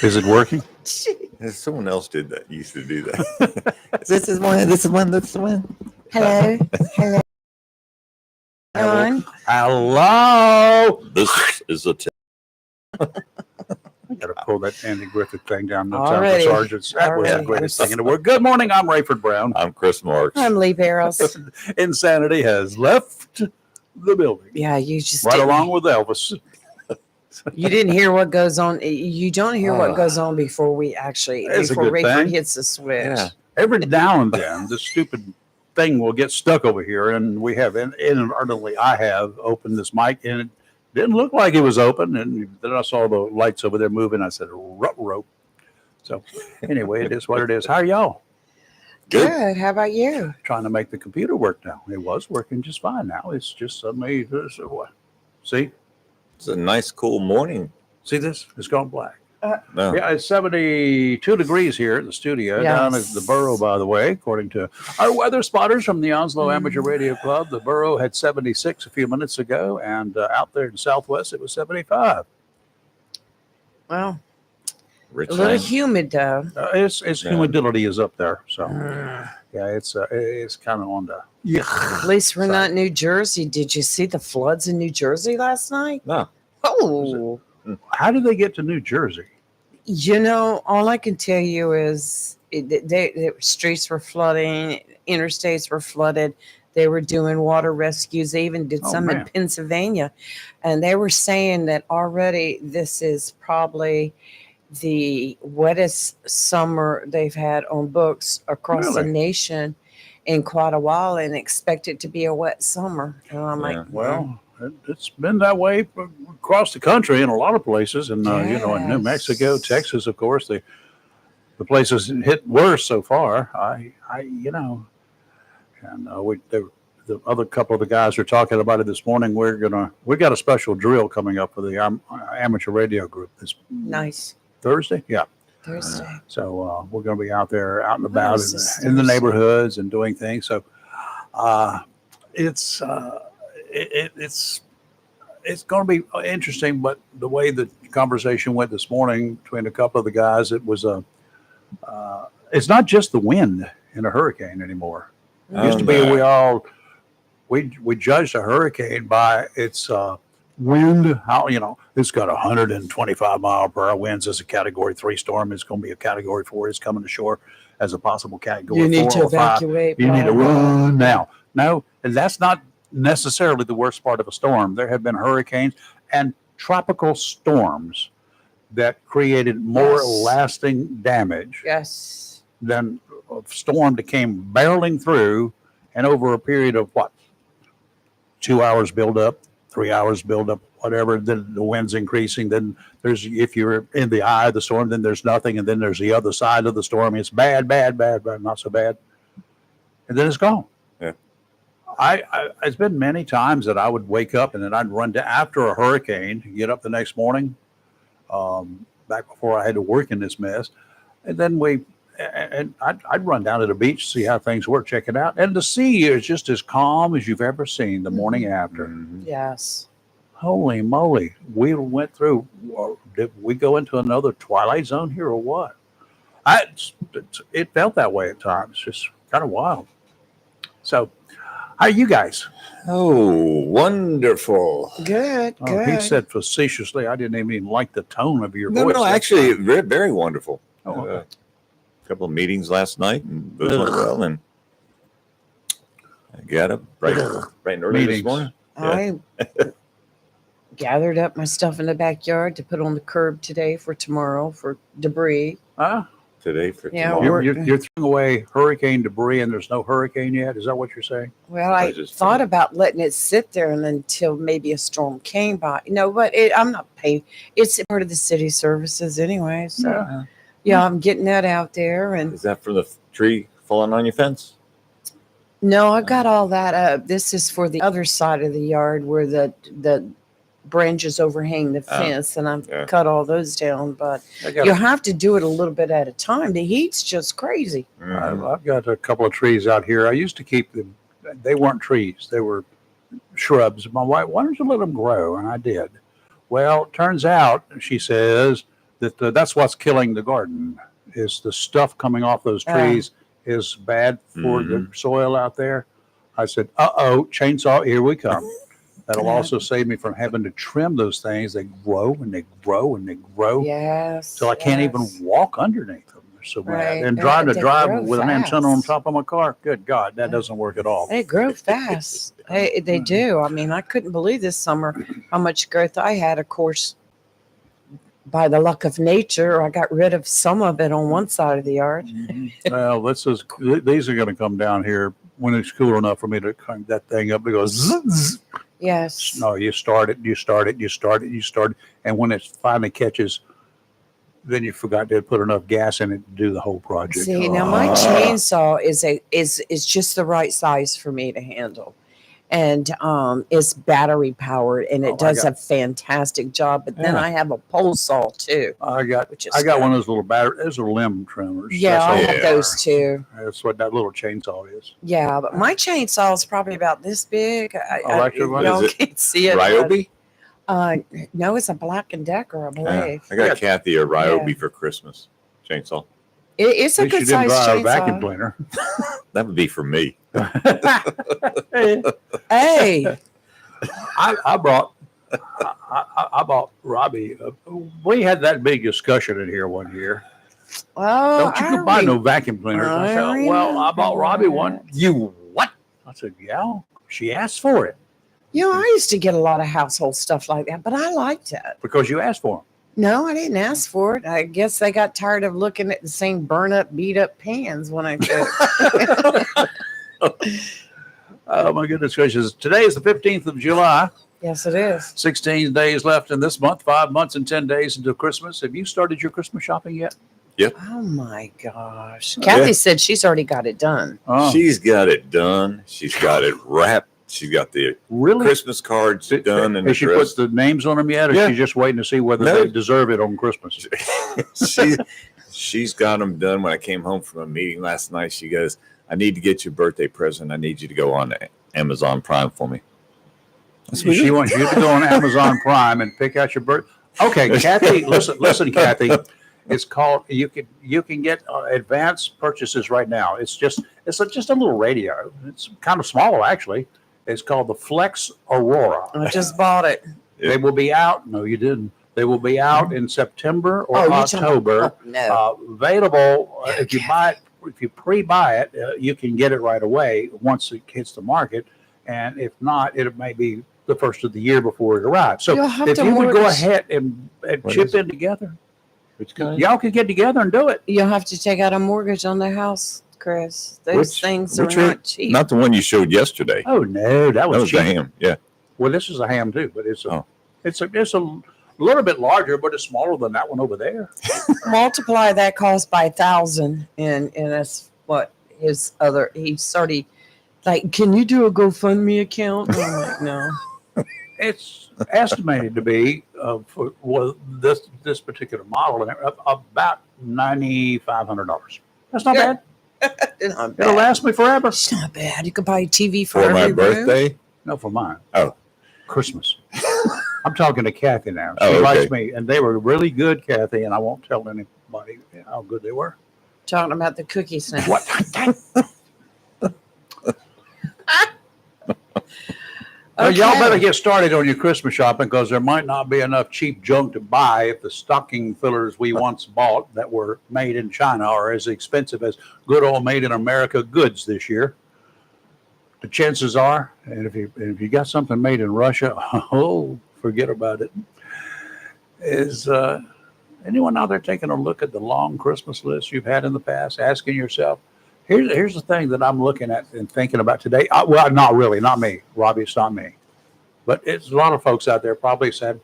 Is it working? Someone else did that. Used to do that. This is one. This is one. This is one. Hello. Hello. Hello. This is a. I got to pull that Andy Griffith thing down. No time for Already. sergeants. That was the Already. greatest thing in the world. Good morning. I'm Rayford Brown. I'm Chris Marks. I'm Lee Barrows. Insanity has left the building. Yeah, you just Right didn't, along with Elvis. You didn't hear what goes on. You don't hear what goes on before we actually That's a before good Rayford thing. hits the switch. Yeah. Every now and then, this stupid thing will get stuck over here, and we have inadvertently. I have opened this mic, and it didn't look like it was open, and then I saw the lights over there moving. I said, "Rope." So, anyway, it is what it is. How are y'all? Good. How about you? Trying to make the computer work now. It was working just fine. Now it's just suddenly. See It's a nice, cool morning. this? It's gone black. No. Yeah, it's 72 degrees here at the studio. Yes. Down at the borough, by the way, according to our weather spotters from the Onslow Amateur Radio Club. The borough had 76 a few minutes ago, and out there in Southwest, it was 75. Well, Rich a little man. humid though. Its Yeah. humidity is up there, so yeah, it's kind of on the At least we're not New Jersey. Did you see the floods in New Jersey last night? No. Oh, How did they get to New Jersey? you know, all I can tell you is the streets were flooding, interstates were flooded. They were doing water rescues. They even did some in man. Pennsylvania. And they were saying that already this is probably the wettest summer they've had on books across the Really? nation in quite a while, and expect it to be a wet summer. And I'm Yeah. like, Well, it's been that way across the country in a lot of places, and you know, in New Mexico, Yes. Texas, of course, the places hit worse so far. You know, and the other couple of the guys are talking about it this morning. We got a special drill coming up for the amateur radio group this nice. Thursday. Yeah. Thursday. So we're going to be out there, out and What about is this in the Thursday? neighborhoods and doing things. So it's going to be interesting. But the way the conversation went this morning between a couple of the guys, it was it's not just the wind in a hurricane anymore. It used to be we judged a hurricane by its wind. How it's got 125 mile per hour winds as a Category 3 storm. It's going to be a Category 4. It's coming ashore as a possible Category 4 You need to or 5. evacuate. You need to blah, blah, blah. run now. No, and that's not necessarily the worst part of a storm. There have been hurricanes and tropical storms that created more Yes. lasting damage Yes. than a storm that came barreling through, and over a period of 2 hours build up, 3 hours build up, whatever. Then the wind's increasing. Then if you're in the eye of the storm, then there's nothing, and then there's the other side of the storm. It's bad, not so bad, and then it's gone. Yeah. It's been many times that I would wake up and then I'd run down after a hurricane, get up the next morning, back before I had to work in this mess, and then I'd run down to the beach, see how things were, check it out, and the sea is just as calm as you've ever seen the morning after. Mhm. Yes. Holy moly, we went through. Did we go into another twilight zone here or what? It felt that way at times, just kind of wild. So, how are you guys? Oh, wonderful. Good. Oh, Good. he said facetiously. I didn't even like the tone of your No, voice. no, That's actually, fine. very, very wonderful. Oh, okay. A couple of meetings last night, and those went well. And I got up bright and early Meetings. this morning. I gathered up my stuff in the backyard to put on the curb today for tomorrow for debris. Today for Yeah, tomorrow. You're throwing away hurricane debris, and there's no hurricane yet. Is that what you're saying? Well, I I just thought think- about letting it sit there and until maybe a storm came by. But I'm not paying. It's part of the city services anyway. So yeah, I'm getting that out there. And Is that from the tree falling on your fence? no, I got all that up. This is for the other side of the yard where the branches overhang the fence, and I've Yeah. cut all those down. But you have to do it a little bit at a time. The heat's just crazy. I've got a couple of trees out here. I used to keep them. They weren't trees. They were shrubs. My wife, why don't you let them grow? And I did. Well, it turns out, she says, that's what's killing the garden. Is the stuff coming off those trees is bad for the soil out there. I said, chainsaw, here we come. That'll also save me from having to trim those things. They grow and they grow and they grow. Yes. Till I can't even walk underneath them. They're so bad. Right. And trying to They drive grow with an antenna on fast. top of my car, good God, that doesn't work at all. They grow fast. They do. I mean, I couldn't believe this summer how much growth I had. Of course, by the luck of nature, I got rid of some of it on one side of the yard. Well, these are going to come down here when it's cool enough for me to crank that thing up. It goes zzz. Yes. No, you start it. And when it finally catches, then you forgot to put enough gas in it to do the whole project. See, now my chainsaw is just the right size for me to handle. And it's battery powered and it does a fantastic job. But then I have a pole saw too. I got one of those little those are limb trimmers. Yeah, I have those too. That's what that little chainsaw is. Yeah, but my chainsaw is probably about this big. Y'all Is it can't see it. Ryobi? No, it's a Black and Decker, I believe. I got Kathy a Ryobi for Christmas chainsaw. It's a At least good you didn't size buy a vacuum chainsaw. cleaner. That would be for me. Hey, I bought Robbie. We had that big discussion in here one year. well, Don't you go buy no vacuum cleaners? I said, I well, I bought Robbie one. remember You what? I said, yeah. She asked for it I used to get a lot of household stuff like that, but I liked it. because you asked for them. No, I didn't ask for it. I guess they got tired of looking at the same burn up, beat up pans when I cooked. Oh my goodness gracious! Today is the 15th of July. Yes, it is. 16 days left in this month. 5 months and 10 days until Christmas. Have you started your Christmas shopping yet? Oh my gosh. Kathy said she's already got it done. Oh, She's got it done. She's got it wrapped. She's got the really? Christmas cards done and Has she put the names on them yet, or Yeah. she's just waiting to see whether No. they deserve it on Christmas? She's got them done. When I came home from a meeting last night, she goes, I need to get you a birthday present. I need you to go on Amazon Prime for me. She wants you to go on Amazon Prime and pick out your birth. Okay, Kathy, listen, Kathy. It's called. You can get advanced purchases right now. It's just a little radio. It's kind of small actually. It's called the Flex Aurora. I just bought it. They will be out. No, you didn't. They will be out in September or Oh, you're talking October. about- no. Available if you buy it. If you pre-buy it, you can get it right away once it hits the market. And if not, it may be the first of the year before it arrives. So You'll have if to you would go mortgage- ahead and What chip is it? in together, Which kind? y'all can get together and do it. You'll have to take out a mortgage on the house, Chris. Those things are which not cheap. Not the one you showed yesterday. Oh no, that That was was cheap. the ham. Yeah. Well, this is a ham too, but it's Oh. a little bit larger, but it's smaller than that one over there. Multiply that cost by 1,000, and that's what he started like, can you do a GoFundMe account? I'm like, no. It's estimated to be for this particular model about $9,500. That's not Yeah. bad. It's not It'll bad. last me forever. It's not bad. You could buy a TV for, For my every room. birthday? No, for mine. Oh. Christmas. I'm talking to Kathy now. She Oh, okay. likes me, and they were really good, Kathy, and I won't tell anybody how good they were. Talking about the cookies now. What? Well, y'all better get started on your Christmas shopping because there might not be enough cheap junk to buy if the stocking fillers we once bought that were made in China are as expensive as good old made in America goods this year. The chances are, and if you got something made in Russia, oh, forget about it. Is anyone out there taking a look at the long Christmas list you've had in the past, asking yourself, here's the thing that I'm looking at and thinking about today. Well, not really, not me, Robbie. It's not me, but it's a lot of folks out there probably said,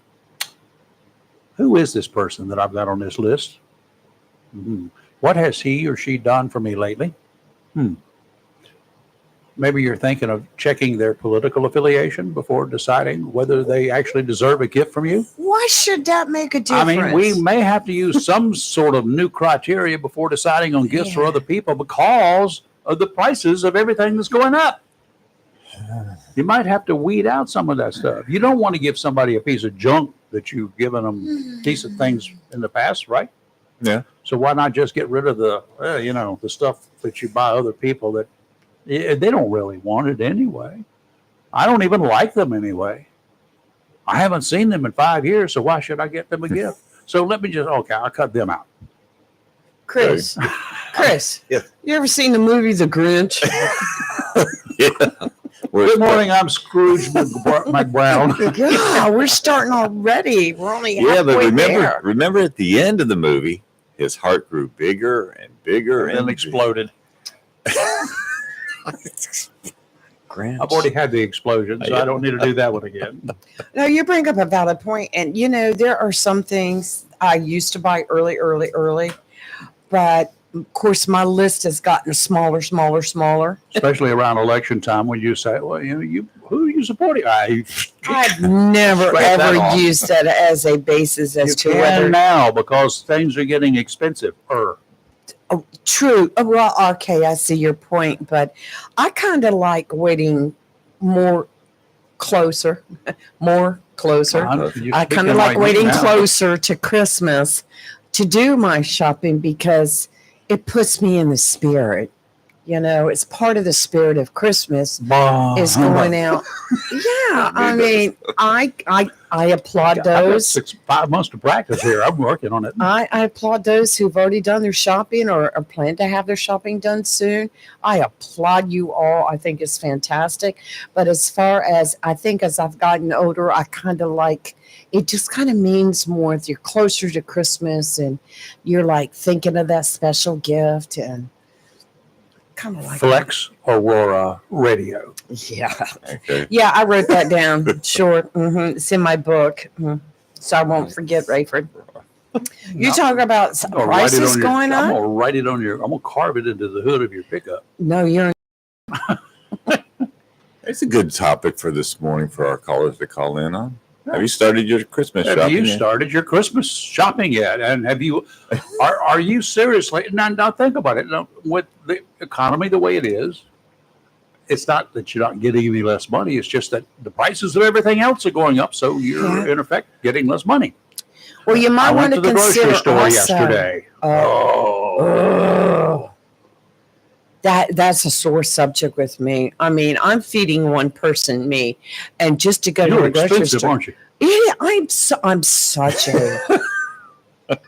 "Who is this person that I've got on this list? What has he or she done for me lately?" Maybe you're thinking of checking their political affiliation before deciding whether they actually deserve a gift from you. Why should that make a I difference? mean, we may have to use some sort of new criteria before deciding on gifts for Yeah. other people because of the prices of everything that's going up. You might have to weed out some of that stuff. You don't want to give somebody a piece of junk that you've given them decent things in the past, right? Yeah. So why not just get rid of the, the stuff that you buy other people that they don't really want it anyway. I don't even like them anyway. I haven't seen them in 5 years, so why should I get them a gift? So let me I'll cut them out. Chris, Yeah. you ever seen the movie The Grinch? Yeah. Good morning, I'm Scrooge McBrown. God, we're starting already. We're only Yeah, but halfway there. remember at the end of the movie, his heart grew bigger and bigger And then exploded. Grinch. I've already had the explosion, so I don't need to do that one again. No, you bring up a valid point. And, there are some things I used to buy early. But, of course, my list has gotten smaller. Especially around election time when you say, well, who are you supporting? I've never, Scratch that ever off. used that as a basis as to can whether. now because things are getting expensive. Oh, true. Oh, well, okay, I see your point. But I kind of like waiting closer. I kind of like waiting closer to Christmas to do my shopping because it puts me in the spirit. It's part of the spirit of Christmas is going out. Yeah, I mean, I applaud those. 5 months to practice here. I'm working on it. I applaud those who've already done their shopping or plan to have their shopping done soon. I applaud you all. I think it's fantastic. But as far as I think as I've gotten older, I kind of like it just kind of means more if you're closer to Christmas and you're like thinking of that special gift and kind of like Flex or Aurora radio. Yeah. Okay. Yeah, I wrote that down. Short. It's in my book. So I won't forget, Rayford. You're talking about I'm gonna write it prices on going I'm up? gonna write it on I'm gonna carve it into the hood of your pickup. No, you're It's a good topic for this morning for our callers to call in on. Have you started your Christmas Have shopping you yet? started your Christmas shopping yet? And have you? Are you seriously? Now think about it. Now, with the economy the way it is, it's not that you're not getting any less money. It's just that the prices of everything else are going up, so you're in effect getting less money. well. You might I want went to to the grocery consider store also, yesterday. Oh, That's a sore subject with me. I mean, I'm feeding one person, me, and just to go to you're the grocery expensive, store. aren't you? Yeah, I'm such a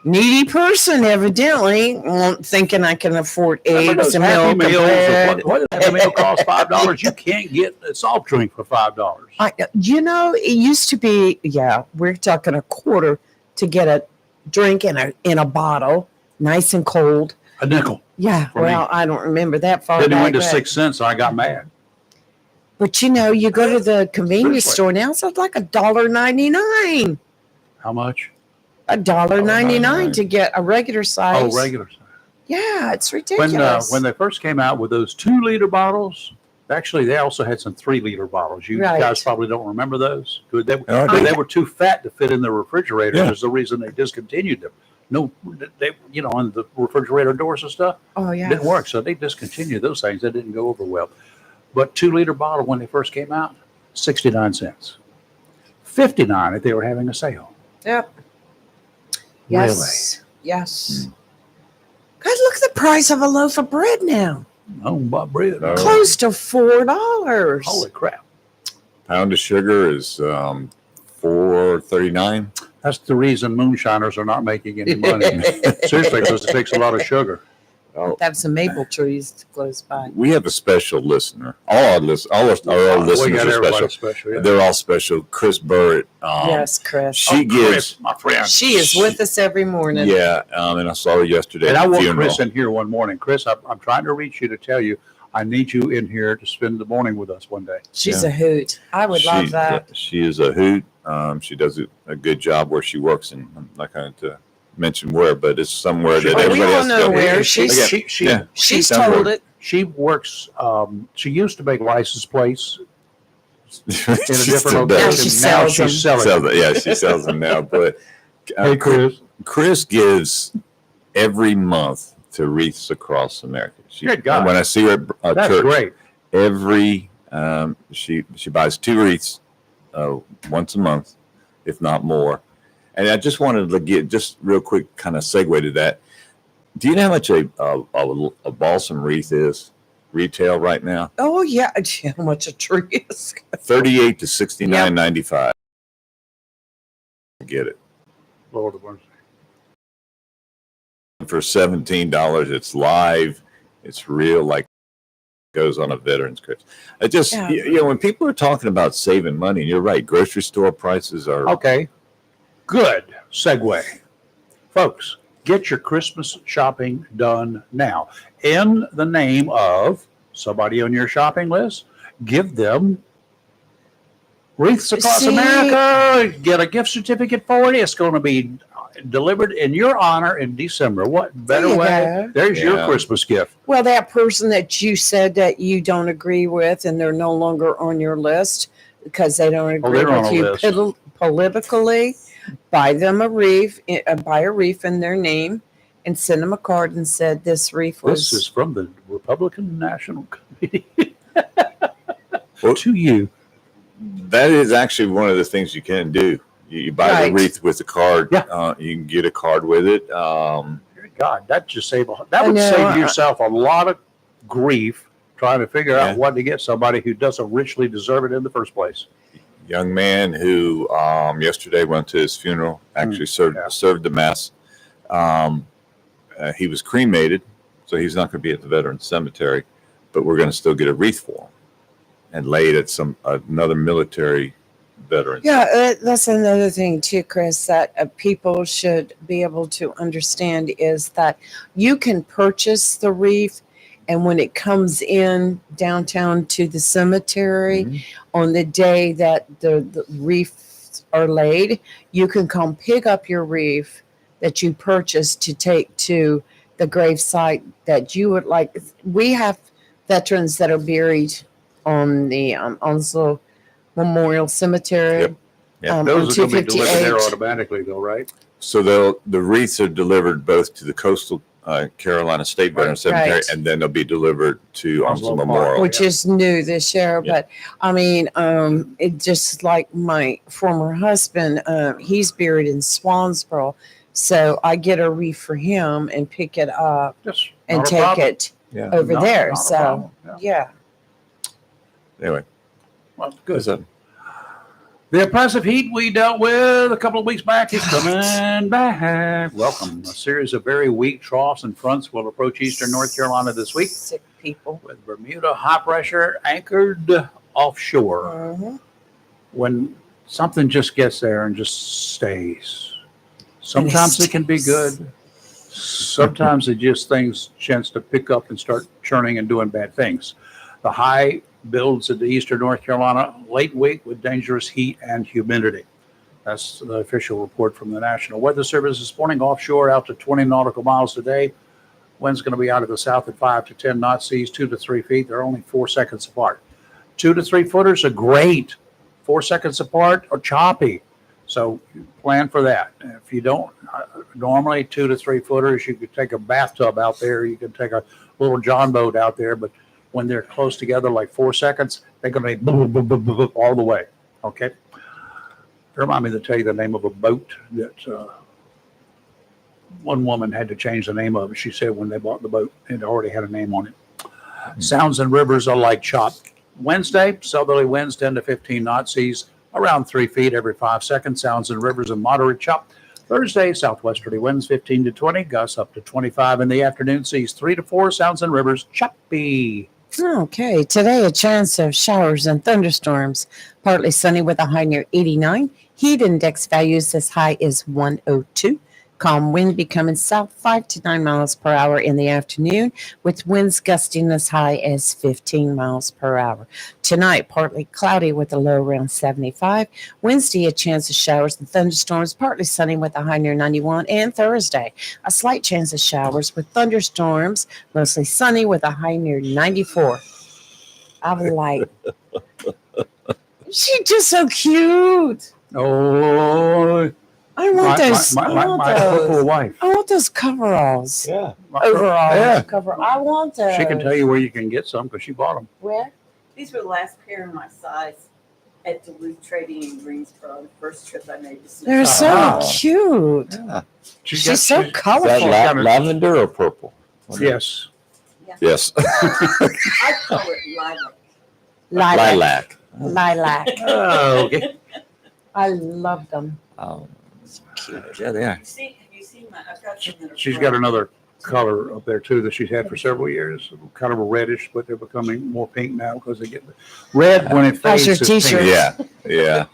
needy person, evidently, thinking I can afford Remember eggs those and Happy milk and Meals? bread. What does a meal cost? $5. You can't get a soft drink for $5. It used to be, we're talking a quarter to get a drink in a bottle, nice and cold. A nickel. Yeah, For me. I don't remember that far Then it back. went to but- 6 cents. I got mad. But you go to the convenience Seriously. store now, so it's like $1.99. How much? $1.99 to get a regular size. Oh, regular size. Yeah, it's ridiculous. When they first came out with those 2-liter bottles, actually they also had some 3-liter bottles. You Right. guys probably don't remember those. They I were too fat to fit in the refrigerator. Yeah. Is the reason they discontinued them. No, they on the refrigerator doors and stuff oh yeah, didn't work, so they discontinued those things. They didn't go over well. But 2-liter bottle when they first came out, 69 cents, 59 if they were having a sale. Yep. Yes. Yes. Guys, look at the price of a loaf of bread now. Oh, my bread! Oh. Close to $4. Holy crap! Pound of sugar is $4.39. That's the reason moonshiners are not making any money. Seriously, because it takes a lot of sugar. Oh, Have some maple trees close by. we have a special listener. All our We listeners got are special. everybody special. Yeah. They're all special. Chris Burrett. Yes, Chris. She gives. Chris, my friend. She is with us every morning. Yeah, and I saw her yesterday And at I the want funeral. Chris in here one morning. Chris, I'm trying to reach you to tell you I need you in here to spend the morning with us one day. She's a hoot. I would love that. She is a hoot. She does a good job where she works, and I'm not going to mention where, but it's somewhere that We everybody all has to know go. where. Yeah. She's down the told road. it. She works. She used to make license plates in a She different still does. Now location. she Now sells them. she's selling. Sells it. Yeah, she sells them now. But Hey, Chris. Chris gives every month to Wreaths Across America. Good God. When I see her at That's church, great. every she buys 2 wreaths once a month, if not more, And I just wanted to get just real quick kind of segue to that. Do you know how much a balsam wreath is retail right now? Oh yeah, how much a tree is? $38 to $69.95. Get it Lord of mercy. for $17. It's live. It's real. Like goes on a veteran's Christmas. It just when people are talking about saving money, you're right. Grocery store prices are Okay. Good segue. Folks, get your Christmas shopping done now. In the name of somebody on your shopping list, give them Wreaths Across America. Get a gift certificate for it. It's going to be delivered in your honor in December. What better way? Go. There's your Christmas gift. Well, that person that you said that you don't agree with and they're no longer on your list because they don't agree with you politically, buy them a wreath, buy a wreath in their name and send them a card and said this wreath was. This is from the Republican National Committee to you. That is actually one of the things you can do. You buy the wreath with a card. Yeah. You can get a card with it. God, that just save yourself a lot of grief trying to figure out what to get somebody who doesn't richly deserve it in the first place. Young man who yesterday went to his funeral, actually served the mass. He was cremated, so he's not going to be at the Veterans Cemetery, but we're going to still get a wreath for him and lay it at another military veteran. Yeah, that's another thing too, Chris, that people should be able to understand is that you can purchase the wreath, and when it comes in downtown to the cemetery on the day that the wreaths are laid, you can come pick up your wreath that you purchased to take to the grave site that you would like. We have veterans that are buried on the Onslow Memorial Cemetery. Yep. Those are going to be delivered there automatically, though, right? So the wreaths are delivered both to the Coastal Carolina State Veterans Cemetery, and then they'll be delivered to Onslow Memorial, which is new this year. But I mean, it just like my former husband, he's buried in Swansboro, so I get a wreath for him and pick it up and take it over there. So anyway, well, good. The oppressive heat we dealt with a couple of weeks back is coming back. Welcome. A series of very weak troughs and fronts will approach eastern North Carolina this week. Sick people. With Bermuda high pressure anchored offshore. When something just gets there and just stays. Sometimes it can be good. Sometimes it just things chance to pick up and start churning and doing bad things. The high builds into eastern North Carolina late week with dangerous heat and humidity. That's the official report from the National Weather Service this morning. Offshore out to 20 nautical miles today. Wind's going to be out of the south at 5 to 10 knots, seas 2 to 3 feet. They're only 4 seconds apart. 2 to 3 footers are great. 4 seconds apart are choppy. So plan for that. If you don't, normally 2 to 3 footers, you could take a bathtub out there. You could take a little John boat out there, but when they're close together, like 4 seconds, they're going to be boom, boom, boom, boom, boom, all the way. Okay. Remind me to tell you the name of a boat that one woman had to change the name of it. She said when they bought the boat, it already had a name on it. Sounds and rivers are like chop. Wednesday, southerly winds 10 to 15 knots, seas around 3 feet every 5 seconds. Sounds and rivers and moderate chop. Thursday, southwesterly winds 15 to 20, gusts up to 25 in the afternoon, seas 3 to 4, sounds and rivers choppy. Okay, today a chance of showers and thunderstorms. Partly sunny with a high near 89. Heat index values as high as 102. Calm wind becoming south 5 to 9 miles per hour in the afternoon, with winds gusting as high as 15 miles per hour. Tonight, partly cloudy with a low around 75. Wednesday, a chance of showers and thunderstorms, partly sunny with a high near 91. And Thursday, a slight chance of showers with thunderstorms, mostly sunny with a high near 94. I'm like, she's just so cute. Oh, I want those. My purple wife. I want those coveralls. Yeah. Overalls. Yeah. Cover. I want those. She can tell you where you can get some because she bought them. Where? These were the last pair in my size. at Duluth Trading in Greensboro, the first trip I made to see. They're so Ah. cute. Yeah. She's got- so Is that colorful. lavender or purple? Yes. Yes. I call it lilac. Lilac. Lilac. Lilac. Oh, okay. I love them. Oh, cute. Yeah, they are. Have you seen my? I've got some that are She's bright. got another color up there too that she's had for several years, kind of a reddish, but they're becoming more pink now because they get red when it How's fades. your is t-shirt? pink. Yeah, yeah.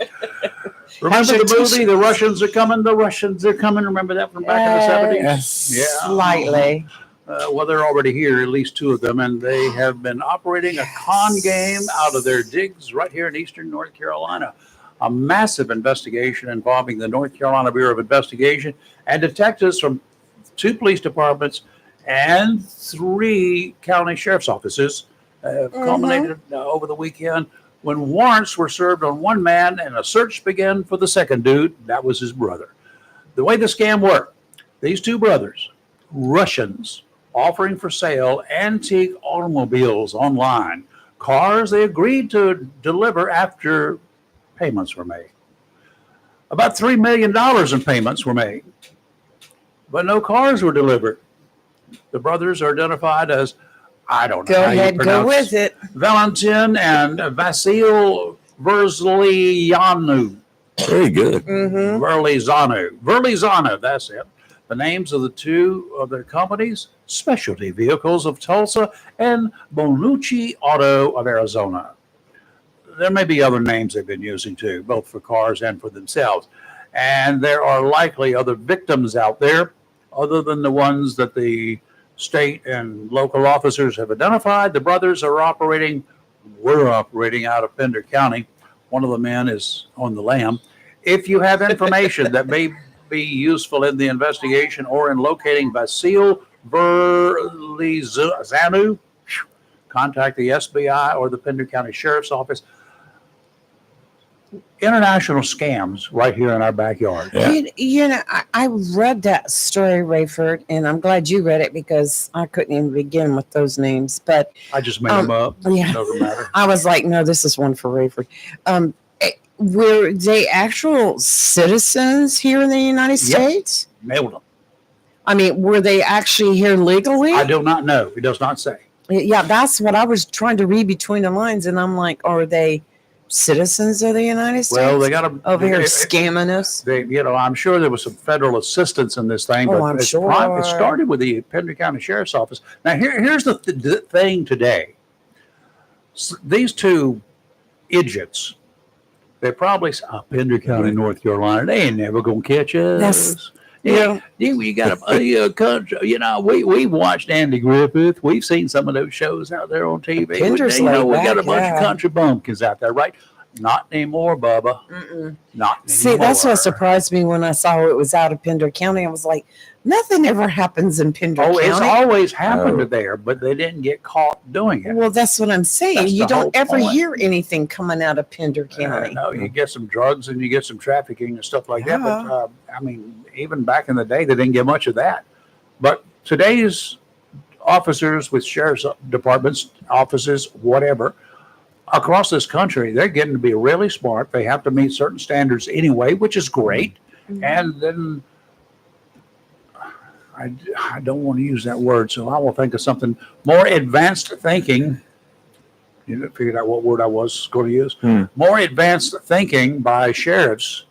Remember How's your the movie, t-shirt? The Russians Are Coming, The Russians Are Coming? Remember that from back in the 70s? Yes, Yeah. slightly. Well, they're already here, at least two of them, and they have been operating a con game out of their digs right here in eastern North Carolina. A massive investigation involving the North Carolina Bureau of Investigation and detectives from 2 police departments and 3 county sheriff's offices culminated over the weekend when warrants were served on one man and a search began for the second dude. That was his brother. The way the scam worked, these 2 brothers, Russians, offering for sale antique automobiles online, cars they agreed to deliver after payments were made. About $3 million in payments were made, but no cars were delivered. The brothers are identified as, I don't know Go how you ahead, go pronounce, with it. Valentin and Vasil Verzlianu. Very good. Mm-hmm. Verlizano, that's it. The names of the 2 of their companies, Specialty Vehicles of Tulsa and Bonucci Auto of Arizona. There may be other names they've been using too, both for cars and for themselves. And there are likely other victims out there other than the ones that the state and local officers have identified. The brothers were operating out of Pender County. One of the men is on the lam. If you have information that may be useful in the investigation or in locating Vasil Verlizanu, contact the SBI or the Pender County Sheriff's Office. International scams right here in our backyard. Yeah. You know, I read that story, Rayford, and I'm glad you read it because I couldn't even begin with those names. But I just made them up. yeah. Doesn't matter. I was like, no, this is one for Rayford. Were they actual citizens here in the United Yep. States? Nailed them. I mean, were they actually here legally? I do not know. It does not say. Yeah, that's what I was trying to read between the lines, and I'm like, are they citizens of the United States? Well, they got to over here scamming us. They, I'm sure there was some federal assistance in this thing, Oh, but I'm it sure. started with the Pender County Sheriff's Office. Now, here's the thing today. These 2 idiots, they probably say, Pender County, North Carolina, they ain't never going to catch us. Yeah. You got a country, we watched Andy Griffith. We've seen some of those shows out there on TV. Pender's We laid got a back, bunch yeah. of country bumpkins out there, right? Not anymore, Bubba. Mm-mm. Not anymore. See, that's what surprised me when I saw it was out of Pender County. I was like, nothing ever happens in Pender Oh, County. it's always happened Oh. there, but they didn't get caught doing it. Well, that's what I'm saying. That's You the whole don't ever point. hear anything coming out of Pender County. No, you get some drugs and you get some trafficking and stuff like that. But even back in the day, they didn't get much of that. But today's officers with sheriff's departments, offices, whatever, across this country, they're getting to be really smart. They have to meet certain standards anyway, which is great. Mhm. And then I don't want to use that word, so I will think of something more advanced thinking. You figured out what word I was going to use. More advanced thinking by sheriffs,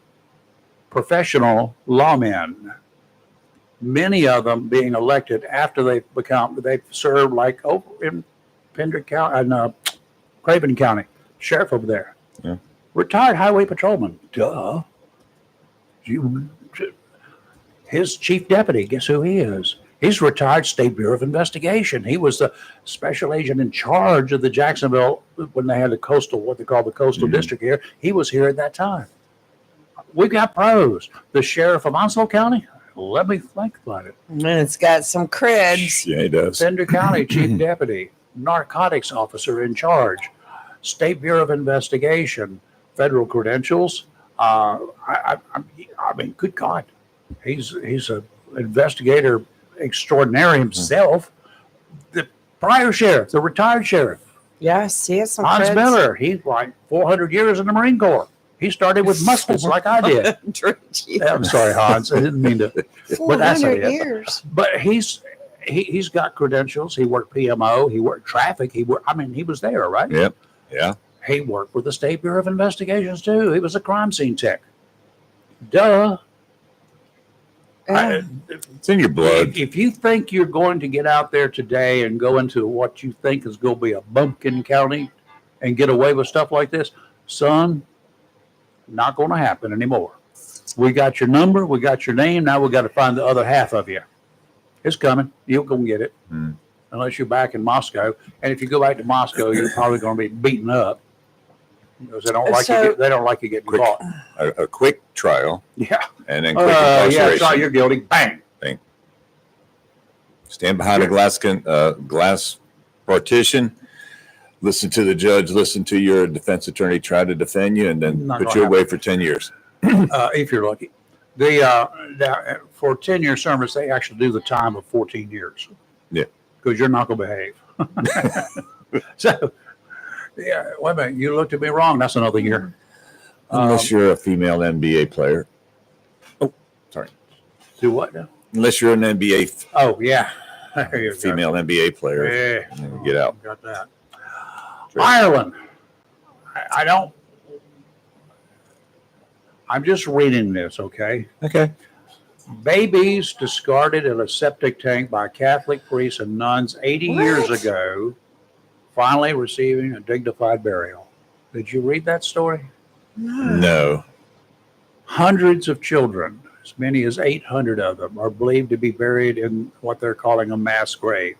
professional lawmen. Many of them being elected after they've served like over in Pender County and Craven County, sheriff over there. Yeah. Retired highway patrolman. Duh. His chief deputy, guess who he is? He's retired State Bureau of Investigation. He was the special agent in charge of the Jacksonville when they had what they call the coastal district here. He was here at that time. We got pros. The sheriff of Onslow County, let me think about it. And it's got some creds. Yeah, he does. Pender County chief deputy, narcotics officer in charge, State Bureau of Investigation, federal credentials. I mean, good God, he's an investigator extraordinary himself. The prior sheriff, the retired sheriff, Yeah, I see it. Some Hans creds. Miller, he's like 400 years in the Marine Corps. He started with muskets like I did. Yeah, I'm sorry, Hans. I didn't mean to. But that's 400 it. years. But he's got credentials. He worked PMO. He worked traffic. He was there, right? Yep. Yeah. He worked with the State Bureau of Investigations too. He was a crime scene tech. Duh. Yeah. It's in your blood. If you think you're going to get out there today and go into what you think is going to be a bumpkin county and get away with stuff like this, son, not going to happen anymore. We got your number. We got your name. Now we got to find the other half of you. It's coming. You'll go and get it. Unless you're back in Moscow. And if you go back to Moscow, you're probably going to be beaten up because they don't like you getting caught. A quick trial. Yeah. And then quick incarceration. Yeah, sorry, you're guilty. Bang. Stand behind a glass partition. Listen to the judge. Listen to your defense attorney try to defend you, and then put you away for 10 years. If you're lucky. For 10-year service, they actually do the time of 14 years. Yeah. Because you're not going to behave. So, yeah, wait a minute. You looked at me wrong. That's another year. Unless you're a female NBA player. Oh, sorry. Do what now? Unless you're an NBA. Oh, yeah. There you go. Female NBA player. Yeah. Get out. Got that. Ireland. I'm just reading this, okay? Okay. Babies discarded in a septic tank by Catholic priests and nuns 80 years ago, finally receiving a dignified burial. Did you read that story? No. Hundreds of children, as many as 800 of them, are believed to be buried in what they're calling a mass grave.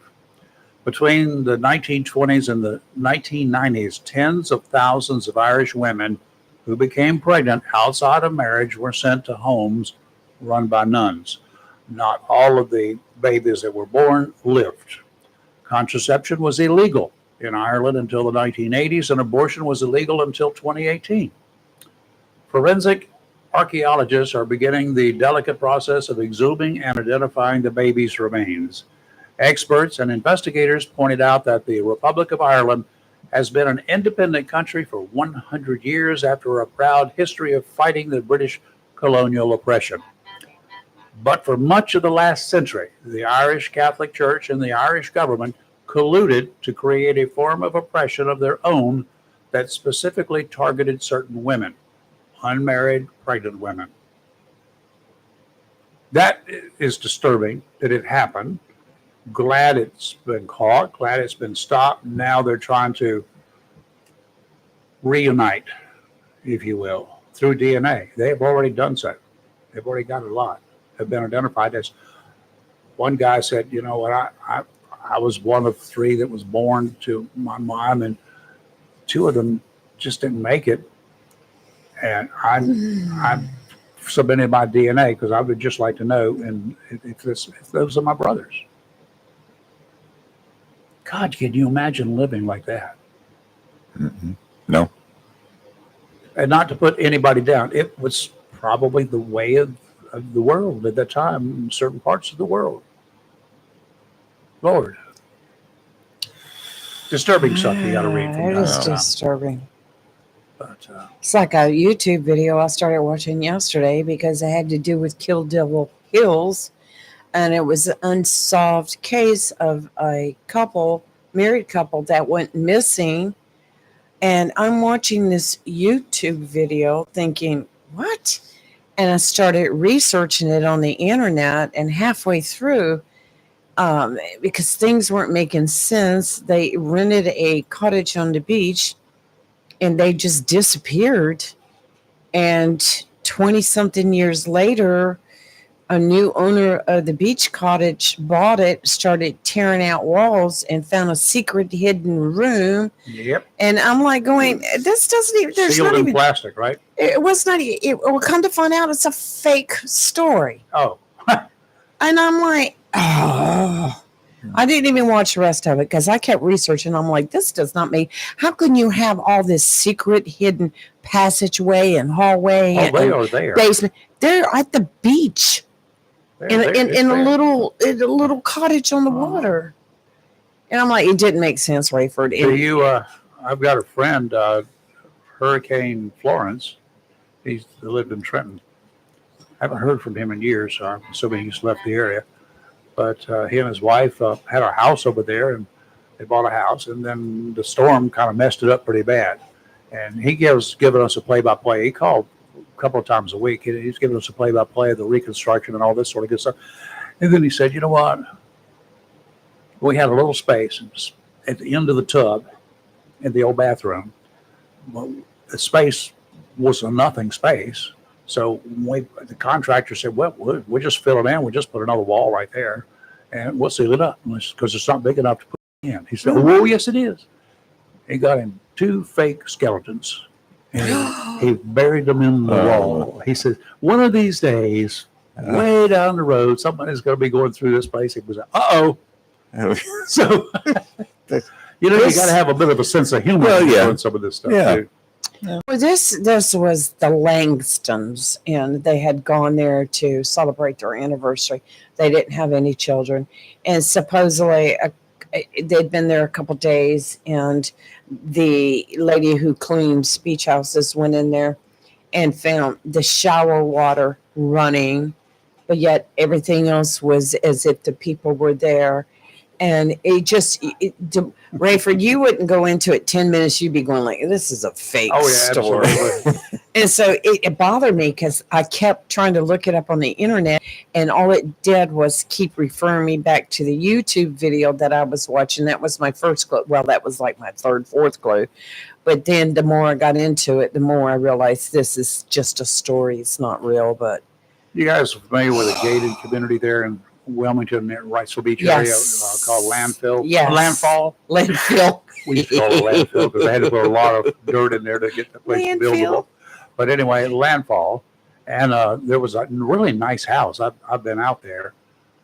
Between the 1920s and the 1990s, tens of thousands of Irish women who became pregnant outside of marriage were sent to homes run by nuns. Not all of the babies that were born lived. Contraception was illegal in Ireland until the 1980s, and abortion was illegal until 2018. Forensic archaeologists are beginning the delicate process of exhuming and identifying the baby's remains. Experts and investigators pointed out that the Republic of Ireland has been an independent country for 100 years after a proud history of fighting the British colonial oppression. But for much of the last century, the Irish Catholic Church and the Irish government colluded to create a form of oppression of their own that specifically targeted certain women, unmarried, pregnant women. That is disturbing that it happened. Glad it's been caught, glad it's been stopped. Now they're trying to reunite, if you will, through DNA. They have already done so. They've already got a lot. Have been identified as. One guy said, you know what, I was one of three that was born to my mom, and two of them just didn't make it. And I submitted my DNA because I would just like to know, and if those are my brothers. God, can you imagine living like that? Mm-hmm. No. And not to put anybody down, it was probably the way of the world at that time in certain parts of the world. Lord. Disturbing stuff you got to read from It time is to time. disturbing. But, It's like a YouTube video I started watching yesterday because it had to do with Kill Devil Hills. And it was an unsolved case of a married couple that went missing. And I'm watching this YouTube video thinking, what? And I started researching it on the internet, and halfway through, because things weren't making sense, they rented a cottage on the beach and they just disappeared. And 20-something years later, a new owner of the beach cottage bought it, started tearing out walls, and found a secret hidden room. yep. And I'm like going, this doesn't even, there's Sealed not in even, plastic, right? it was not, we'll come to find out it's a fake story. Oh. And I'm like, oh. I didn't even watch the rest of it because I kept researching. I'm like, this does not make, how can you have all this secret hidden passageway and hallway Oh, they and are there. basement? They're at the beach. In a little cottage on the water. And I'm like, it didn't make sense, Rayford. Do you? I've got a friend, Hurricane Florence. He lived in Trenton. I haven't heard from him in years, so I'm assuming he's left the area. But he and his wife had a house over there, and they bought a house, and then the storm kind of messed it up pretty bad. And he was giving us a play-by-play. He called a couple of times a week. He's giving us a play-by-play of the reconstruction and all this sort of good stuff. And then he said, you know what? We had a little space at the end of the tub in the old bathroom. Well, the space was a nothing space. So the contractor said, well, we'll just fill it in. We'll just put another wall right there, and we'll seal it up because it's not big enough to put in. He said, oh, yes, it is. He got him 2 fake skeletons, and he buried them in the wall. He said, one of these days, way down the road, somebody's going to be going through this place. He was like, uh-oh. So, you got to have a bit of a sense of humor on some of this stuff, too. Well, this was the Langstons, and they had gone there to celebrate their anniversary. They didn't have any children, and supposedly they'd been there a couple days, and the lady who cleans beach houses went in there and found the shower water running, but yet everything else was as if the people were there. And Rayford, you wouldn't go into it 10 minutes. You'd be going like, this is a fake story. Absolutely. And so it bothered me because I kept trying to look it up on the internet, and all it did was keep referring me back to the YouTube video that I was watching. That was my first clue. Well, that was like my third, fourth clue. But then the more I got into it, the more I realized this is just a story. It's not real. But you guys are familiar with a gated community there in Wilmington, Wrightsville Beach area, called Landfill? Yes. Landfill. We used to call it landfill because they had to put a lot of dirt in there to get the place buildable. But anyway, landfall. And there was a really nice house. I've been out there.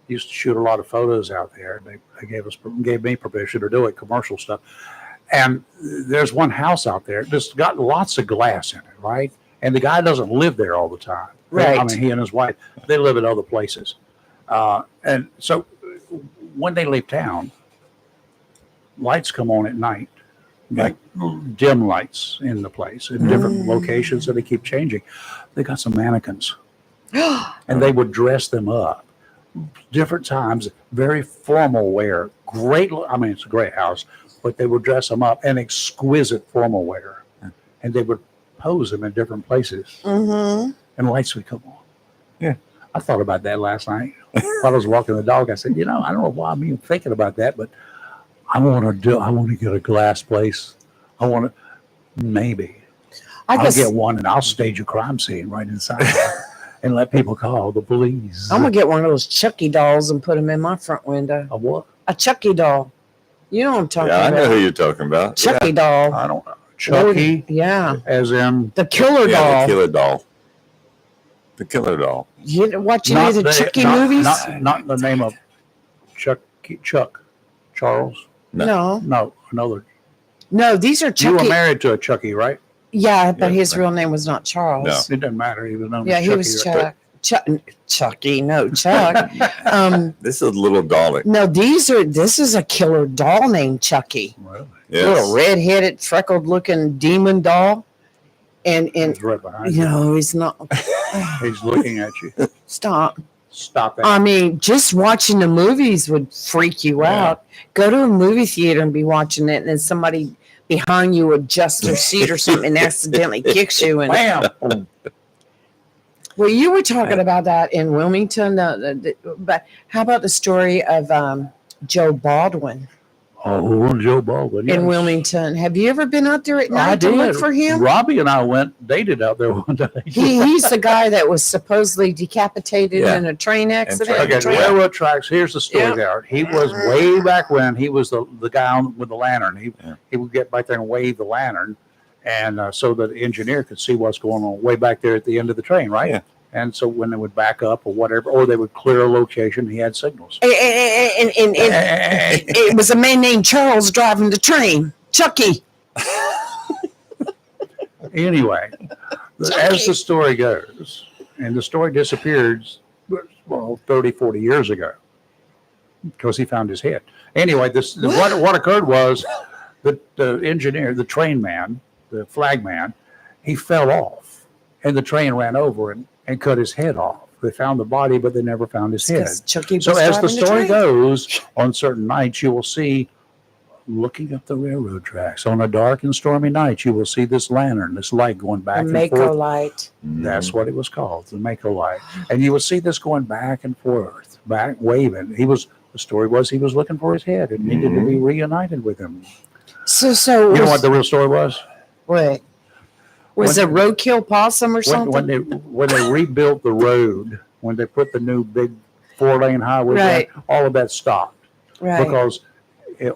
Used to shoot a lot of photos out there. They gave me permission to do it, commercial stuff. And there's one house out there that's got lots of glass in it, right? And the guy doesn't live there all the time. Right. I mean, he and his wife, they live in other places. And so when they leave town, lights come on at night, like dim lights in the place in different locations, and they keep changing. They got some mannequins, and they would dress them up different times, very formal wear. Great. I mean, it's a great house, but they would dress them up in exquisite formal wear, and they would pose them in different places, and lights would come on. Yeah. I thought about that last night while I was walking the dog. I said, I don't know why I'm even thinking about that, but I want to get a glass place. Maybe I'll get one, and I'll stage a crime scene right inside and let people call the police. I'm going to get one of those Chucky dolls and put them in my front window. A what? A Chucky doll. You know what I'm talking about. I know who you're talking about. Chucky doll. I don't know. Chucky? Yeah. As in? The killer doll. The killer doll. The killer doll. You watch any of the Chucky movies? Not the name of Chuck Charles. No, another. No, these are Chucky. You were married to a Chucky, right? Yeah, but his real name was not Charles. No. It doesn't matter. He was known as Chucky. He was Chuck. Chucky, no, Chuck. This is a little doll. No, this is a killer doll named Chucky. Really? Yes. Little red-headed, freckled-looking demon doll. And he's right behind you. No, he's not. He's looking at you. Stop that. I mean, just watching the movies would freak you out. Go to a movie theater and be watching it, and then somebody behind you adjusts their seat or something and accidentally kicks you. And bam! Well, you were talking about that in Wilmington, but how about the story of Joe Baldwin? Oh, Joe Baldwin. Yes. In Wilmington. Have you ever been out there at night to look for him? Robbie and I dated out there one day. He's the guy that was supposedly decapitated in a train accident. Okay, railroad tracks. Here's the story there. He was way back when. He was the guy with the lantern. He would get back there and wave the lantern, and so the engineer could see what's going on way back there at the end of the train, right? Yeah. And so when they would back up or whatever, or they would clear a location, he had signals. And it was a man named Charles driving the train. Chucky. Anyway, as the story goes, and the story disappeared, 30, 40 years ago, because he found his head. Anyway, what occurred was that the engineer, the train man, the flag man, he fell off, and the train ran over and cut his head off. They found the body, but they never found his head. Chucky So was as the driving story train. goes, on certain nights you will see, looking up the railroad tracks on a dark and stormy night, you will see this lantern, this light going back The and Mako forth. light. That's what it was called, the Mako light. And you will see this going back and forth, back waving. The story was he was looking for his head and needed to be reunited with him. So You know what the real story was? what? Was it roadkill possum or something? When they rebuilt the road, when they put the new big 4-lane highway, Right. all of that stopped Right. because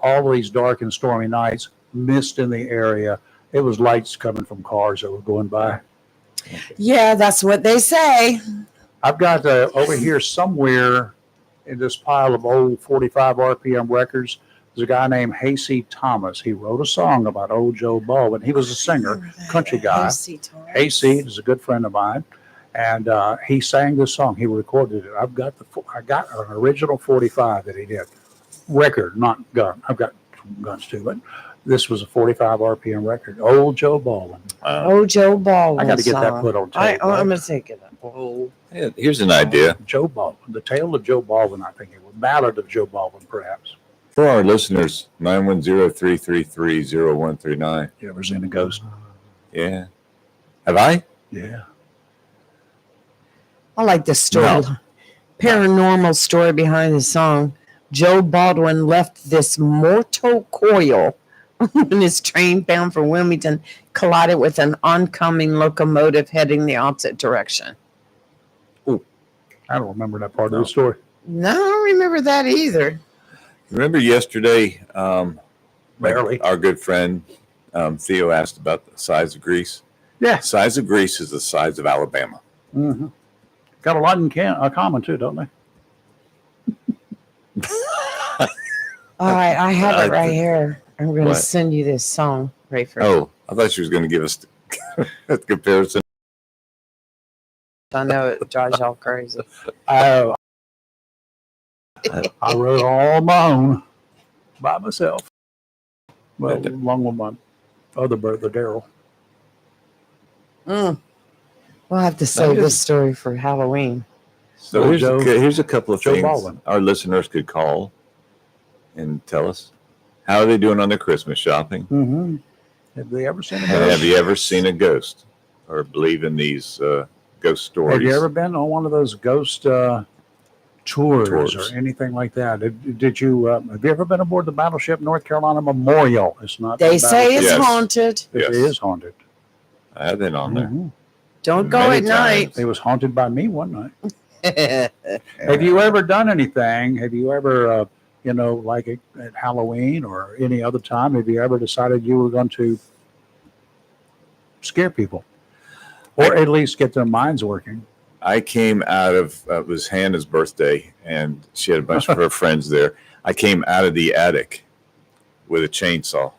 all these dark and stormy nights, mist in the area. It was lights coming from cars that were going by. Yeah, that's what they say. I've got over here somewhere in this pile of old 45 RPM records. There's a guy named Hasey Thomas. He wrote a song about old Joe Baldwin. He was a singer, country guy. Hasey is a good friend of mine, and he sang this song. He recorded it. I got an original 45 that he did. Record, not gun. I've got guns too, but this was a 45 RPM record. Old Joe Baldwin. Oh, Joe Baldwin. I got to get that song. put on tape. I'm going to take it up. Oh. Yeah, here's an idea Joe Baldwin. The Tale of Joe Baldwin, I think it was. Ballad of Joe Baldwin, perhaps. for our listeners. 910-333-0139. You ever seen a ghost? Yeah, have I? Yeah. I like the story. No. Paranormal story behind the song. Joe Baldwin left this mortal coil when his train bound for Wilmington collided with an oncoming locomotive heading the opposite direction. I don't remember that part of the story. No, I don't remember that either. Remember yesterday, Barely. our good friend Theo asked about the size of Greece. Yeah. The size of Greece is the size of Alabama. Mm-hmm. Got a lot in common too, don't they? All right, I have it right here. I'm going to What? send you this song. Right for Oh, I thought she was going to give us a comparison. I know it drives y'all crazy. I wrote all on my own by myself. Well, along with my other brother, Daryl. We'll have to save this story for Halloween. So here's a couple of Joe things Baldwin. our listeners could call and tell us. How are they doing on their Christmas shopping? Mm-hmm. Have they ever seen a And ghost? have you ever seen a ghost or believe in these ghost stories? Have you ever been on one of those ghost tours or anything like that? Did you? Have you ever been aboard the battleship North Carolina Memorial? It's not. They the say it's Yes. haunted. battleship. It Yes. is haunted. I have been on there. Mhm. Don't go Many at night. It was haunted by me one night. Have you ever done anything? Have you ever, like at Halloween or any other time, have you ever decided you were going to scare people or at least get their minds working? I came out of it was Hannah's birthday, and she had a bunch of her friends there. I came out of the attic with a chainsaw.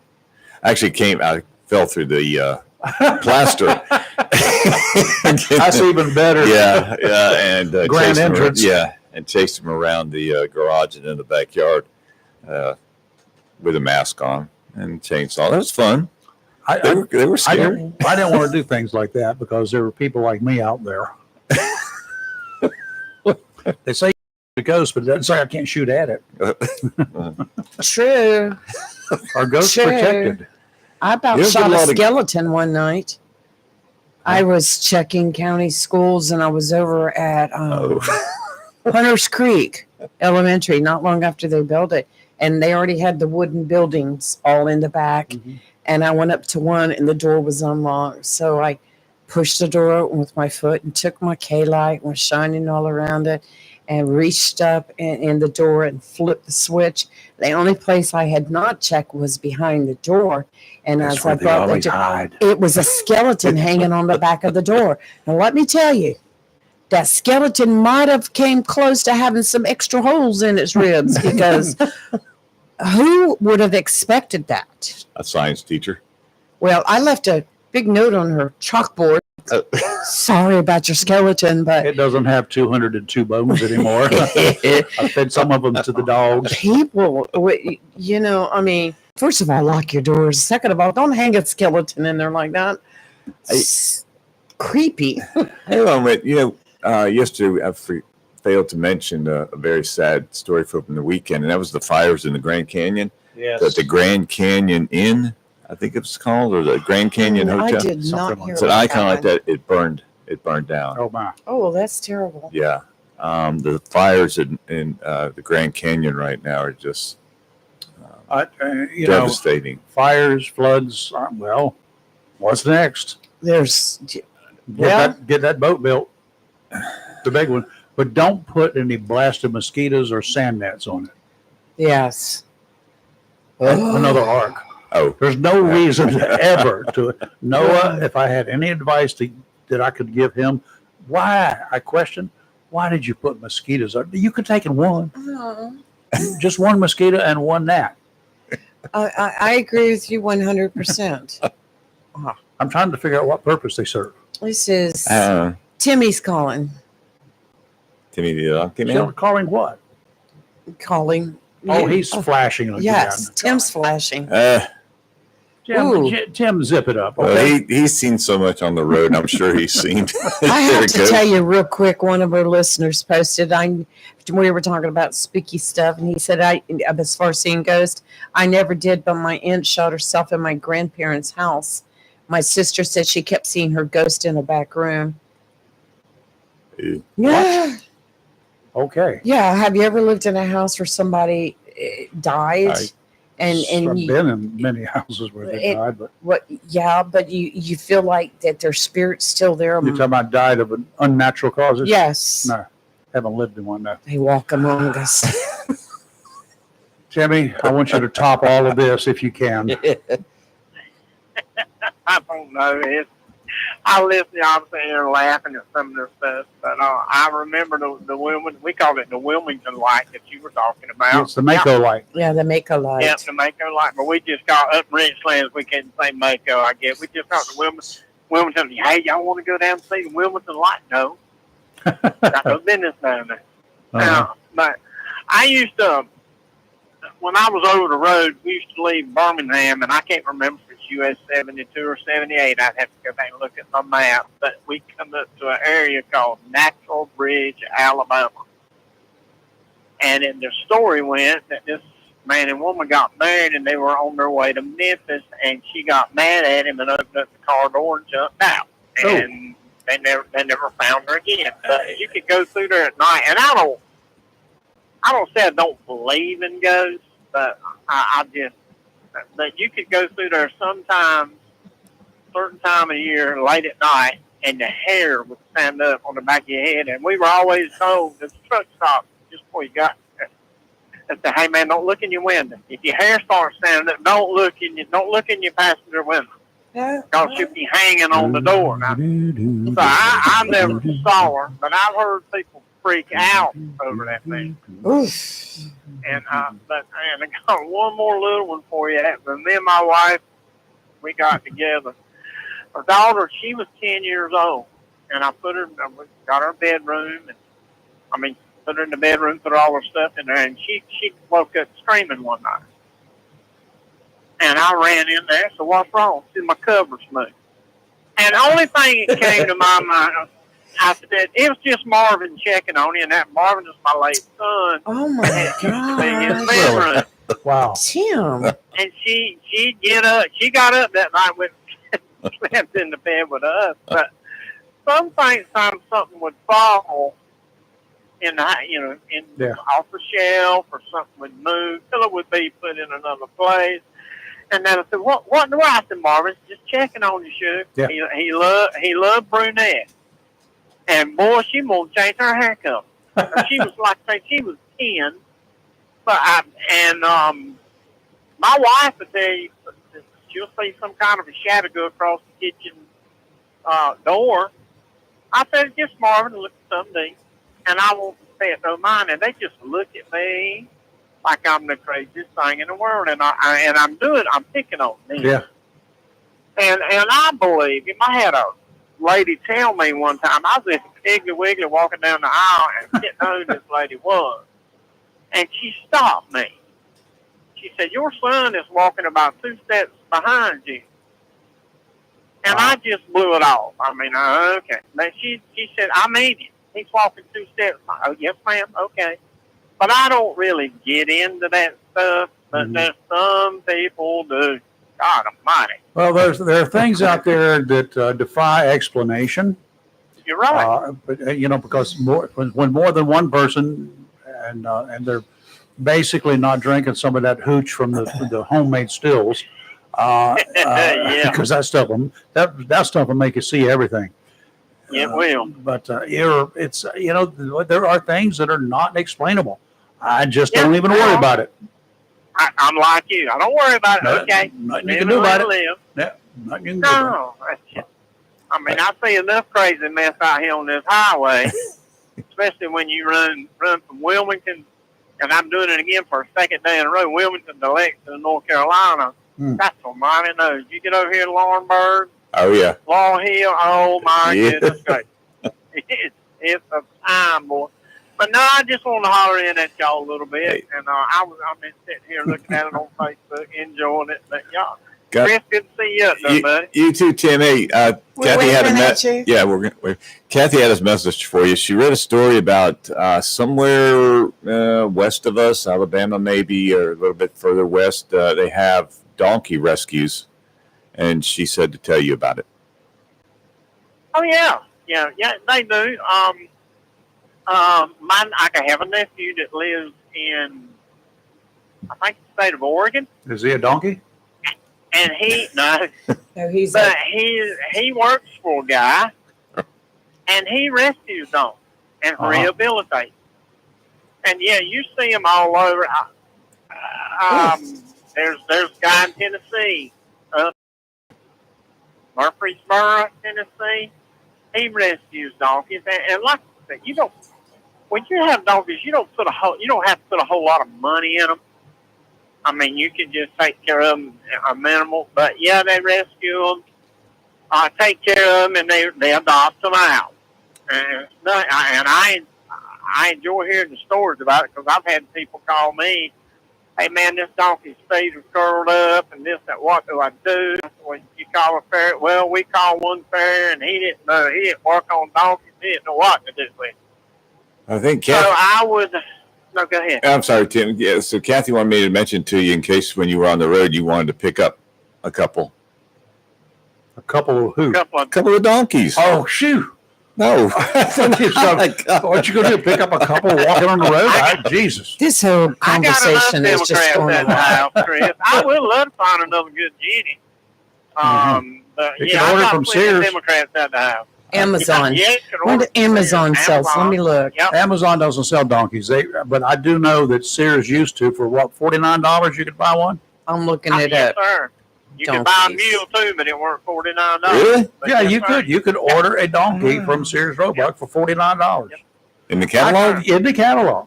Actually, I fell through the plaster. That's even better. Yeah, and Grand chased him entrance. and chased him around the garage and in the backyard with a mask on and chainsaw. That was fun. They were scary. I didn't want to do things like that because there were people like me out there. They say a ghost, but it doesn't say I can't shoot at it. True. Are ghosts Sure. protected? I about There's a shot a lot of- skeleton one night. I was checking county schools and I was over at Hunters Creek Elementary not long after they built it. And they already had the wooden buildings all in the back. Mhm. And I went up to one and the door was unlocked. So I pushed the door open with my foot and took my K-light and was shining all around it and reached up in the door and flipped the switch. The only place I had not checked was behind the door. And That's as where I they brought the always door, hide. it was a skeleton hanging on the back of the door. Now let me tell you, that skeleton might have came close to having some extra holes in its ribs because who would have expected that? A science teacher. Well, I left a big note on her chalkboard not. Sorry about your skeleton, but It doesn't have 202 bones anymore. I fed some of them to the dogs. people, I mean, first of all, lock your doors. Second of all, don't hang a skeleton in there like that. It's creepy. Hang on a minute. Yesterday failed to mention a very sad story from the weekend, and that was the fires in the Grand Canyon. Yes. The Grand Canyon Inn, I think it was called, or the Grand Canyon I Hotel. did not Something like hear It's an about icon like one. that. It burned down. Oh my. Oh, that's terrible. Yeah. The fires in the Grand Canyon right now are just devastating. Fires, floods. Well, what's next? There's, Get that boat built, the big one. But don't put any blasted mosquitoes or sand nets on it. yes. Another ark. Oh, There's no reason ever to Noah. If I had any advice that I could give him, why did you put mosquitoes on? You could take in one, just one mosquito and one gnat. I agree with you 100%. I'm trying to figure out what purpose they serve. This is uh, Timmy's calling. Timmy the donkey Still man. calling what? Calling. Oh, he's flashing. Again. Yes, Tim's flashing. Tim, Ooh. Tim, zip it up. Well, Okay? he's seen so much on the road. I'm sure he's seen. I There have it to goes. tell you real quick. One of our listeners posted. We were talking about spooky stuff, and he said, as far as seeing ghosts, I never did, but my aunt shot herself in my grandparents' house. My sister said she kept seeing her ghost in a back room. Ew. Yeah. Okay. Yeah. Have you ever lived in a house where somebody died? I've And you, been in many houses where they died, but but you feel like that their spirit's still there. you're talking about died of an unnatural causes? Yes. No, haven't lived in one. No. They walk among us. Timmy, I want you to top all of this if you can. I don't know. I listen, I'm sitting here laughing at some of this stuff, but I remember the Wilmington, we called it the Wilmington light that you were talking about. It's the Mako light. Yeah, they make a light. Yeah, the Mako light, but we just call up in Richlands, we couldn't say Mako, I guess. We just called the Wilmington. Hey, y'all want to go down and see the Wilmington light? No. Got no business down there. Uh-huh. But I used to, when I was over the road, we used to leave Birmingham, and I can't remember if it's US 72 or 78. I'd have to go back and look at my map. But we come up to an area called Natural Bridge, Alabama. And in the story went that this man and woman got married, and they were on their way to Memphis, and she got mad at him and opened up the car door and jumped out. And they never found her again. But you could go through there at night, and I don't say I don't believe in ghosts, but but you could go through there sometimes, certain time of year, late at night, and the hair would stand up on the back of your head. And we were always told the truck stop just before you got there. They said, "Hey man, don't look in your window. If your hair starts standing up, don't look in your passenger window, because she'll be hanging on the door." Now, so I never saw her, but I've heard people freak out over that thing. Oof. And I got one more little one for you. When me and my wife, we got together. Her daughter, she was 10 years old, and I got her bedroom, and put her in the bedroom, put all her stuff in there, and she woke up screaming one night. And I ran in there. So what's wrong? See, my cover's moved. And the only thing that came to my mind, I said, it was just Marvin checking on you, and that Marvin is my late son. Oh my His God. bedroom. Wow. Tim. And she'd get up. She got up that night with slept in the bed with us. But sometimes something would fall in off the shelf, or something would move. Pillow would be put in another place. And then I said, "What do I?" said, "Marvin, just checking on you, sugar." Yeah. He loved brunette. And boy, she won't change her hair color. She was like, she was 10. But my wife would tell you, she'll see some kind of a shadow go across the kitchen door. I said, "Just Marvin, look at something," and I won't pay it no mind. And they just look at me like I'm the craziest thing in the world, and I'm picking on them. Yeah. And I believe him. I had a lady tell me one time, I was at Piggly Wiggly walking down the aisle and didn't know who this lady was. And she stopped me. She said, your son is walking about 2 steps behind you. And I just blew it off. I mean, okay. But she said, I mean it. He's walking 2 steps. Oh, yes, ma'am. Okay. But I don't really get into that stuff. But there's some people do. God almighty. Well, there are things out there that defy explanation. You're right. But because when more than one person and they're basically not drinking some of that hooch from the homemade stills, Yeah. because that stuff will make you see everything. It will. But it's there are things that are not explainable. I just don't even worry about it. I'm like you. I don't worry about it. Okay. Nothing you can do about it. Live. Yeah, nothing you can do about No, that's just, I mean, I see enough crazy mess out here on this highway, especially when you run from Wilmington, and I'm doing it again for a second day in a row, Wilmington to Lexington, North Carolina. That's almighty knows. You get over here to Laurinburg, Oh yeah. Law Hill, oh my Yeah. goodness gracious. It's a time, boy. But no, I just want to holler in at y'all a little bit, Hey. and I've been sitting here looking at it on Facebook, enjoying it. But y'all, Got- Chris, good to see you up there, buddy. You too, Tim. Hey, Kathy had a waving at you. Yeah, we're gonna wait. Kathy had a message for you. She read a story about somewhere west of us, Alabama, maybe, or a little bit further west. They have donkey rescues, and she said to tell you about it. Oh yeah, they do. I have a nephew that lives in, I think, the state of Oregon, Is he a donkey? and he works for a guy, and he rescues donkeys and rehabilitates. And yeah, you see them all over. There's a guy in Tennessee, Murfreesboro, Tennessee. He rescues donkeys, and like I said, when you have donkeys, you don't have to put a whole lot of money in them. I mean, you can just take care of them a minimal, but yeah, they rescue them, take care of them, and they adopt them out. And I enjoy hearing the stories about it, because I've had people call me, hey man, this donkey's feet are curled up, and this, that, what do I do? Well, you call a farrier. Well, we call one farrier, and he didn't work on donkeys. He didn't know what to do with it. I think So Kathy. I would. No, go ahead. I'm sorry, Tim. Yeah, so Kathy wanted me to mention to you, in case when you were on the road, you wanted to pick up a couple. A couple of who? A Couple of donkeys. Oh, shoot. No. What you going to do? Pick up a couple walking on the road? Jesus. This whole I got enough conversation is just Democrats going at the on. house, Chris. I would love to find another good Jenny. But You yeah, can I order got from plenty of Sears. Democrats at the house. Amazon. Yeah, you can What order do Amazon from sells? Let me look. Yep. Amazon doesn't sell donkeys. But I do know that Sears used to, for what, $49 you could buy one? I'm looking it Yes, up. sir. You can buy a Donkeys. mule too, but it weren't $49. Really? But Yeah, yes, you sir. could. You could order a donkey from Sears Roebuck for $49. In the catalog? In the catalog.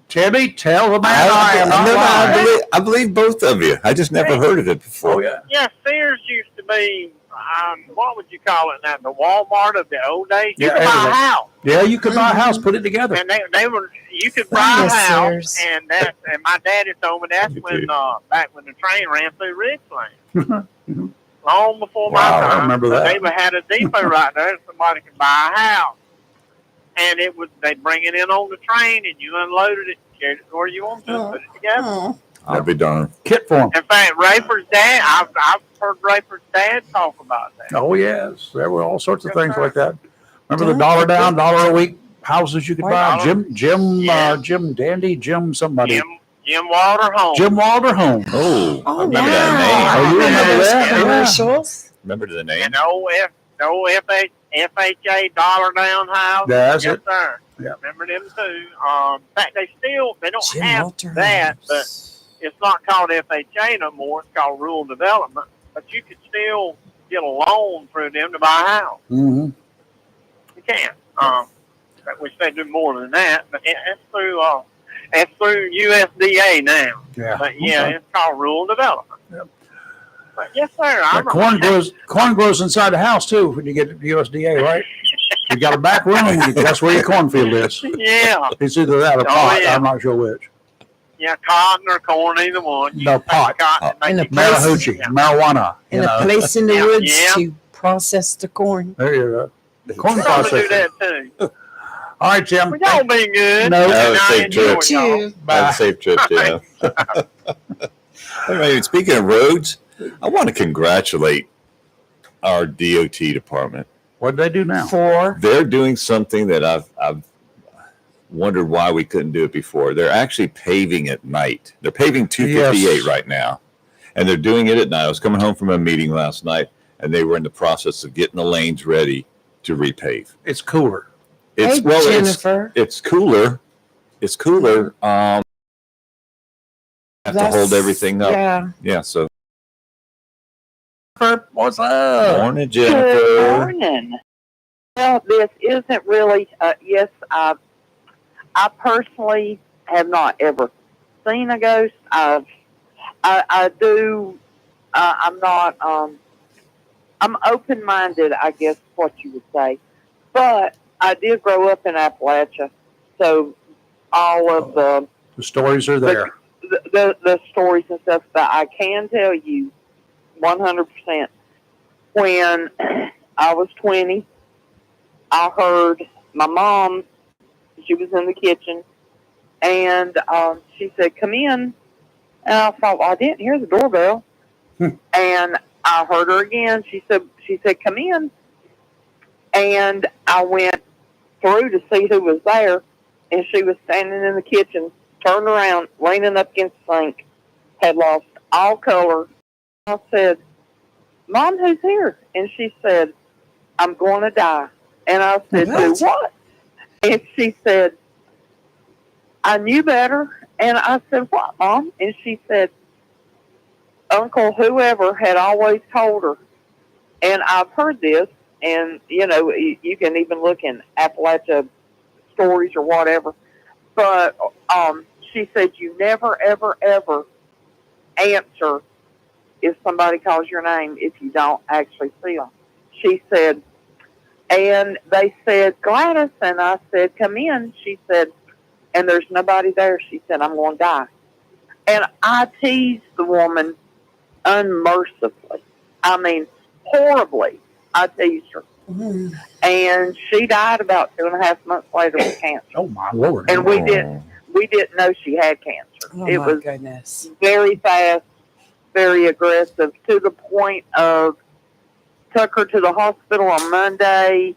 Timmy, tell the man I am not I lying. believe both of you. I just never heard of it before. Oh, yeah. Yeah, Sears used to be, what would you call it now? The Walmart of the old days. You Yeah, could buy a everything. house. Yeah, you could buy a house, put it together. And you could buy a Yes, house, Sears. and my daddy told me that's Me when, too. back when the train ran through Richland. Long before my Wow, I time. remember But that. They had a depot right there, and somebody could buy a house. And they'd bring it in on the train, and you unloaded it, carried it where you wanted to, put it together. I'll be darned. Kit for him. In fact, Raper's dad, I've heard Raper's dad talk about that. Oh, yes. There were all sorts of Yes, things sir. like that. Remember the $1 down, $1 a week houses you could buy? Yeah. Jim Dandy, Jim somebody. Jim Walter Home. Jim Walter Home. Oh, I Oh, remember wow. that name. Oh, you remember Those that? Yeah. commercials? Remember the name? And FHA dollar down house. Yeah, that's yes, it. sir. Yeah. Remember them too. In fact, they don't Jim have Walter that, but Homes. it's not called FHA no more. It's called rural development. But you can still get a loan through them to buy a house. Mm-hmm. You can. Which they do more than that, but it's through USDA now. Yeah. But yeah, Okay. it's called rural development. Yep. Yes, sir. Now, corn grows inside the house too when you get USDA, right? You got a back room, that's where your cornfield is. Yeah. It's either that or Oh, pot. yeah. I'm not sure which. Yeah, cotton or corn, either one. You No, can take pot. cotton and In make a it Marijuana, Yeah. marijuana. And a place in the Yeah, woods yeah. to process the corn. There you go. The corn We're gonna do processing. that too. All right, Tim. Well, y'all be good. No. And Have a I safe enjoy trip. y'all. You. Have a Bye. safe trip, yeah. Anyway, speaking of roads, I want to congratulate our DOT department. What did they do now? For They're doing something that I've wondered why we couldn't do it before. They're actually paving at night. They're paving 258 Yes. right now, and they're doing it at night. I was coming home from a meeting last night, and they were in the process of getting the lanes ready to repave. It's cooler. It's hey, Jennifer. it's cooler. It's cooler. Have to hold everything up. Yeah. Yeah. So What's up? morning, Good Jennifer. morning. Well, this isn't really, yes, I personally have not ever seen a ghost. I do, I'm not, I'm open-minded, I guess is what you would say. But I did grow up in Appalachia, so all of The stories are there. the stories and stuff that I can tell you 100%. When I was 20, I heard my mom, she was in the kitchen, and she said, "Come in." And I thought, well, I didn't hear the doorbell. And I heard her again. She said, "Come in." And I went through to see who was there, and she was standing in the kitchen, turned around, leaning up against the sink, had lost all color. I said, "Mom, who's here?" And she said, "I'm going to die." And I said, "Do what?" And she said, "I knew better." And I said, "What, Mom?" And she said, "Uncle whoever had always told her." And I've heard this, and, you know, you can even look in Appalachia stories or whatever. But she said, "You never, ever, ever answer if somebody calls your name if you don't actually see them." She said, and they said, "Gladys," and I said, "Come in." She said, "And there's nobody there." She said, "I'm going to die." And I teased the woman unmercifully. I mean, horribly. I teased her. Mm. And she died about 2.5 months later with cancer. Oh my Lord. And we didn't know she had cancer. Oh, It my was goodness. very fast, very aggressive, to the point of took her to the hospital on Monday.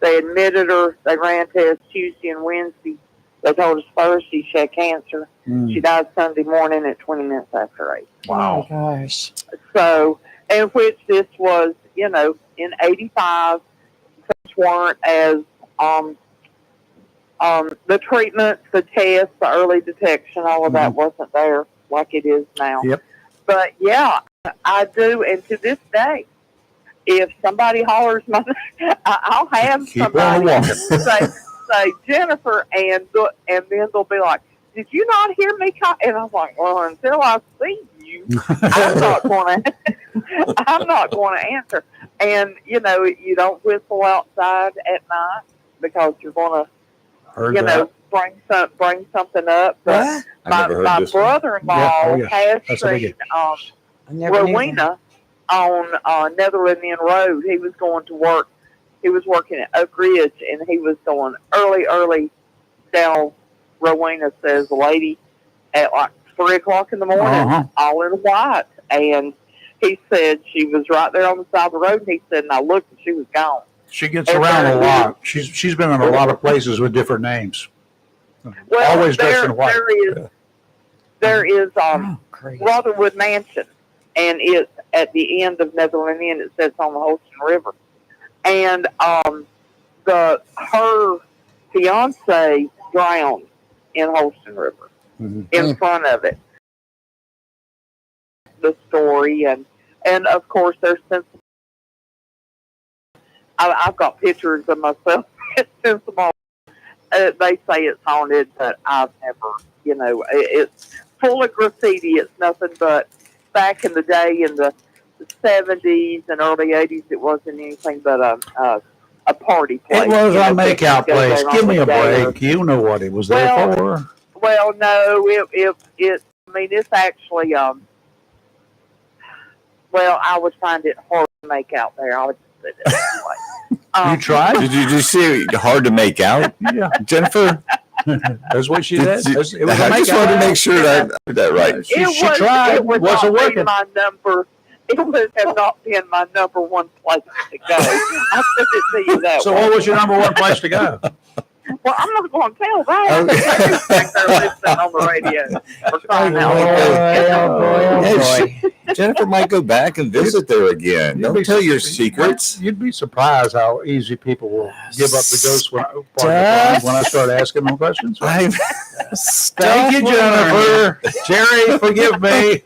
They admitted her. They ran tests Tuesday and Wednesday. They told us Thursday she had cancer. She died Sunday morning at 20 minutes after 8. Wow. Oh, my gosh. So, and which this was, you know, in 85, things weren't as, the treatment, the tests, the early detection, all of that wasn't there like it is now. Yep. But yeah, I do. And to this day, if somebody hollers my name, I'll have Keep on somebody walking. say Jennifer, and then they'll be like, "Did you not hear me call?" And I'm like, "Well, until I see you, I'm not going to answer." And you know, you don't whistle outside at night because you're going to, Heard you that. know, bring something up. But What? I never heard my this one. brother-in-law Yeah, oh, yeah. has That's a seen biggie. I never knew that. Rowena on Netherland Inn Road. He was going to work. He was working at Oak Ridge, and he was going early down. Rowena says, a lady at like 3 o'clock in the morning, Uh-huh. all in white. And he said she was right there on the side of the road. And he said, and I looked, and she was gone. She gets around a lot. She's been in a lot of places with different names. Well, Always dressed in white. there is Oh, crazy. Rotherwood Mansion, and it's at the end of Netherland Inn. It sits on the Holston River, and her fiance drowned in Holston River in front of it. The story, and of course there's since I've got pictures of myself since the moment. They say it's haunted, but I've never, you know, it's full of graffiti. It's nothing but back in the day in the '70s and early '80s, it wasn't anything but a party place. It was You a know, people makeout go place. there Give on me the a day break. You know what it was there Well, for. Well, no, I mean, it's actually, well, I would find it hard to make out there. I would just put it that way. You tried? Did you see it hard to make out, Yeah, Jennifer? that's what she Did said. you- It was a I just makeout. wanted to make sure that I did that right. She tried. It was Wasn't not working. my number. It would have not been my number one place to go. I put it to you that So way. what was your number one place to go? Well, I'm not going to tell that. Okay. Back there listening on the radio. For crying out Boy, loud. oh boy, oh Yeah, boy. Jennifer might go back and visit there again. Don't tell your secrets. You'd be surprised how easy people will give up the ghost when I start asking them questions. I'm Thank you, Jennifer. Jerry, forgive me.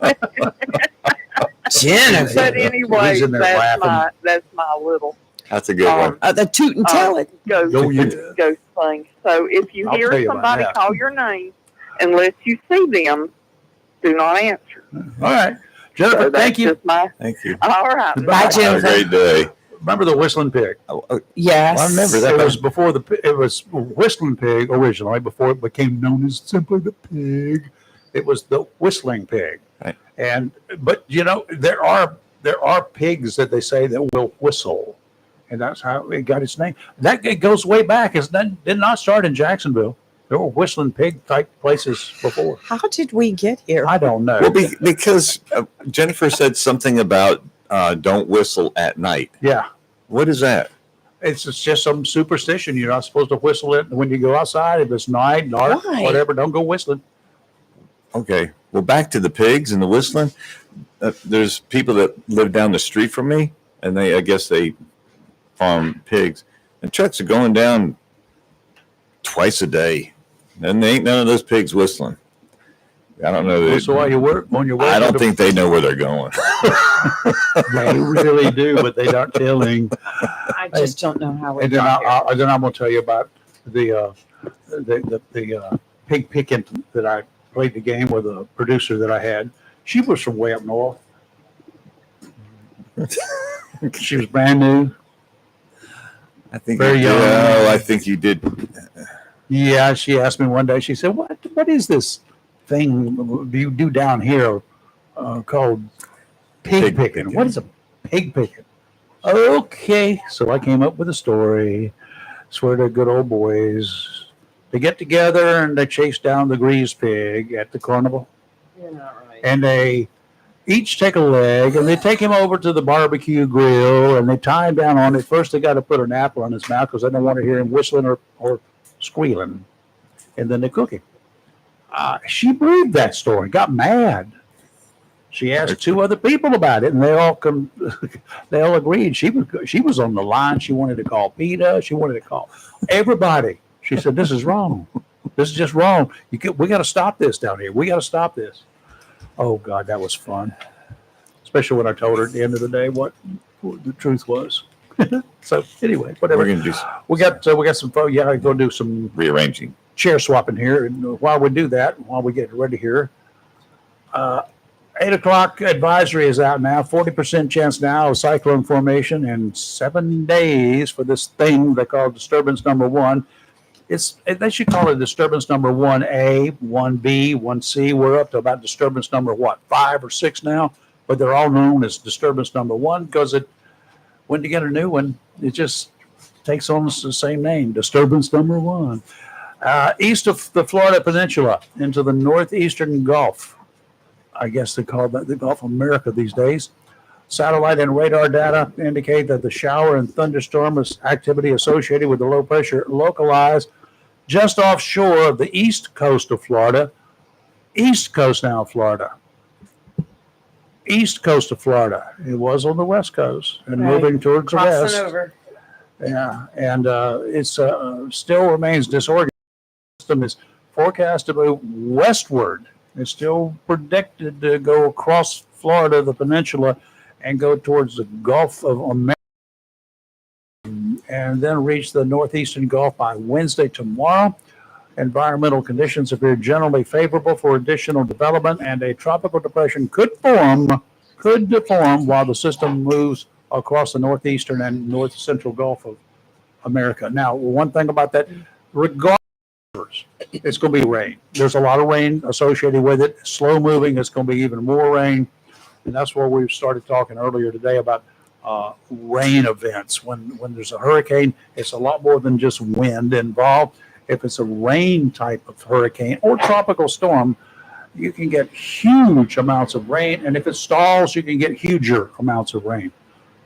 Jennifer. But anyway, He's in there laughing. that's my little That's a good one. The toot and tell it. ghost thing. So if you I'll hear tell you about somebody that. call your name unless you see them, do not answer. All right. Jennifer, So that's thank you. just my, Thank you. all right. Bye, Have a Jennifer. great day. Remember the whistling pig? Yes. I remember that. It was before it was whistling pig originally, before it became known as simply the pig. It was the whistling pig. Right. But you know, there are pigs that they say that will whistle. And that's how it got its name. It goes way back. Did not start in Jacksonville. There were whistling pig type places before. How did we get here? I don't know. Well, because Jennifer said something about don't whistle at night. Yeah, What is that? it's just some superstition. You're not supposed to whistle it when you go outside. If it's night, dark, Why? whatever, don't go whistling. Okay. Well, back to the pigs and the whistling. There's people that live down the street from me, and I guess they farm pigs. And trucks are going down twice a day. And they ain't none of those pigs whistling. I don't know. Whistle while you work on your way. I to don't the- think they know where they're going. they really do, but they aren't telling. I just don't know how we And then got here. then I'm going to tell you about the pig picking that I played the game with a producer that I had. She was from way up north. She was brand new. I think Very young. Yeah, I think you did. Yeah, she asked me one day. She said, "What is this thing you do down here called pig Pig picking? picking. What is a pig picking?" Okay, so I came up with a story. Swear to good old boys. They get together and they chase down the greased pig at the carnival. You're not right. And they each take a leg and they take him over to the barbecue grill and they tie him down on it. First, they got to put an apple in his mouth because they don't want to hear him whistling or squealing. And then they cook him. She believed that story, got mad. She asked two other people about it, and they all agreed. She was on the line. She wanted to call PETA. She wanted to call everybody. She said, "This is wrong. This is just wrong. We got to stop this down here. We got to stop this." Oh God, that was fun. Especially when I told her at the end of the day what the truth was. So anyway, whatever. We're going to do We got some folks. Yeah, I go do some rearranging. chair swapping here. And while we do that, while we get ready here, 8 o'clock advisory is out now. 40% chance now of cyclone formation in 7 days for this thing they call disturbance number one. They should call it disturbance number 1A, 1B, 1C. We're up to about disturbance number 5 or 6 now, but they're all known as disturbance number one because when you get a new one, it just takes on the same name, disturbance number one. East of the Florida Peninsula into the northeastern Gulf. I guess they call that the Gulf of America these days. Satellite and radar data indicate that the shower and thunderstorm activity associated with the low pressure localized just offshore of the east coast of Florida. East coast now, Florida. East coast of Florida. It was on the west coast and Right. moving towards the Crossing west. over. Yeah, and it's still remains disorganized. The system is forecast to move westward. It's still predicted to go across Florida, the peninsula, and go towards the Gulf of America, and then reach the northeastern Gulf by Wednesday tomorrow. Environmental conditions appear generally favorable for additional development, and a tropical depression could form could deform while the system moves across the northeastern and north central Gulf of America. Now, one thing about that, regardless, it's going to be rain. There's a lot of rain associated with it. Slow moving, it's going to be even more rain. And that's where we started talking earlier today about rain events. When there's a hurricane, it's a lot more than just wind involved. If it's a rain type of hurricane or tropical storm, you can get huge amounts of rain. And if it stalls, you can get huger amounts of rain.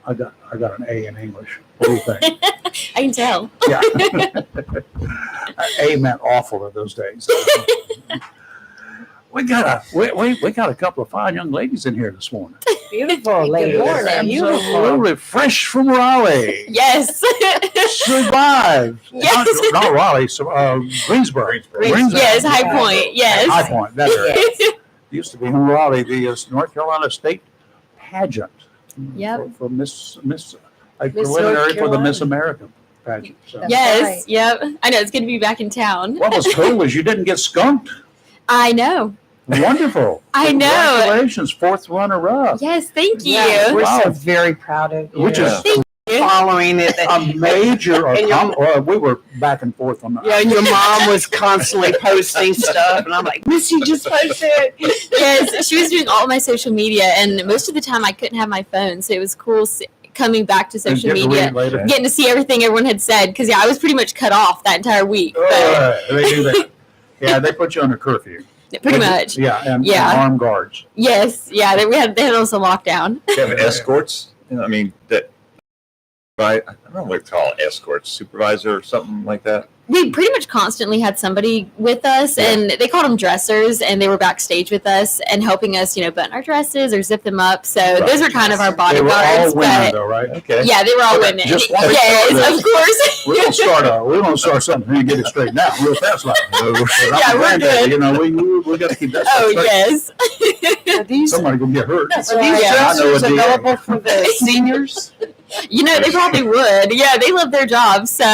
I got an A in English. What do you think? I can tell. Yeah. A meant awful in those days. We got a couple of fine young ladies in here this morning. Beautiful ladies. Absolutely fresh from Raleigh. Yes. Survived. Yes. Not Raleigh. Greensboro. Yes, High Point. Yes. High Point. That area. Used to be in Raleigh, the North Carolina State pageant. Yep. For Miss a preliminary for the Miss America pageant. So. Yes. right. Yep. I know it's good to be back in town. What was cool is you didn't get skunked. I know. Wonderful. I know. Congratulations, fourth runner-up. Yes. Thank you. Yeah, we're Wow. so very proud of you. Which is Thank you. Following it. a major. And We were back and forth on that. Yeah, and your mom was constantly posting stuff, and I'm like, Missy just posted. Yes, she was doing all my social media, and most of the time I couldn't have my phone, so it was cool coming back to social And get to media, read later. getting to see everything everyone had said. Because I was pretty much cut off that entire week. But They do that. Yeah, they put you under curfew. pretty much, Yeah, and Yeah. armed guards. yes, yeah. They had us on lockdown. You have escorts. I mean, that. I don't know what to call it, escorts, supervisor or something like that. We pretty much constantly had somebody with us, and they called them dressers, and they were backstage with us and helping us, button our dresses or zip them up. So Right. those were kind of our They were all bodyguards. women, But though, right? Okay. yeah, they were all Okay, women. just wanna Yes, make sure of course. We're gonna start something and get it straightened out real fast. Like, Yeah, we're good. We got to keep that. Oh stuff straight. yes. Are these, Somebody gonna get hurt. are these Yeah. dressers I know a DA. available for the seniors? They probably would. Yeah, they love their job. So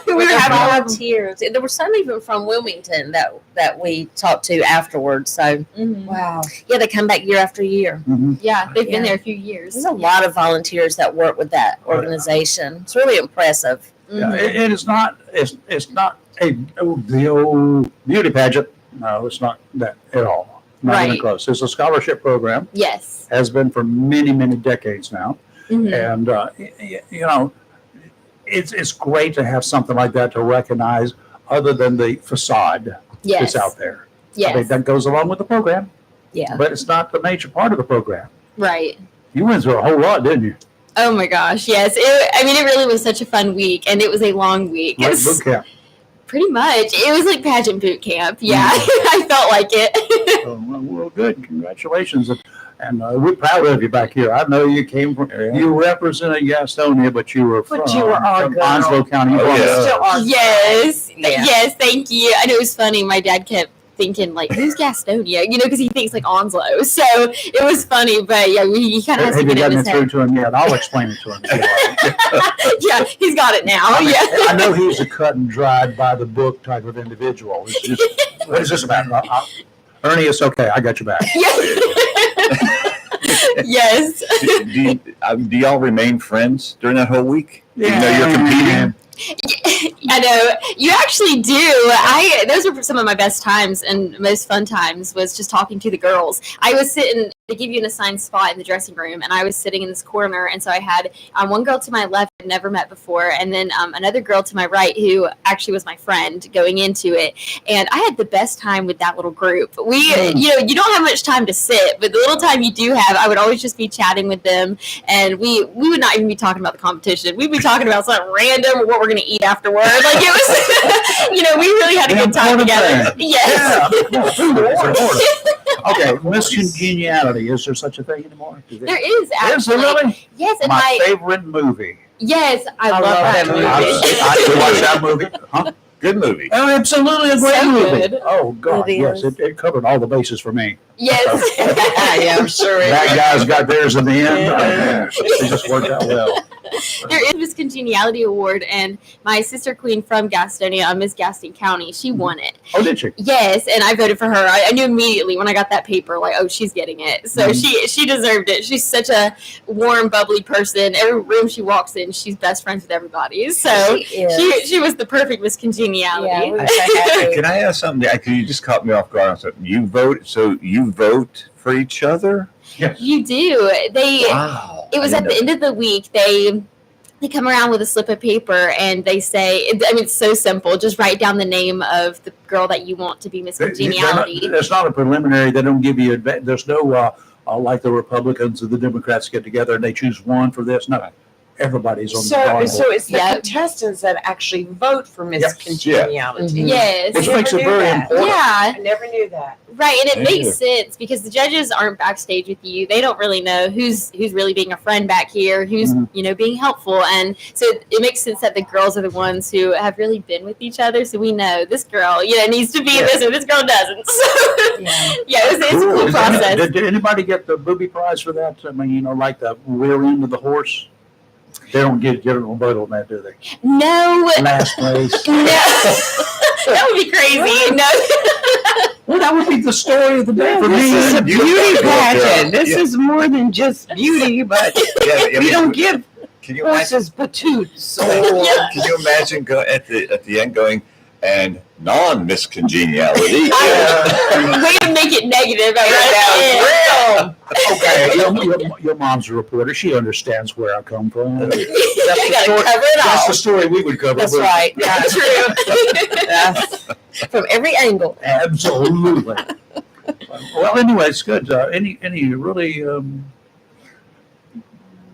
we were They're happy to have them. volunteers. There were some even from Wilmington that we talked to afterwards. So Wow. yeah, they come back year after year. Mhm. Yeah, they've been Yeah. there a few years. There's a lot of volunteers that work with that organization. It's really impressive. Yeah, it is not. It's not the old beauty pageant. No, it's not that at all. Not even Right. close. It's a scholarship program. Yes. Has been for many, many decades now. Mhm. And it's great to have something like that to recognize, other than the facade Yes. that's out there. I Yes. think that goes along with the program, Yeah. but it's not the major part of the program. Right. You went through a whole lot, didn't you? Oh my gosh. Yes. It really was such a fun week, and it was a long week. Like It's boot camp. pretty much. It was like pageant boot camp. Yeah, I felt like it. So, well, good. Congratulations. And we're proud of you back here. I know you came from, you represented Gastonia, but you were from, you were our from girl. Onslow County. Oh, Florida. yeah. Still are. Yes. Yeah. Yes. Thank you. I know it was funny. My dad kept thinking like, "Who's Gastonia?" Because he thinks like Onslow. So it was funny, but yeah, he kind of has to Have you get it in gotten his it through head. to him yet? I'll explain it to him. Yeah, he's got it now. I mean, Yeah. I know he's a cut and dried by the book type of individual. It's just, what is this about? Ernie, it's okay. I got your back. Yes. Do y'all remain friends during that whole week? Yeah. Even though you're competing? I know you actually do. Those were some of my best times and most fun times was just talking to the girls. I was sitting, they give you an assigned spot in the dressing room, and I was sitting in this corner, and so I had one girl to my left I'd never met before, and then another girl to my right who actually was my friend going into it, and I had the best time with that little group. We, you don't have much time to sit, but the little time you do have, I would always just be chatting with them, and we would not even be talking about the competition. We'd be talking about something random or what we're going to eat afterward. Like it was, we really had a good time together. Yes. Okay, Miss Congeniality. Is there such a thing anymore? There is actually. Is there really? Yes, and My favorite movie. yes, I love love that that movie. I watched that movie. Huh? Good movie. Oh, absolutely a great So movie. good. Oh God, It yes, is. it covered all the bases for me. Yes. Yeah, I'm sure it That guy's got theirs in the end. Yeah. It just worked out well. There is this congeniality award, and my sister queen from Gastonia, Miss Gaston County, she won it. Oh, did you? Yes, and I voted for her. I knew immediately when I got that paper, like, oh, she's getting it. So she deserved it. She's such a warm, bubbly person. Every room she walks in, she's best friends with everybody. So she was the perfect Miss Congeniality. Yeah, we were so happy. Can I ask something? You just caught me off guard on something. You vote for each other? Yes. You do. Wow. It was at the end of the week. They come around with a slip of paper and they say, it's so simple. Just write down the name of the girl that you want to be Miss Congeniality. It's not a preliminary. They don't give you, there's no, like the Republicans or the Democrats get together and they choose one for this. No, everybody's on the drawing So board. it's the contestants that actually vote for Miss Yes. Congeniality. Yes. Which I makes never it knew very that. important. Yeah. I never knew that. Right, and it Me makes sense because the judges aren't backstage with you. They don't really know who's really being a friend back here, who's being helpful, and so it makes sense that the girls are the ones who have really been with each other. So we know this girl, needs to be this, or this girl doesn't. So it's a cool process. Did anybody get the booby prize for that? I mean, like the rear end of the horse. They don't get a vote on that, do they? No. Last place. No. That would be crazy. No. Well, that would be the story of the day for This me. is a beauty pageant. This Yeah. is more than just beauty, but we don't give Can you imagine? horses batutes. Can you imagine at the end going and non-Miss Congeniality? Way to make it negative. Okay, your mom's a reporter. She understands where I come from. We got to cover it That's all. the story we would cover. That's right. Yeah, True. from every angle. Absolutely. Well, anyway, it's good. Any really,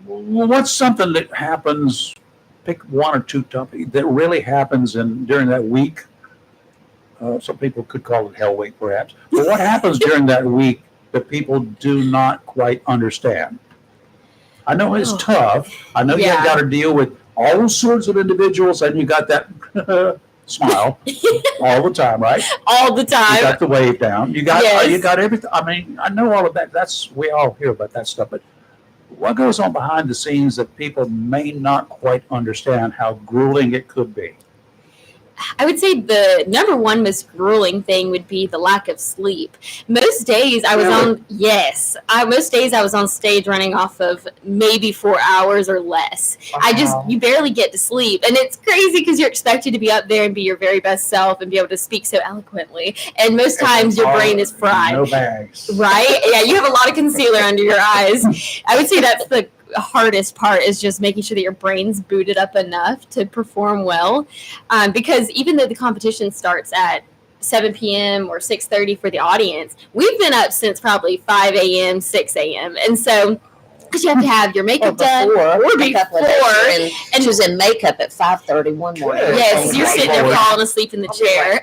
what's something that happens? Pick one or two topics that really happens during that week. Some people could call it Hell Week, perhaps. But what happens during that week that people do not quite understand? I know it's tough. I know you've got to deal with all sorts of individuals, and you got that smile all the time, right? All the time. You got the wave down. You got Yes. you got everything. I mean, I know all of that. We all hear about that stuff, but what goes on behind the scenes that people may not quite understand how grueling it could be? I would say the number one most grueling thing would be the lack of sleep. Most days I was most days I was on stage running off of maybe 4 hours or less. Wow. You barely get to sleep. And it's crazy because you're expected to be up there and be your very best self and be able to speak so eloquently. And most times your brain is fried. No bags. Right? Yeah, you have a lot of concealer under your eyes. I would say that's the hardest part is just making sure that your brain's booted up enough to perform well. Because even though the competition starts at 7 p.m. or 6:30 for the audience, we've been up since probably 5 a.m., 6 a.m. And so because you have to have your makeup done or a couple of days, before. and she was in makeup at 5:30 one morning. Yes, you're sitting there falling asleep in the chair.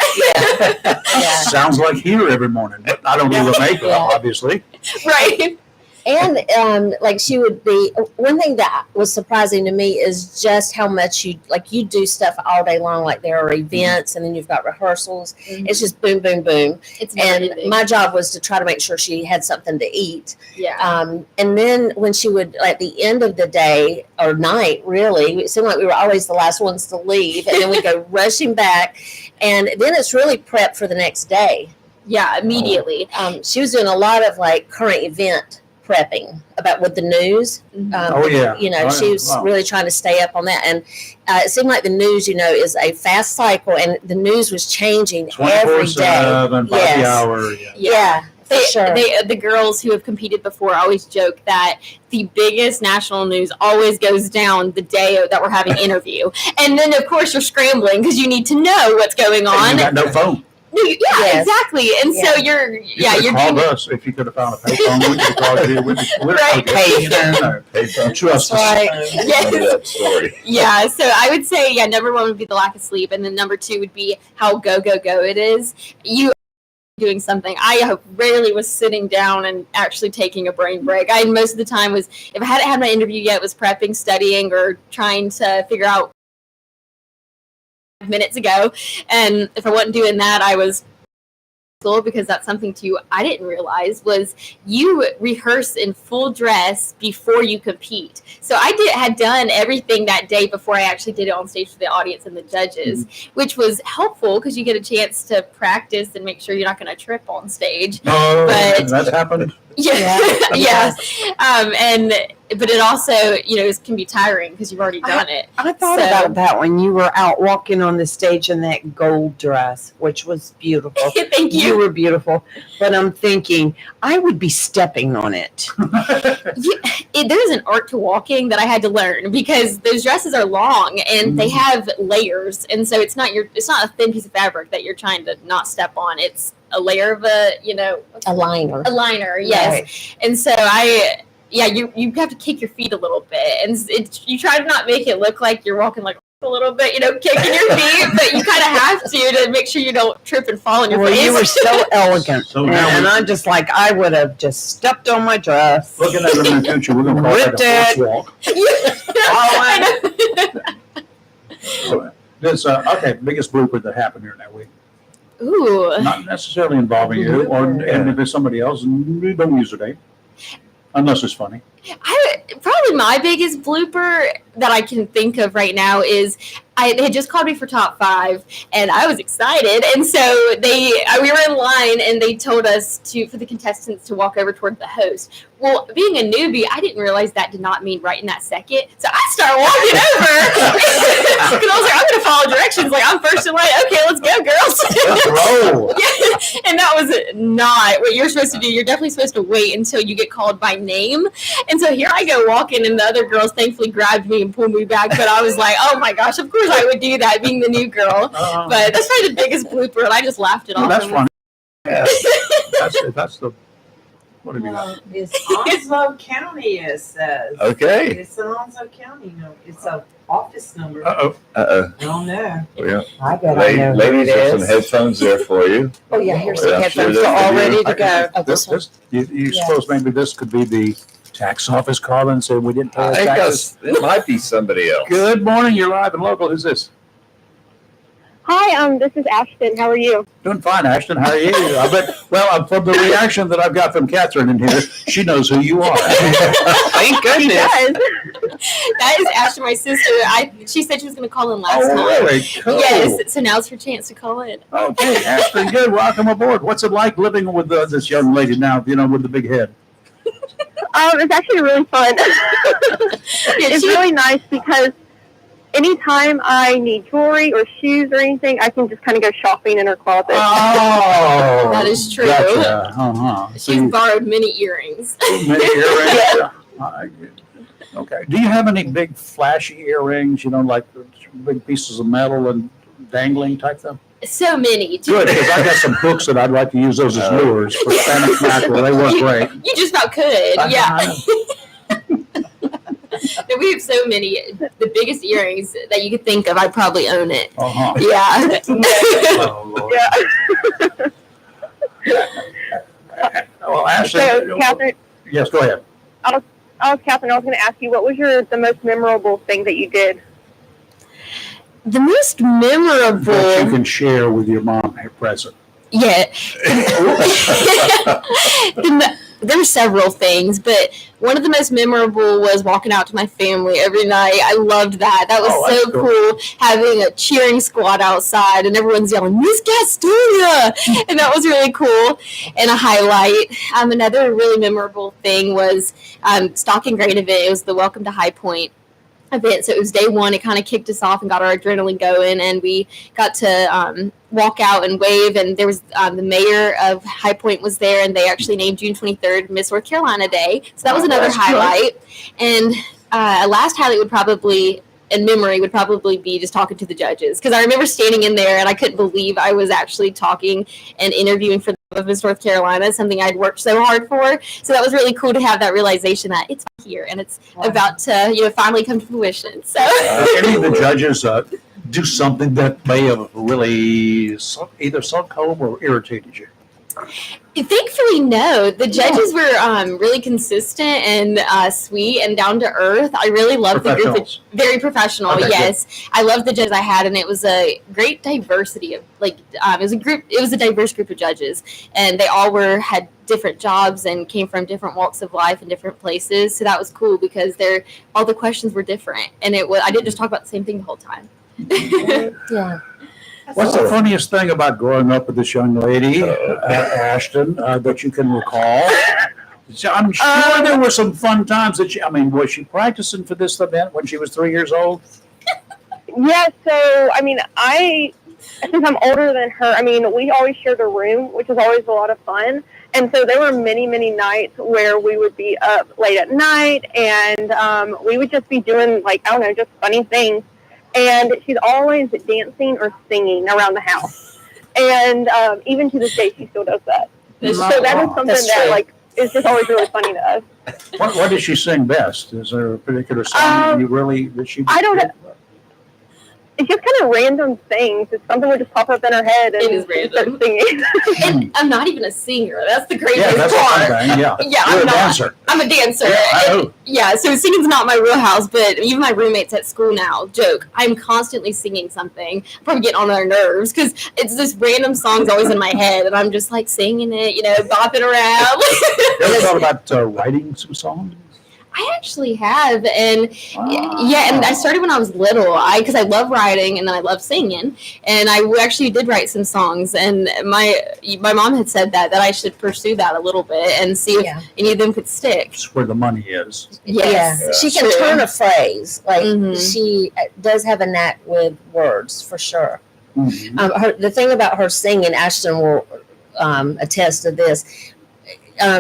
Yeah. Sounds like here every morning, but I don't do the makeup, Yeah. obviously. Right. And like she would be, one thing that was surprising to me is just how much you do stuff all day long. Like there are events and then you've got rehearsals. It's just boom, boom, boom. It's And my job was to try to make sure she had something to eat. yeah. And then when she would, at the end of the day or night, really, it seemed like we were always the last ones to leave. And then we go rushing back. And then it's really prep for the next day. Yeah, immediately. She was doing a lot of like current event prepping about with the news. Oh, yeah. She was really trying to stay up on that. And it seemed like the news, is a fast cycle and the news was changing every day. 24/7, by the hour. Yeah. Yeah, for sure. The girls who have competed before always joke that the biggest national news always goes down the day that we're having interview. And then, of course, you're scrambling because you need to know what's going on. And you got no phone. No, yeah, Yes. exactly. And so you're You called us if you could have found a payphone. We could have called you. We're Right. payphone. Trust us. Right. Remember that story. Yeah, so I would say, number one would be the lack of sleep, and then number two would be how go it is. You doing something. I rarely was sitting down and actually taking a brain break. Most of the time was, if I hadn't had my interview yet, was prepping, studying, or trying to figure out minutes ago. And if I wasn't doing that, I was school, because that's something too I didn't realize, was you rehearse in full dress before you compete. So I had done everything that day before I actually did it on stage for the audience and the judges, which was helpful because you get a chance to practice and make sure you're not going to trip on stage. Oh, But- that's happened. Yeah. But it also, it can be tiring because you've already done it. I thought So- about that when you were out walking on the stage in that gold dress, which was beautiful. Thank You you. were beautiful. But I'm thinking, I would be stepping on it. There's an art to walking that I had to learn because those dresses are long and they have layers, and so it's not a thin piece of fabric that you're trying to not step on. It's a layer of A liner. a liner, yes. Right. And so you have to kick your feet a little bit, and you try to not make it look like you're walking like a little bit, kicking your feet, but you kind of have to make sure you don't trip and fall on your Well, face. you were so elegant. So now and we- I'm just like, I would have just stepped on my dress. Looking at it in the future, we're going to call Ripped that a it. walk. I know. This, biggest blooper that happened here that week. Ooh. Not necessarily involving you, and if it's somebody else, don't use their name. Unless it's funny. Probably my biggest blooper that I can think of right now is they had just called me for top 5, and I was excited. And so we were in line, and they told us for the contestants to walk over toward the host. Well, being a newbie, I didn't realize that did not mean right in that second. So I started walking over because I was like, I'm going to follow directions. Like, I'm first in line. Okay, let's go, girls. Let's roll. Yeah, and that was not what you're supposed to do. You're definitely supposed to wait until you get called by name. And so here I go walking, and the other girls thankfully grabbed me and pulled me back. But I was like, oh my gosh, of course I would do that, being the new girl. But that's probably the biggest blooper, and I just laughed it off. That's funny. Yeah. That's the. What have you got? It's Onslow County, it says. Okay. It's an Onslow County number. It's an office number. Uh-oh. Uh-oh. I don't know. Yeah. I bet I know who Ladies, it there's some is. headphones there for you. Oh, yeah, here's Yeah, the I'm headphones. sure They're all that's ready for to go. This, you Yes. suppose maybe this could be the tax office calling and saying we didn't pay I our think taxes? it might be somebody else. Good morning. You're live and local. Who's this? Hi, this is Ashton. How are you? Doing fine, Ashton. How are you? I bet. Well, from the reaction that I've got from Catherine in here, she knows who you are. Thank She goodness. does. That is Ashley, my sister. She said she was going to call in last Oh, time. really? Cool. Yes, so now's her chance to call in. Okay, Ashton, good. Welcome aboard. What's it like living with this young lady now? With the big head. It's actually really fun. Yeah, It's really nice because anytime I need jewelry or shoes or anything, I can just kind of go shopping in her closet. Oh, That is true. Gotcha. Uh-huh. She's borrowed many earrings. Many earrings. Okay. Do you have any big flashy earrings? Like big pieces of metal and dangling type stuff? So many. Good, because I got some hooks that I'd like to use those as lures for Spanish mackerel. They work great. You just about could, yeah. Uh-huh. No, we have so many. The biggest earrings that you could think of, I'd probably own it. Uh-huh. Yeah. Oh, Lord. Yeah. Well, Ashley. So, Catherine, Yes, go ahead. Catherine, I was going to ask you, what was the most memorable thing that you did? The most memorable. That you can share with your mom at present. Yeah. There were several things, but one of the most memorable was walking out to my family every night. I loved that. That was that's so cool, having a cheering squad outside and everyone's yelling, Miss Gastonia! And that was really cool and a highlight. Another really memorable thing was Stock and Grain event. It was the Welcome to High Point event. So it was day one. It kind of kicked us off and got our adrenaline going, and we got to walk out and wave. And there was the mayor of High Point was there, and they actually named June 23rd Miss North Carolina Day. So that was another that's highlight. And a last highlight would probably be just talking to the judges, because I remember standing in there and I couldn't believe I was actually talking and interviewing for the Miss North Carolina, something I'd worked so hard for. So that was really cool to have that realization that it's here and it's about to finally come to fruition. So Any of the judges do something that may have really either sunk home or irritated you? Thankfully, no. The judges were really consistent and sweet and down to earth. I really loved the group. Very professional. Okay, yes, I loved the judges I had, and it was a great diversity of it was a group. It was a diverse group of judges, and they all had different jobs and came from different walks of life and different places. So that was cool because all the questions were different, and I didn't just talk about the same thing the whole time. Yeah. What's the funniest thing about growing up with this young lady, Ashton, that you can recall? I'm sure there were some fun times that was she practicing for this event when she was 3 years old? Yeah, so, since I'm older than her, we always shared a room, which is always a lot of fun. And so there were many, many nights where we would be up late at night and we would just be doing, just funny things. And she's always dancing or singing around the house. And even to this day, she still does that. So that is something that, is just always really funny to us. What does she sing best? Is there a particular song that she? I don't know. It's just kind of random things. It's something that just pop up in her head and it is random. Start singing. And I'm not even a singer. That's the craziest part. Yeah, I'm a dancer. I'm a dancer. So singing's not my real house, but even my roommates at school now joke, I'm constantly singing something. I'm probably getting on their nerves because it's this random song's always in my head, and I'm just singing it, bopping around. You ever thought about writing some songs? I actually have, and Wow. yeah, and I started when I was little. Because I love writing and then I love singing, and I actually did write some songs. And my mom had said that I should pursue that a little bit and see if any of them could stick. That's where the money is. Yes. Yeah. She can turn a phrase. Mhm. She does have a knack with words for sure. Mm-hmm. The thing about her singing, Ashton will attest to this.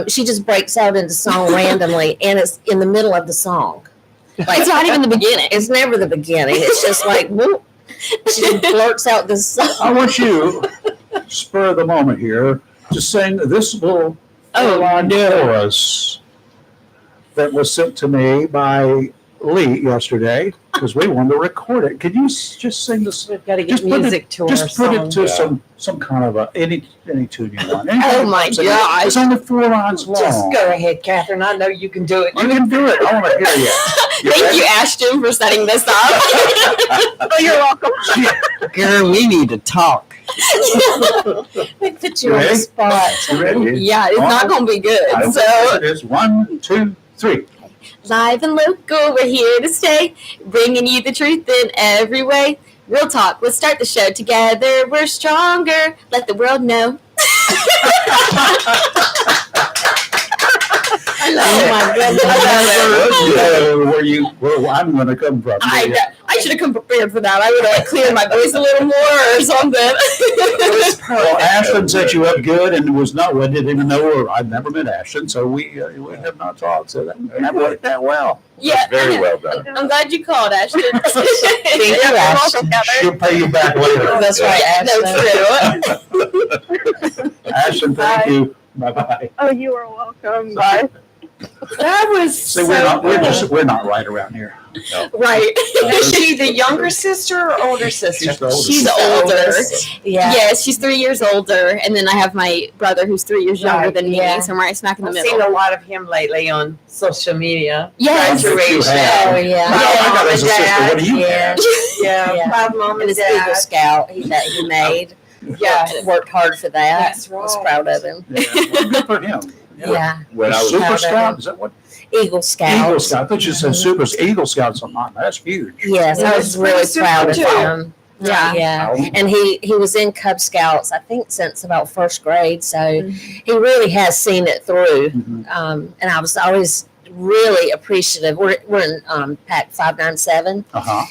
She just breaks out into song randomly, and it's in the middle of the song. It's not even the beginning. It's never the beginning. It's just whoop. She just blurts out this song. I want you, spur of the moment here, to sing this little chorus that was sent to me by Lee yesterday because we wanted to record it. Could you just sing this? We've got to get Just put music to our Just put it song. to some kind of any tune you want. Oh my gosh. It's only 4 lines long. Just go ahead, Catherine. I know you can do it. You can do it. I want to hear you. Thank you, Ashton, for setting this up. Oh, you're welcome. Girl, we need to talk. They put you on the spot. You ready? Yeah, it's not going to be good. So, it is 1, 2, 3. live and local, we're here to stay, bringing you the truth in every way. Real talk, let's start the show together. We're stronger. Let the world know. Oh my goodness. Where I'm going to come from. I should have come prepared for that. I would have cleared my voice a little more or something. Well, Ashton set you up good and didn't even know her. I've never met Ashton, so we have not talked. So that worked that well. Yeah, Very well done. I'm glad you called, Ashton. Thank you, Ashton. She'll pay you back later. That's right, Ashton. That's true. Ashton, thank you. Bye-bye. Oh, you are welcome. Bye. That was See, so we're not right around here. Right. Is she the younger sister or older sister? She's the oldest. She's older. Yeah. Yes, she's 3 years older, and then I have my brother who's 3 years younger Right, than me, yeah. so I'm right smack in the I've middle. seen a lot of him lately on social media. Yes. You have. Oh, yeah. I got as a sister. What do you Yeah. have? Yeah, Yeah. proud mom And and his Eagle dad. Scout that he made. Yeah. Worked hard for that. That's I was right. proud of him. Yeah. Well, good for him. Yeah. When I was Super proud of Scout? him. Is that what? Eagle Scout. Eagle Scout. I thought you said Super Eagle Scouts on mine. That's huge. Yes, I was really proud of Super him. Yeah. Yeah. Oh. And he was in Cub Scouts, I think, since about first grade. So he really has seen it through. Mhm. And I was always really appreciative. We're in Pack 597. Uh-huh.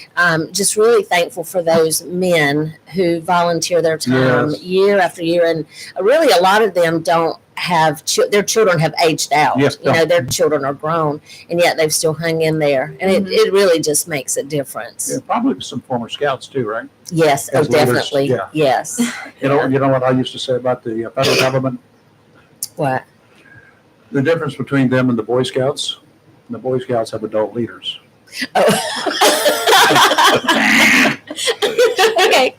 Just really thankful for those men who volunteer their time Yes. year after year. And really, a lot of them don't have their children have aged out. Yes, You know, their children are grown, and yet they've still hung in there. And it really just makes a difference. Yeah, probably some former scouts too, right? Yes, oh, As leaders, definitely. yeah. Yes. You know what I used to say about the federal government? What? The difference between them and the Boy Scouts. The Boy Scouts have adult leaders. Oh. Okay.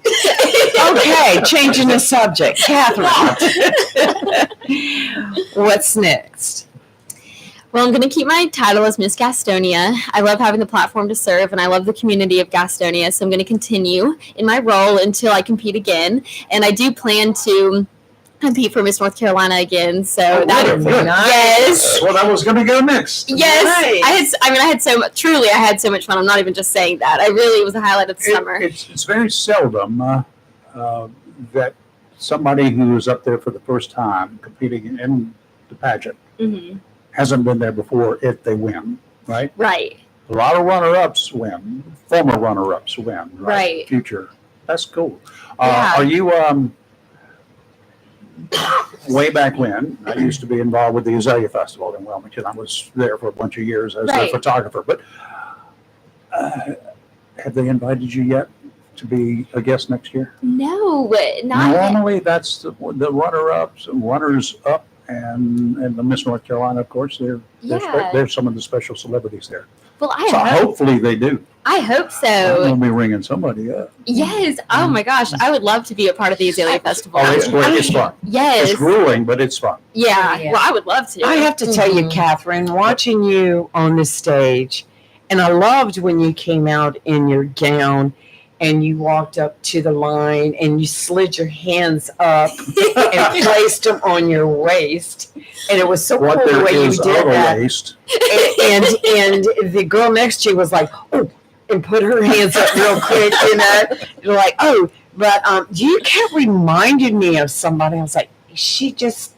Okay, changing the subject. Catherine, what's next? Well, I'm going to keep my title as Miss Gastonia. I love having the platform to serve, and I love the community of Gastonia, so I'm going to continue in my role until I compete again. And I do plan to compete for Miss North Carolina again. So that is good. yes. Well, that was going to go next. Yes, Nice. I had so much. Truly, I had so much fun. I'm not even just saying that. It was the highlight of the summer. It's very seldom that somebody who is up there for the first time competing in the pageant Mm-hmm. hasn't been there before if they win, right? Right. A lot of runner-ups win. Former runner-ups win, right? Right. Future. That's cool. Yeah. Are you, way back when, I used to be involved with the Azalea Festival in Wilmington. I was there for a bunch of years as a Right. photographer. But have they invited you yet to be a guest next year? No, not yet. Normally, that's the runner-ups, runners-up, and the Miss North Carolina, of course. Yeah. They're some of the special celebrities there. Well, So hopefully they do. I hope I'm so. going to be ringing somebody up. Yes. Oh my gosh, I would love to be a part of the Azalea Festival. Oh, it's great. It's fun. Yes. It's grueling, but it's fun. Yeah. Yeah. Well, I would love to. I have to tell you, Catherine, watching you on the stage, and I loved when you came out in your gown and you walked up to the line and you slid your hands up and placed them on your waist. And it was so What cool the there way you is did of a that. waste. And the girl next to you was like, oh, and put her hands up real quick, You're like, oh, but you kept reminding me of somebody. I was like, she just,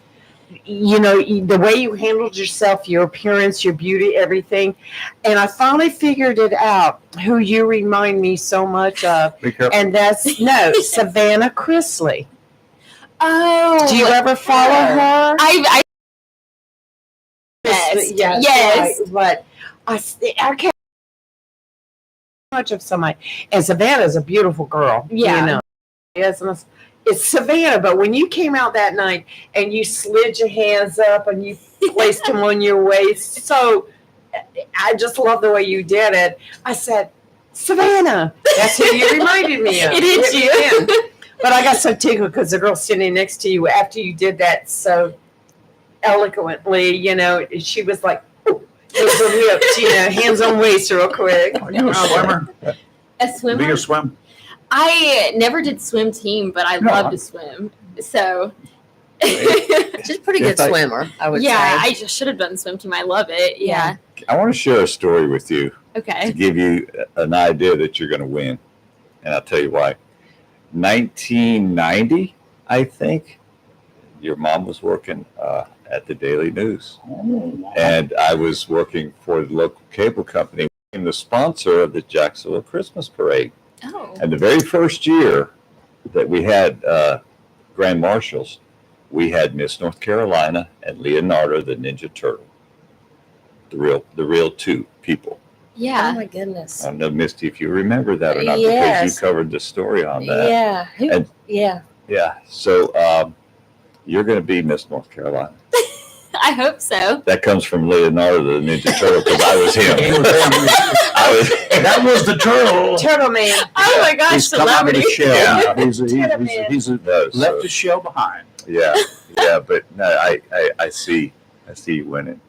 the way you handled yourself, your appearance, your beauty, everything. And I finally figured it out who you remind me so much of. Be careful. And that's, Savannah Chrisley. Oh. Do you ever follow her? I yes. Yes. Right. But I can't much of somebody. And Savannah's a beautiful girl. Yeah. Yes, and it's Savannah, but when you came out that night and you slid your hands up and you placed them on your waist, so I just love the way you did it. I said, Savannah, that's who you reminded me of. It is you. But I got so tickled because the girl sitting next to you after you did that so eloquently, she was like, oh, those are hips, hands on waist real quick. Are you a swimmer? A Do swimmer. you swim? I never did swim team, but I love to swim. So. She's a pretty good swimmer, I would say. I just should have done swim team. I love it. Yeah. I want to share a story with you to Okay. give you an idea that you're going to win. And I'll tell you why. 1990, I think, your mom was working at the Daily News. And I was working for the local cable company, and the sponsor of the Jacksonville Christmas Parade. Oh. And the very first year that we had Grand Marshals, we had Miss North Carolina and Leonardo the Ninja Turtle. The real two people. Oh Yeah. my goodness. I don't know, Misty, if you remember that or not, Yes. because you covered the story on that. Yeah. And- Yeah. Yeah. So you're going to be Miss North Carolina. I hope so. That comes from Leonardo the Ninja Turtle because I was him. That was the turtle. Turtle man. Oh my gosh, He's come out of celebrity. the shell. Yeah. He's No, left so- his shell behind. Yeah. But no, I see you winning.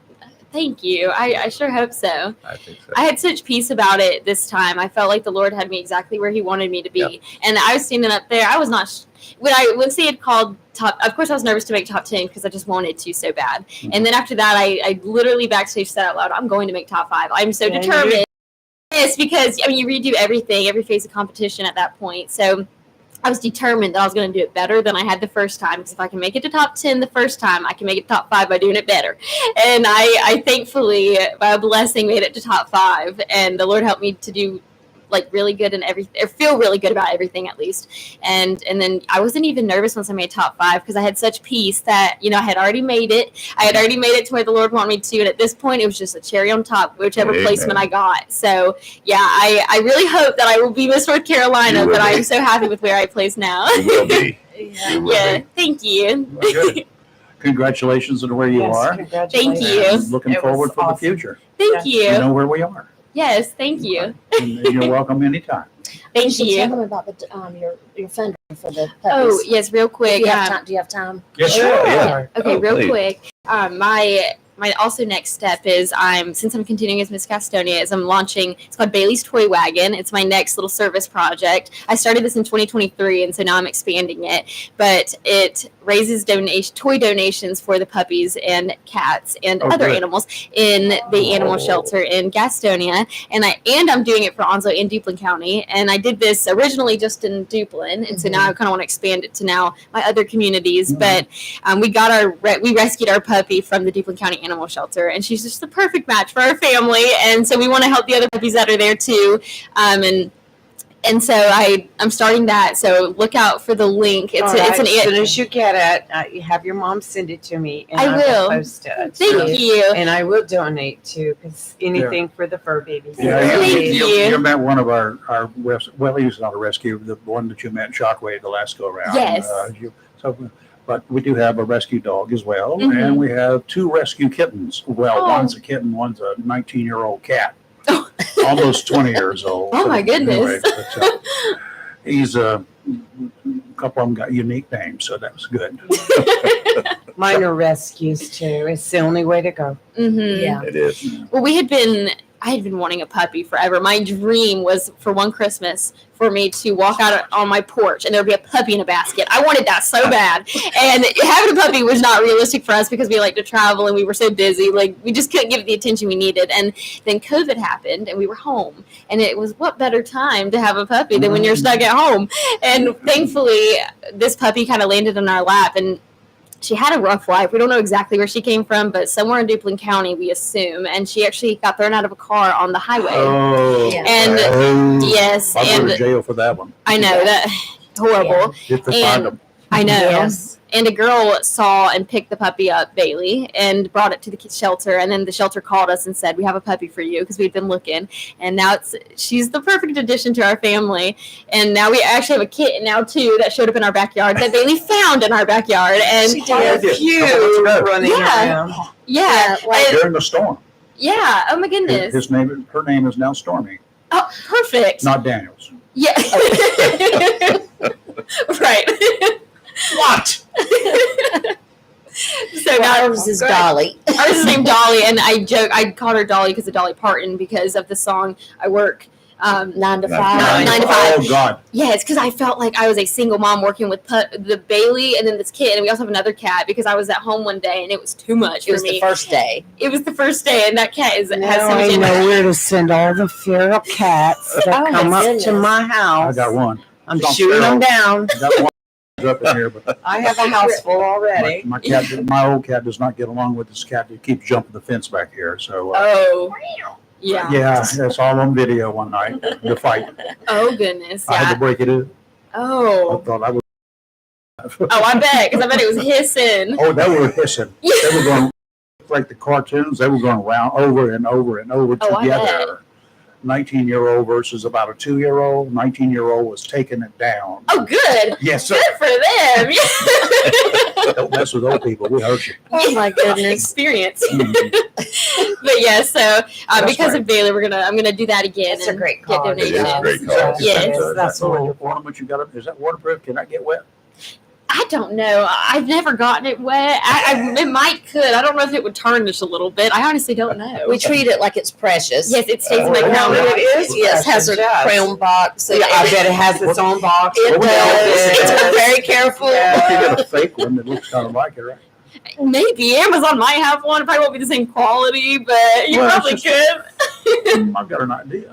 Thank you. I sure hope so. I think so. I had such peace about it this time. I felt like the Lord had me exactly where He wanted me to be. Yep. And I was standing up there. I was not. Once they had called top, of course I was nervous to make top 10 because I just wanted to so bad. And then after that, I literally backstage said out loud, "I'm going to make top 5. I'm so Yeah, you determined." Yes, because you redo everything, every phase of competition at that point. So I was determined that I was going to do it better than I had the first time. Because if I can make it to top 10 the first time, I can make it to top 5 by doing it better. And I thankfully, by a blessing, made it to top 5. And the Lord helped me to do really good in everything, or feel really good about everything at least. And then I wasn't even nervous once I made top 5 because I had such peace that, I had already made it. I had already made it to where the Lord wanted me to. And at this point, it was just a cherry on top, whichever Amen. placement I got. So yeah, I really hope that I will be Miss North Carolina, You will but be. I'm so happy with where I place now. You will be. You will Yeah, be. thank you. Well, good. Congratulations on where you are. Thank you. And looking It was forward for awesome. the future. Thank You you. know where we are. Yes, thank you. And you're welcome anytime. Thank should you. tell them about the your fundraiser for the puppies. Oh yes, real quick. Do you have time? Do you have time? Yes, Sure, yeah. Okay, Oh, real please. quick. My also next step is since I'm continuing as Miss Gastonia, is I'm launching. It's called Bailey's Toy Wagon. It's my next little service project. I started this in 2023, and so now I'm expanding it. But it raises toy donations for the puppies and cats and other good. animals in the animal shelter in Gastonia, and I'm doing it for Onslow and Duplin County. And I did this originally just in Duplin, and so now I kind of want to expand it to now my other communities. But we rescued our puppy from the Duplin County Animal Shelter, and she's just the perfect match for our family. And so we want to help the other puppies that are there too. And so I'm starting that. So look out for the link. It's As soon an as you get it, you have your mom send it to me, and I will post it. Thank you. And I will donate too, because anything for the fur babies. Yeah, Thank you met one of our well, he was not a rescue, the one that you met in Shockwave the last go around. Yes. But we do have a rescue dog as well, Mhm. and we have 2 rescue kittens. Well, Oh. one's a kitten, one's a 19-year-old cat, almost 20 years old. Oh, my goodness. Anyway, but, he's a couple of them got unique names, so that was good. Mine are rescues too. It's the only way to go. Mm-hmm. Yeah. It is. Well, I had been wanting a puppy forever. My dream was for one Christmas for me to walk out on my porch and there'd be a puppy in a basket. I wanted that so bad. And having a puppy was not realistic for us because we like to travel and we were so busy. Like, we just couldn't give it the attention we needed. And then COVID happened and we were home. And it was, what better time to have a puppy than when you're stuck at home? And thankfully, this puppy kind of landed in our lap. And she had a rough life. We don't know exactly where she came from, but somewhere in Duplin County, we assume. And she actually got thrown out of a car on the highway. Oh, Yeah. And yes, I'll go and to jail for that one. I know that horrible. If they And- find them. I know. Yes. And a girl saw and picked the puppy up, Bailey, and brought it to the shelter. And then the shelter called us and said, "We have a puppy for you," because we'd been looking. And now she's the perfect addition to our family. And now we actually have a kitten now too that showed up in our backyard that Bailey found in our backyard. And She did a few running Yeah. around. yeah, like- and- During the storm. yeah. Oh my goodness. Her name is now Stormy, Oh, perfect. not Daniels. Yeah. Right. What? So now Ours is Dolly. Ours is named Dolly, and I called her Dolly because of Dolly Parton because of the song "I Work." 9 to 5. 9 to 5. Oh, God. Yeah, it's because I felt like I was a single mom working with the Bailey and then this kid, and we also have another cat because I was at home one day and it was too much It for was me. the first day. It was the first day, and that cat has so Now much I in know where to send all the feral cats that Oh, my come up goodness. to my I house. got one. I'm It's on shooting them down. I got one up in here, but I have a house full already. my old cat does not get along with this cat that keeps jumping the fence back here. So, Oh, yeah. yeah, that's all on video one night, the fight. Oh goodness. I had Yeah. to break it in. I Oh. thought I was. Oh, I bet because I bet it was hissing. Oh, they were hissing. They were going like the cartoons. They were going round over and over and over Oh, I together. 19-year-old versus about a 2-year-old. 19-year-old was taking it down. Oh, good. Yes, sir. Good for them. Don't mess with old people. We hurt you. Oh my goodness. Experience. Mhm. But yeah, so That's because right. of Bailey, I'm gonna do that again. It's a and great get cause. It is a donations. great cause. Yes. That's That wonderful. ornament you got up, is that waterproof? Can that get wet? I don't know. I've never gotten it wet. It might could. I don't know if it would tarnish a little bit. I honestly don't know. We treat it like it's precious. Yes, it stays in my Oh, crown well, box. it is. Yes, has a Yes. crown box. Yeah, I bet it has its own box. It Well, does. yeah. It's very careful. Yeah. If you get a fake one that looks kind of like it, right? Maybe Amazon might have one. It probably won't be the same quality, but you Well, probably it's could. I've got an idea.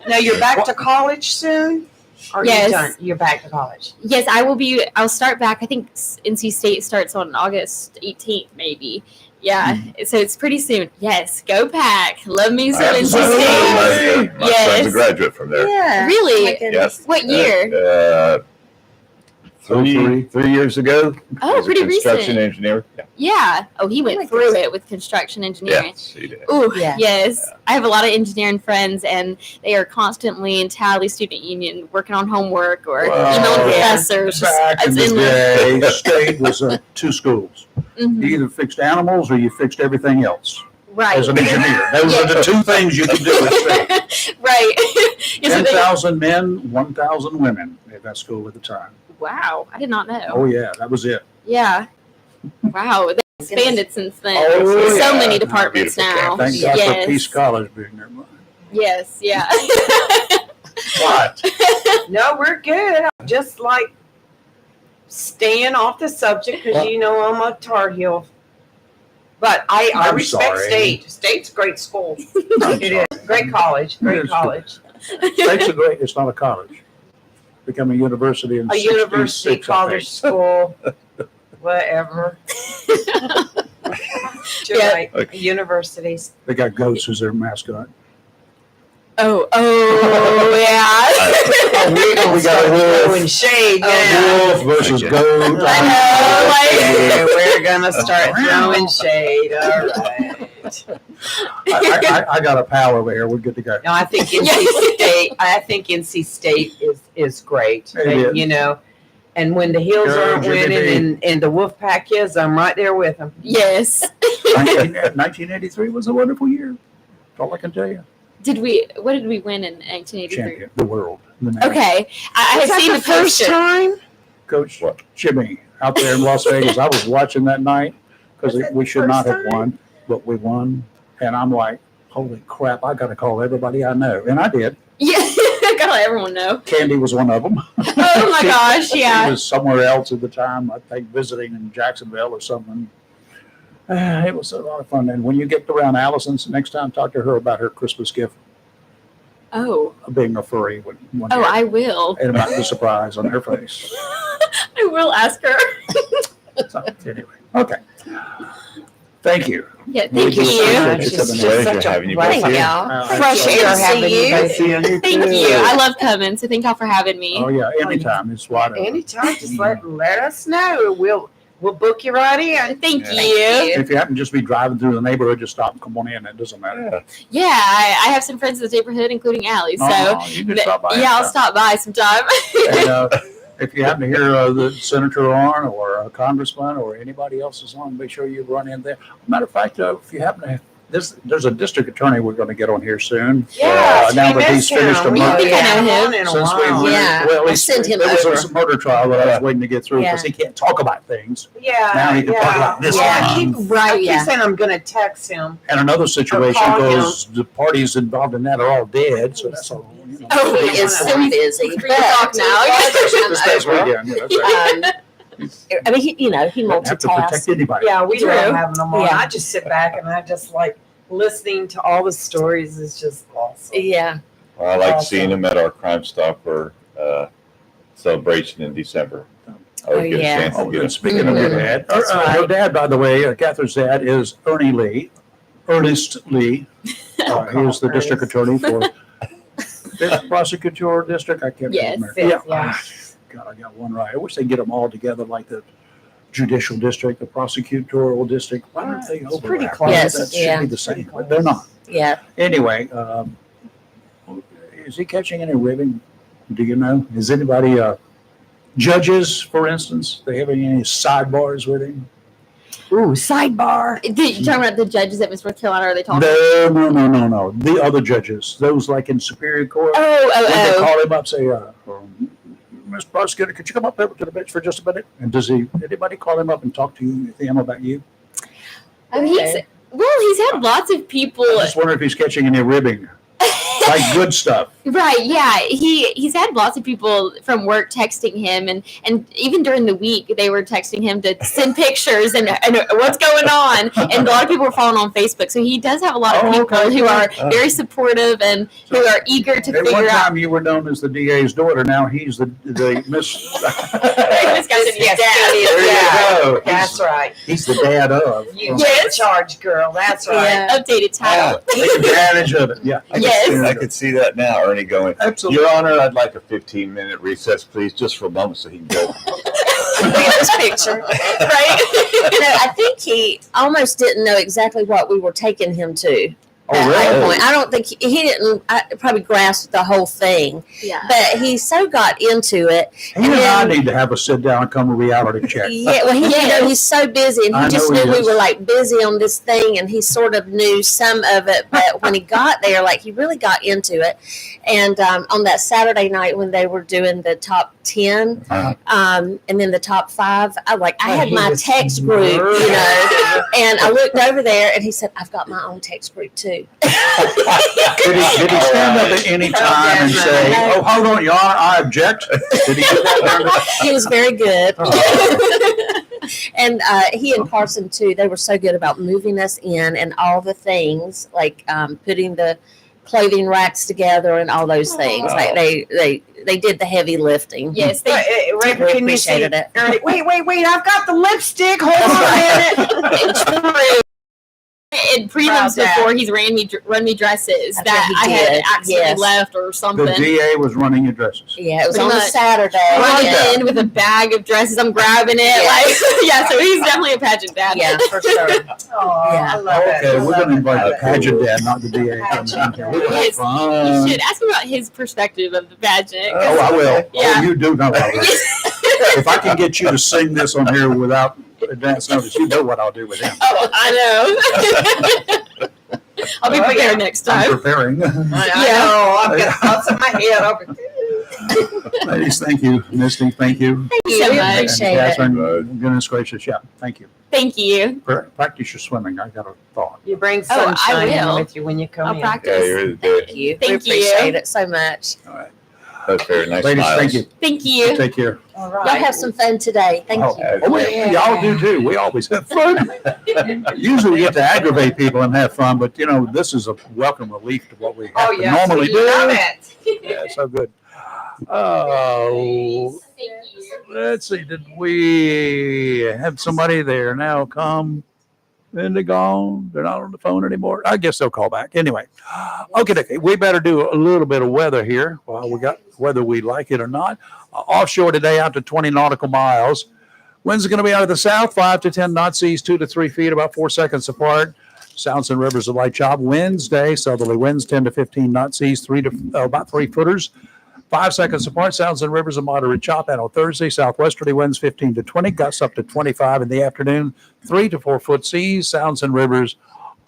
Now you're back to college soon? Or Yes. You're back to college. Yes, I will be. I'll start back. I think NC State starts on August 18th, maybe. Yeah, so it's pretty soon. Yes, go Pack. Love me some NC State. Absolutely. My Yes. son's a graduate from there. Yeah. Really? Oh my goodness. Yes. What year? Three years ago. Oh, as a pretty construction recent. engineer. Yeah. Yeah. Oh, he went my through goodness. it with construction engineering. Yes, he did. Ooh, Yeah. yes. I have a lot of engineering friends, and they are constantly in Tally Student Union working on homework or Well, emailing yeah. professors. Back in It's the endless. day, state was 2 schools. Mhm. You either fixed animals or you fixed everything else. Right. as an engineer. Those are the two things you can do at state. Right. Yes, so they- 10,000 men, 1,000 women at that school at the time. wow. I did not know. Oh, yeah, that was it. Yeah. Wow. They expanded since then. Oh, So yeah. many departments Beautiful now. Thank God for Yes. Peace College being there. Yes. Yeah. What? No, we're good. Just like staying off the subject because you know I'm a Tar Heel. But I I'm respect sorry. State. State's a great school. I'm It is. Great college. It Great is. college. State's a great, it's not a college. Become a university in A university 66, I college think. school. Whatever. You're Yeah. right. Universities. They got goats as their mascot. Oh yeah. We got a wolf. Throwing shade A now. wolf versus Okay. goat. I know, like- Yeah, we're gonna start throwing shade. All right. I got a pal over here. We're good to go. No, I think NC State. I think NC State is great. It is. You know, and when the Heels Go, aren't Jimmy B. winning and the Wolfpack is, I'm right there with them. Yes. 1983 was a wonderful year. That's all I can tell you. What did we win in 1983? Champion, the world. The nation. Okay. I Was have that seen the the first poster. time? Coach What? Jimmy out there in Las Vegas. I was watching that night because Was that we the should not first have time? won, but we won. And I'm like, holy crap, I got to call everybody I know. And I did. Yeah. I gotta let everyone know. Candy was one of them. Oh my gosh, She yeah. was somewhere else at the time, I think visiting in Jacksonville or something. It was a lot of fun. And when you get around Allison's next time, talk to her about her Christmas gift Oh. of being a furry. One Oh, year. I will. And about the surprise on her face. I will ask her. So, anyway, okay. Thank you. Yeah, We thank do you. appreciate It's you just coming Pleasure in. such a having you pleasure. both here. y'all. Fresh Good air to see having you you. guys here. Thank you. I love coming, so thank y'all for having me. Oh, yeah, anytime. It's wide open. Anytime, just let us know. We'll book you right in. Thank Yeah. you. If you happen to just be driving through the neighborhood, just stop and come on in. It doesn't matter. Yeah, I have some friends in the neighborhood, including Allie. So Oh, you can stop by. yeah, I'll anytime. stop by sometime. And, if you happen to hear the senator on or a congressman or anybody else is on, make sure you run in there. Matter of fact, if you happen to there's a district attorney we're going to get on here soon. Yeah, now that he's finished a we murder. haven't had him Yeah. on in a Since we while. went, Yeah, well, I'll he's, send him there was over. some murder trial that I was waiting to get through because Yeah. he can't talk about things. Yeah, Now he can talk about this Yeah, I one. keep, Right, I keep yeah. saying I'm gonna text him. And another situation call him. goes, the parties involved in that are all dead, so that's all. You know. Oh, He is so busy. Free to talk now. This past weekend, yeah, that's right. I mean, he Don't have to protect multitasks. anybody. Yeah, we True. love having them on. Yeah. I just sit back and I just like listening to all the stories is just awesome. Yeah. Well, I like Awesome. seeing him at our Crime Stopper celebration in December. I would Oh, get yeah. a chance to Oh, get and him. speaking of your dad, That's her right. dad, by the way, Catherine's dad is Ernie Lee, Ernest Lee. He is the district attorney for Fifth Prosecutor District. I can't Yes. remember. Fifth, Yeah. yeah. God, I got one right. I wish they'd get them all together like the judicial district, the prosecutorial district. Why don't they It's pretty overlap? close. Yes, That should yeah. be the same, but they're not. Yeah. Anyway, is he catching any ribbing? Do you know? Is anybody, judges, for instance, they having any sidebars with him? Ooh, sidebar. You talking about the judges at Miss North Carolina? Are they talking? No. The other judges, those like in Superior Court. Oh, When they oh, oh. call him up, say, Mr. Prosecutor, could you come up to the bench for just a minute? And does anybody call him up and talk to him about you? He's had lots of people. I just wonder if he's catching any ribbing, like good stuff. Right, yeah. He's had lots of people from work texting him, and even during the week they were texting him to send pictures and what's going on. And a lot of people were following on Facebook, so he does have a lot of Oh, people okay, who are good. very supportive and who are eager to At one figure out. time, you were known as the DA's daughter. Now he's the Miss. This guy's a Yes, dad. There you go. That's right. He's the dad of. You Yes. take charge, girl. That's right. Yeah, updated title. Take advantage of it. Yeah. Yes. I could see that now, Ernie going, Absolutely. Your Honor, I'd like a 15-minute recess, please, just for a moment so he can go. Look at this picture. Right? I think he almost didn't know exactly what we were taking him to. Oh, at really? that point. I don't think he didn't probably grasp the whole thing, Yeah. but he so got into it. He and I need to have a sit down and come a reality check. Yeah, well, he's so busy, and I he just know he knew we is. were like busy on this thing, and he sort of knew some of it. But when he got there, like he really got into it. And on that Saturday night when they were doing the top 10, and then the top 5, I had my text group, you know, and I looked over there, and he said, "I've got my own text group too." Did he stand up at any time and say, "Oh, hold on, Your Honor, I object"? Did he do that? He was very good. And he and Carson too, they were so good about moving us in and all the things, like putting the clothing racks together and all those things. Like they did the heavy lifting. Yes, they Right, We can you see? appreciated it. Ernie, wait! I've got the lipstick. Hold on a minute. in prelims Proud before he's run me dresses That's that what I he had did, accidentally yes. left or something. The DA was running your dresses. Yeah, it was Pretty on a much. Saturday. Running Yeah. in with a bag of dresses, I'm grabbing it. Yeah. Like, yeah, so he's definitely a pageant dad. Yeah, for sure. Oh, Yeah. I love it. Okay, I we're love going to it. invite I the love it. pageant dad, not the DA. Pageant We're gonna have Yes, fun. You should ask him about his perspective of the pageant. Oh, I will. Yeah. Oh, you do know I will. If I can get you to sing this on here without advance notice, you know what I'll do with him. Oh, I know. I'll be prepared next I'm time. preparing. I know. I've got thoughts in my head. Ladies, thank you. Misty, thank you. Thank you so We much. appreciate it. Catherine, goodness gracious, yeah, thank you. Thank you. Practice your swimming. I got a thought. You bring Oh, I sunshine in will. with you when you come I'll in. practice. Yeah, you're the day. Thank you. Thank we appreciate you. it so much. All right. That's very nice. Ladies, smiles. thank you. Thank you. Take care. All Y'all right. have some fun today. Thank Oh, you. oh, y'all do too. We always have fun. Usually we get to aggravate people and have fun, but you know, this is a welcome relief to what we have Oh, to yes. normally We do. love it. Yeah, so good. Oh, let's see. Did we have somebody there now come? And they're gone. They're not on the phone anymore. I guess they'll call back. Anyway, okay. We better do a little bit of weather here. Well, we got whether we like it or not. Offshore today out to 20 nautical miles. Winds are going to be out of the south, 5 to 10 knots, seas 2 to 3 feet, about 4 seconds apart. Sounds and rivers of light chop. Wednesday, southerly winds 10 to 15 knots, seas about 3 footers. 5 seconds apart, sounds and rivers of moderate chop. And on Thursday, southwesterly winds 15 to 20, gusts up to 25 in the afternoon, 3 to 4 foot seas. Sounds and rivers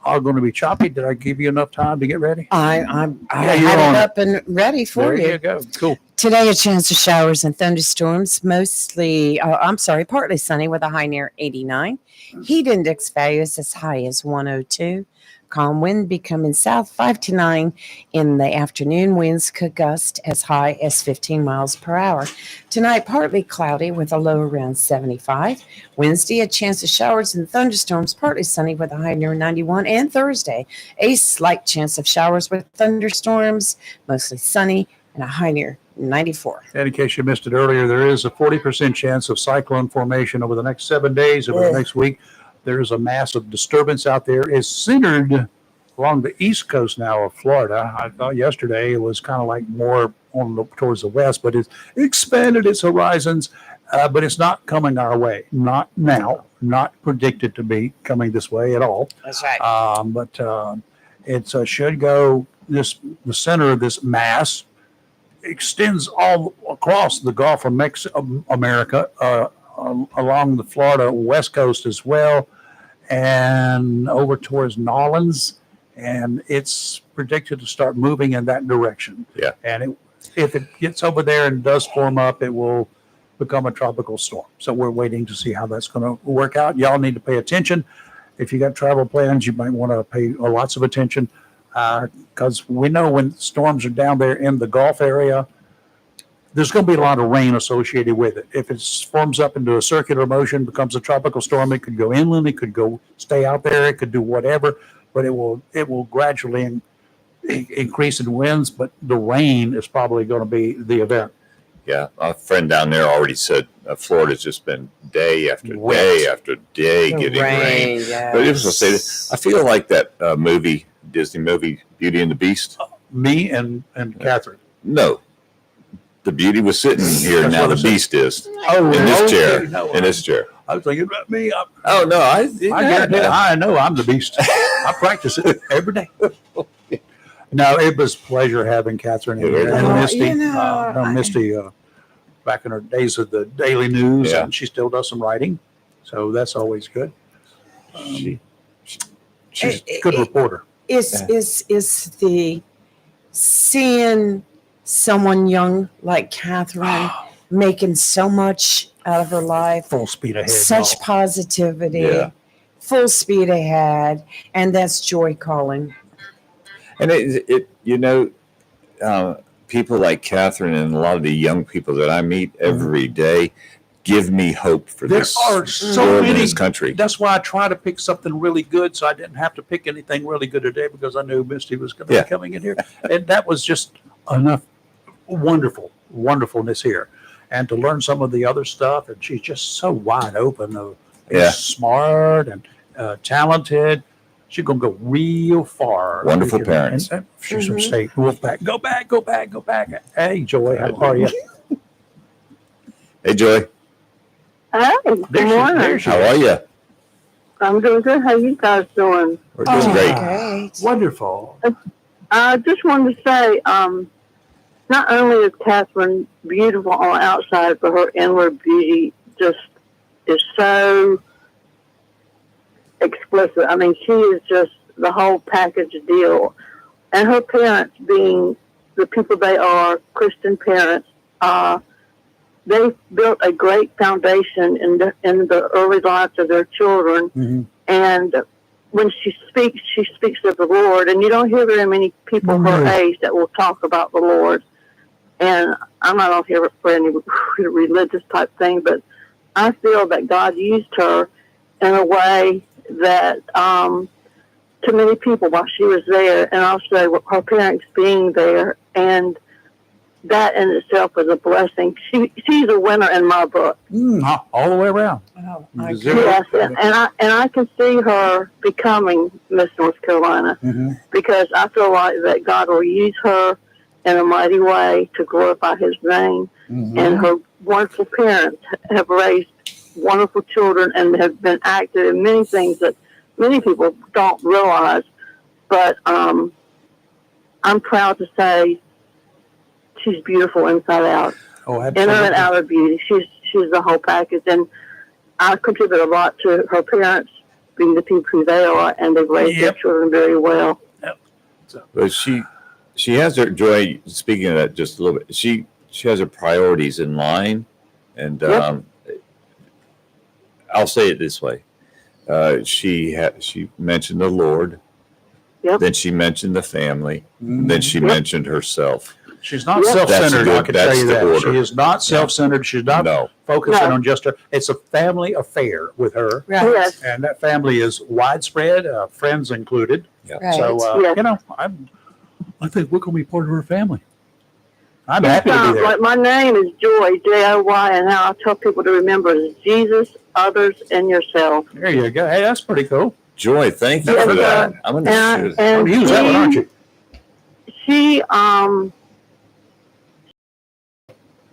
are going to be choppy. Did I give you enough time to get ready? I Yeah, you're had on it it. up and ready for There you. you go. Cool. Today, a chance of showers and thunderstorms, partly sunny with a high near 89. Heat index values as high as 102. Calm wind becoming south 5 to 9 in the afternoon. Winds could gust as high as 15 miles per hour. Tonight, partly cloudy with a low around 75. Wednesday, a chance of showers and thunderstorms, partly sunny with a high near 91. And Thursday, a slight chance of showers with thunderstorms, mostly sunny and a high near 94. And in case you missed it earlier, there is a 40% chance of cyclone formation over the next 7 days, over the next week. There's a massive disturbance out there. It's centered along the east coast now of Florida. I thought yesterday it was kind of like more towards the west, but it's expanded its horizons, but it's not coming our way. Not now, not predicted to be coming this way at all. That's right. But it should go, the center of this mass extends all across the Gulf of America, along the Florida west coast as well, and over towards Nolens, and it's predicted to start moving in that direction. Yeah. And if it gets over there and does form up, it will become a tropical storm. So we're waiting to see how that's going to work out. Y'all need to pay attention. If you got travel plans, you might want to pay lots of attention, because we know when storms are down there in the Gulf area, there's going to be a lot of rain associated with it. If it forms up into a circular motion, becomes a tropical storm, it could go inland, it could go stay out there, it could do whatever, but it will gradually increase in winds, but the rain is probably going to be the event. Yeah, a friend down there already said Florida's just been day after Wet. day after day getting rain. But it was to say that I feel like that Disney movie, Beauty and the Beast. Me and Catherine. No, the beauty was sitting here, That's now what the I said. beast is Oh, in this chair. no. In this chair. I was thinking about me. Oh no, I guarantee I know I'm the beast. I practice it every day. No, it was a pleasure having Catherine in here. And Oh, Misty. you know, Misty, back in her days of the Daily News, Yeah. and she still does some writing. So that's always good. She's a good reporter. Is the seeing someone young like Catherine making so much out of her life, Full speed ahead. such y'all. positivity, Yeah. full speed ahead, and that's joy calling. And people like Catherine and a lot of the young people that I meet every day give me hope for There this are so world and many. this country. That's why I try to pick something really good, so I didn't have to pick anything really good today because I knew Misty was going to be coming in here, and that was just enough wonderfulness here, and to learn some of the other stuff. And she's just so wide open, smart and talented. She's gonna go real far. Wonderful parents. And she's from State Wolfpack. Go back, go back, go back. Hey, Joy, how are you? Hey, Joy, Hi, good morning. how are you? I'm doing good. How you guys doing? We're doing great. Great. Wonderful. I just wanted to say, not only is Catherine beautiful on the outside, but her inward beauty just is so explicit. I mean, she is just the whole package deal. And her parents, being the people they are, Christian parents, they built a great foundation in the early lives of their children. Mm-hmm. And when she speaks of the Lord. And you don't hear very many people her age that will talk about the Lord. And I'm not on here for any religious type thing, but I feel that God used her in a way that to many people while she was there, and also her parents being there, and that in itself was a blessing. She's a winner in my book. All the way around. Oh, Yes, and I can see her becoming Miss North Carolina because I feel like that God will use her in a mighty way to glorify His name. And her wonderful parents have raised wonderful children and have been active in many things that many people don't realize. But I'm proud to say she's beautiful inside out. Oh, absolutely. Inner and outer beauty. She's the whole package. And I contribute a lot to her parents being the people who they are, and they've raised their children very well. But she has her Joy. Speaking of that, just a little bit. She has her priorities in line, and I'll say it this way: she mentioned the Lord, then she mentioned the family, then she mentioned herself. She's not self-centered. I can tell you that. Order. She is not self-centered. She's not focusing on just her. It's a family affair with her, Yes. and that family is widespread, friends included. Yeah. So I think we're going to be part of her family. I'm happy to be there. Like my name is Joy, Joy, and how I tell people to remember is Jesus, others, and yourself. There you go. Hey, that's pretty cool. Joy, thank you for that. I'm going to use that one, aren't you? She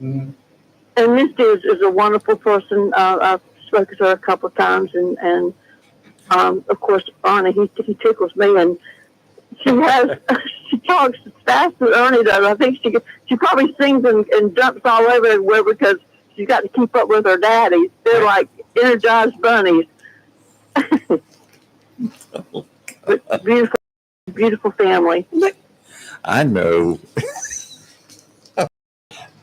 and Misty is a wonderful person. I've spoken to her a couple of times, and of course, Ernie, he tickles me, and she talks as fast as Ernie does. I think she probably sings and jumps all over everywhere because she's got to keep up with her daddy. They're like energized bunnies. But beautiful family. I know.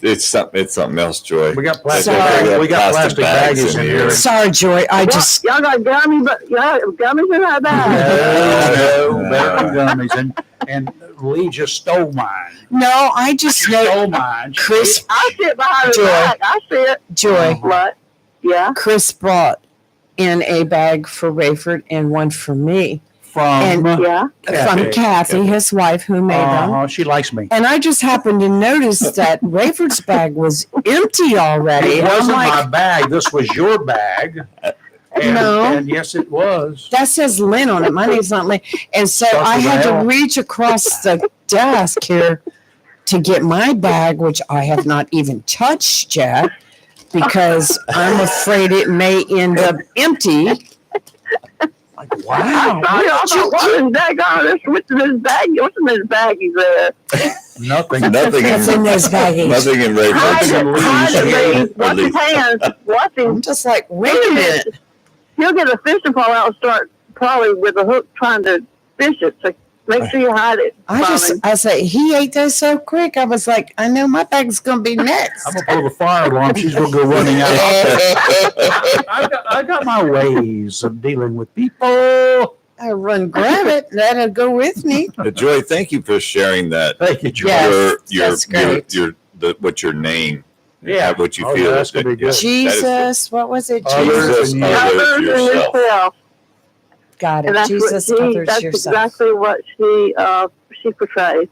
It's something else, Joy. We got plastic. Sorry. We got plastic baggies in here. Sorry, Joy. Y'all got gummies, but gummies in that bag. No, better than gummies. And Lee just stole mine. No, I just Stole mine. Chris. I sit behind her Joy. back. I see it. Joy. What? Yeah. Chris brought in a bag for Rayford and one for me. From Kathy, his wife, who made them. She likes me. And I just happened to notice that Rayford's bag was empty already. It wasn't my bag. This was your bag. And yes, it was. That says Lynn on it. My name's not Lynn. And so I had to reach across the desk here to get my bag, which I have not even touched yet. because I'm afraid it may end up empty. Like, wow. I thought, what is that going? What's in this bag? What's in this baggie there? Nothing. Nothing What's in those baggies? Nothing in Ray. Hide it, Wash his hands. Watch him. I'm just like, wait a minute. He'll get a fishing pole out and start probably with a hook trying to fish it. So make sure you hide it. I said, he ate those so quick. I was like, I know my bag's going to be next. I'm going to pull the fire alarm. She's going to go running out. I got my ways of dealing with people. I run grab it. That'll go with me. Joy, thank you for sharing that. Thank you, Joy. Yes, that's great. What's your name? Yeah. What you Oh, feel. yeah, that's gonna be good. Jesus, what was it? Jesus, Jesus. others, yourself. Yourself. Got And it. that's Jesus, what others, that's yourself. exactly what she portrays.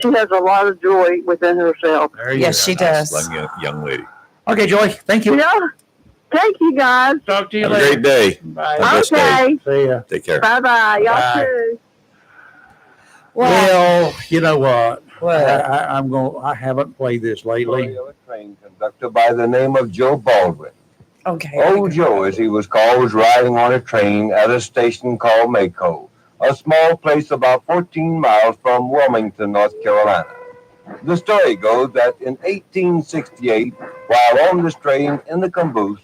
She has a lot of joy within herself. There you Yes, go. she does. Nice young lady. Okay, Joy. Thank you. Yeah. Thank you, guys. Talk to you Have a later. great day. Bye. Have a blessed day. Okay. See ya. Take care. Bye-bye. Y'all Bye. too. Well, you know what? What? I haven't played this lately. Story of a train conductor by the name of Joe Baldwin. Okay. Old Joe, as he was called, was riding on a train at a station called Mako, a small place about 14 miles from Wilmington, North Carolina. The story goes that in 1868, while on this train in the caboose,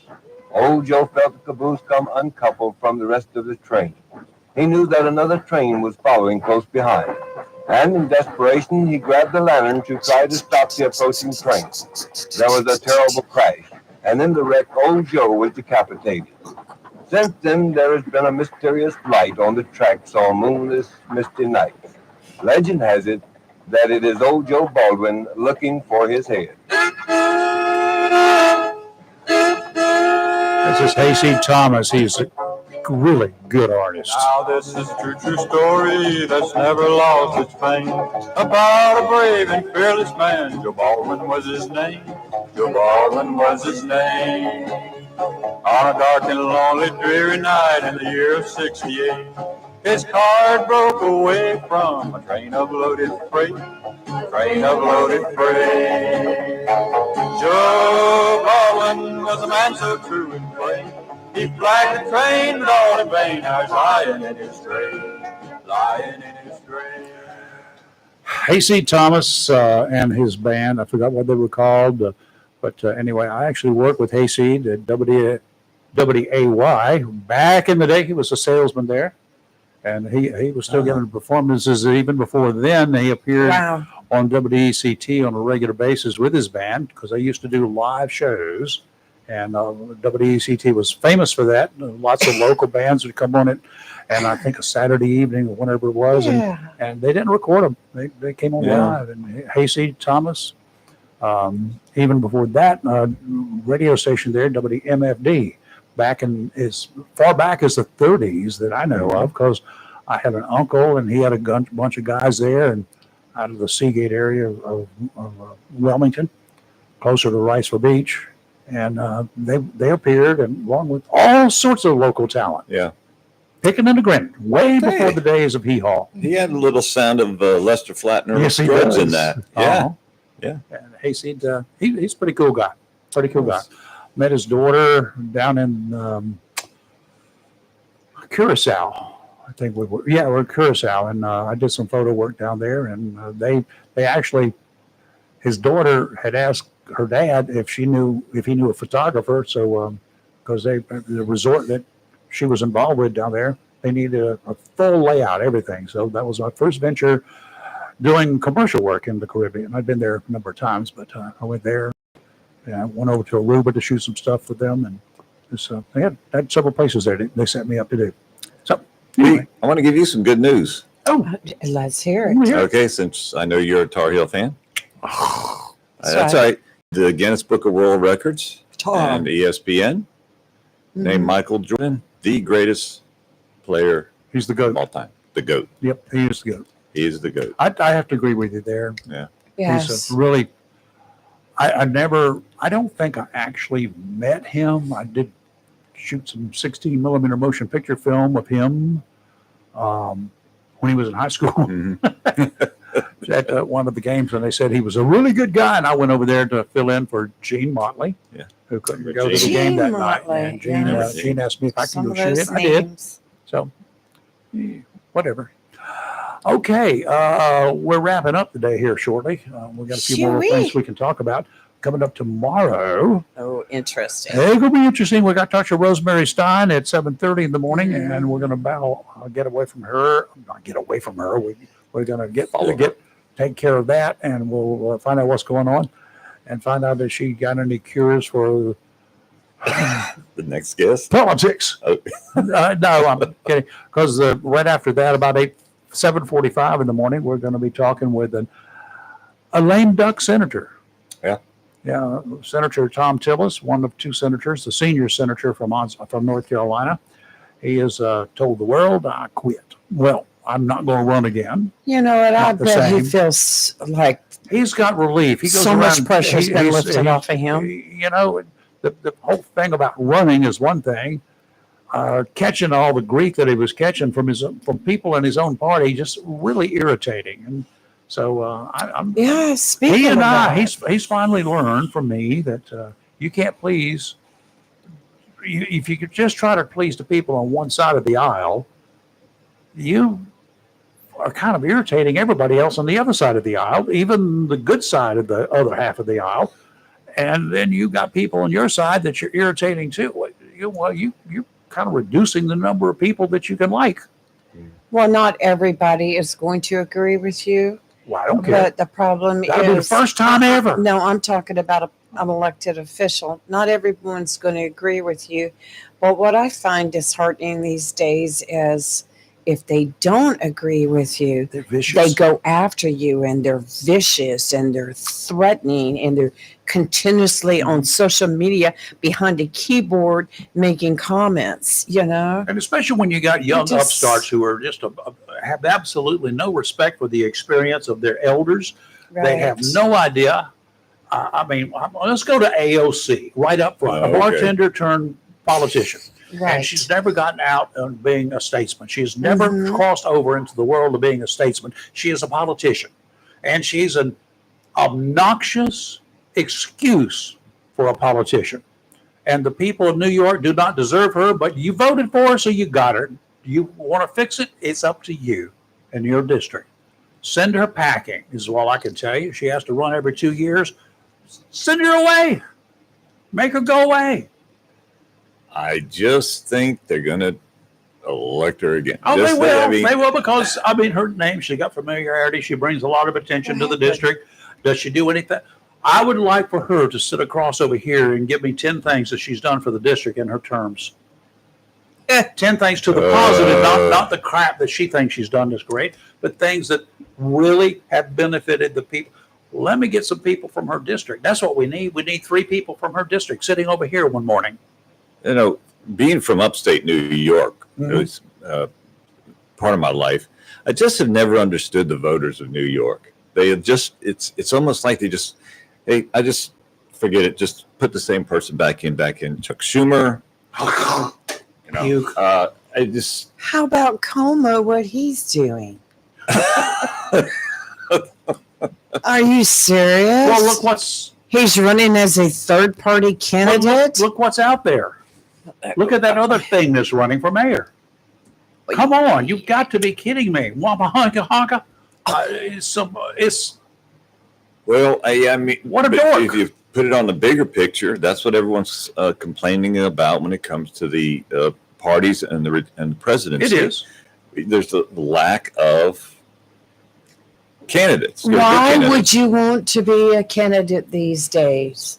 old Joe felt the caboose come uncoupled from the rest of the train. He knew that another train was following close behind, and in desperation, he grabbed the lantern to try to stop the approaching train. There was a terrible crash, and in the wreck, old Joe was decapitated. Since then, there has been a mysterious light on the tracks on moonless, misty nights. Legend has it that it is old Joe Baldwin looking for his head. This is Hayseed Thomas. He's a really good artist. Now this is a true story that's never lost its fame, about a brave and fearless man. Joe Baldwin was his name. Joe Baldwin was his name. On a dark and lonely, dreary night in the year of '68, his car broke away from a train of loaded freight. Train of loaded freight. Joe Baldwin was a man so true and plain. He flagged the train, but all in vain. Now he's lying in his grave, lying in his grave. Hayseed Thomas and his band. I forgot what they were called, but anyway, I actually worked with Hayseed at WAY back in the day. He was a salesman there, and he was still giving performances even before then. He appeared on WECT on a regular basis with his band because they used to do live shows. And WECT was famous for that. Lots of local bands would come on it, and I think a Saturday evening or whenever it was, and they didn't record them. They came on live. And Hayseed Thomas, even before that, radio station there, WMFD, back in as far back as the 30s that I know of, because I had an uncle and he had a bunch of guys there, and out of the Seagate area of Wilmington, closer to Riceville Beach. And they appeared, and along with all sorts of local talent. Yeah. Picking and a grinning, way before the days of Hee Haw. He had a little sound of Lester Flattner Yes, he Scruggs does. in that. Uh-huh. Yeah. And Hayseed, he's a pretty cool guy. Pretty cool guy. Met his daughter down in Curacao. I think we were. Yeah, we're in Curacao, and I did some photo work down there. And they actually, his daughter had asked her dad if he knew a photographer. So because the resort that she was involved with down there, they needed a full layout, everything. So that was my first venture doing commercial work in the Caribbean. I'd been there a number of times, but I went there. I went over to Aruba to shoot some stuff with them, and they had several places there they set me up to do. So anyway. I want to give you some good news. Oh, let's hear it. Okay, since I know you're a Tar Heel fan. That's right. right. The Guinness Book of World Records and ESPN named Michael Jordan the greatest player He's the GOAT of all time. The GOAT. Yep, he is the GOAT. He is the GOAT. I have to agree with you there. Yeah. Yes. He's a really. I don't think I actually met him. I did shoot some 16 millimeter motion picture film of him when he was in high school. at one of the games, and they said he was a really good guy. And I went over there to fill in for Gene Motley, who couldn't go to the Gene game that Motley, night. And Gene, yeah. Gene asked me if I could Some go of shoot those it. I did. names. So, whatever. Okay, we're wrapping up the day here shortly. We've got a few more things we can talk about coming up tomorrow. Oh, interesting. It's going to be interesting. We got Dr. Rosemary Stein at 7:30 in the morning, and we're going to get away from her. Not get away from her. We're going to take care of that, and we'll find out what's going on and find out if she got any cures for The next guest? politics. Oh. No, I'm kidding. Because right after that, about 7:45 in the morning, we're going to be talking with a lame duck senator. Yeah, Senator Tom Tillis, one of two senators, the senior senator from North Carolina. He has told the world, I quit. Well, I'm not going to run again. You know what? I Not the bet he same. feels like He's got relief. He goes so much around- pressure's been lifted he- off of him. You know, the whole thing about running is one thing. Catching all the grief that he was catching from people in his own party, just really irritating. And so I'm Speaking he and of I, that, he's finally learned from me that you can't please. If you could just try to please the people on one side of the aisle, you are kind of irritating everybody else on the other side of the aisle, even the good side of the other half of the aisle. And then you got people on your side that you're irritating too. You're kind of reducing the number of people that you can like. well, not everybody is going to agree with you. Well, I don't care. But the problem That'll be the is, first time ever. no, I'm talking about an elected official. Not everyone's going to agree with you. But what I find disheartening these days is if they don't agree with you, They're vicious. they go after you and they're vicious and they're threatening and they're continuously on social media behind a keyboard making comments, And especially when you got young just- upstarts who are just have absolutely no respect for the experience of their elders. They have no idea. I mean, let's go to AOC right up front, a Okay. bartender turned politician. Right. And she's never gotten out of being a statesman. She has never Mhm. crossed over into the world of being a statesman. She is a politician. And she's an obnoxious excuse for a politician. And the people of New York do not deserve her, but you voted for her, so you got her. You want to fix it? It's up to you and your district. Send her packing, is all I can tell you. She has to run every 2 years. Send her away. Make her go away. I just think they're going to elect her again. Oh, Just they will. I mean, They will because, her name, she got familiarity. She brings a lot of attention to the district. Does she do anything? I would like for her to sit across over here and give me 10 things that she's done for the district in her terms. 10 things to the positive, not the crap that she thinks she's done is great, but things that really have benefited the people. Let me get some people from her district. That's what we need. We need 3 people from her district sitting over here one morning. being from upstate New York, it was part of my life. I just have never understood the voters of New York. They have just, it's almost like they just, hey, I just forget it. Just put the same person back in. Chuck Schumer. I just. How about Como, what he's doing? Are you serious? Well, look what's He's running as a third-party candidate. look what's out there. Look at that other thing that's running for mayor. Come on, you've got to be kidding me. Wampa honka honka. It's Well, I mean, What a but dork. if you put it on the bigger picture, that's what everyone's complaining about when it comes to the parties and the presidency. it is. There's the lack of candidates. Good Why candidates. would you want to be a candidate these days?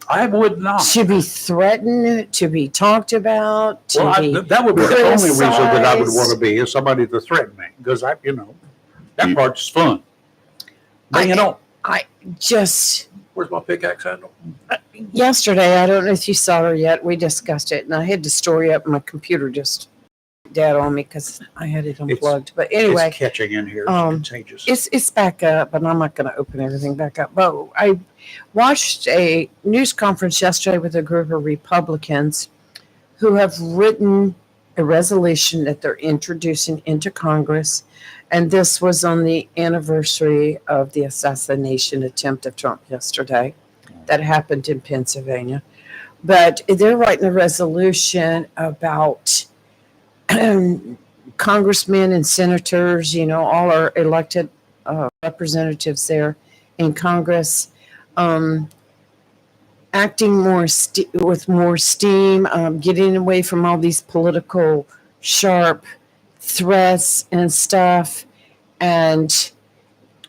I would not. To be threatened, to be talked about, to Well, be that would be the only reason that I would criticized. want to be is somebody to threaten me because that part's fun. Bring it on. just Where's my pickaxe handle? yesterday, I don't know if you saw her yet, we discussed it, and I had the story up, my computer just dead on me because I had it unplugged. But anyway, It's catching in here. um, It's contagious. it's back up, and I'm not going to open everything back up. But I watched a news conference yesterday with a group of Republicans who have written a resolution that they're introducing into Congress. And this was on the anniversary of the assassination attempt of Trump yesterday that happened in Pennsylvania. But they're writing a resolution about congressmen and senators, all are elected representatives there in Congress, acting more with more steam, getting away from all these political sharp threats and stuff, and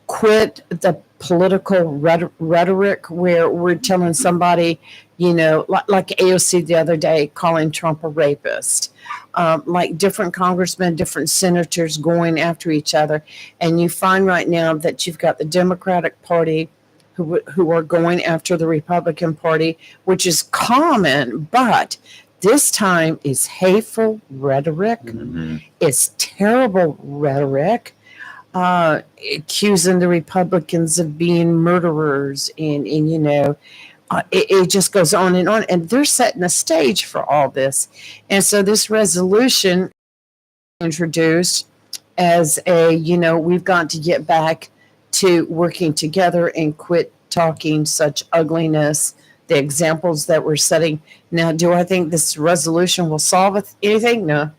quit the political rhetoric where we're telling somebody, like AOC the other day calling Trump a rapist, like different congressmen, different senators going after each other. And you find right now that you've got the Democratic Party who are going after the Republican Party, which is common, but this time is hateful rhetoric. It's terrible rhetoric, accusing the Republicans of being murderers, and it just goes on, and they're setting a stage for all this. And so this resolution introduced as we've got to get back to working together and quit talking such ugliness, the examples that we're setting. Now, do I think this resolution will solve anything? No.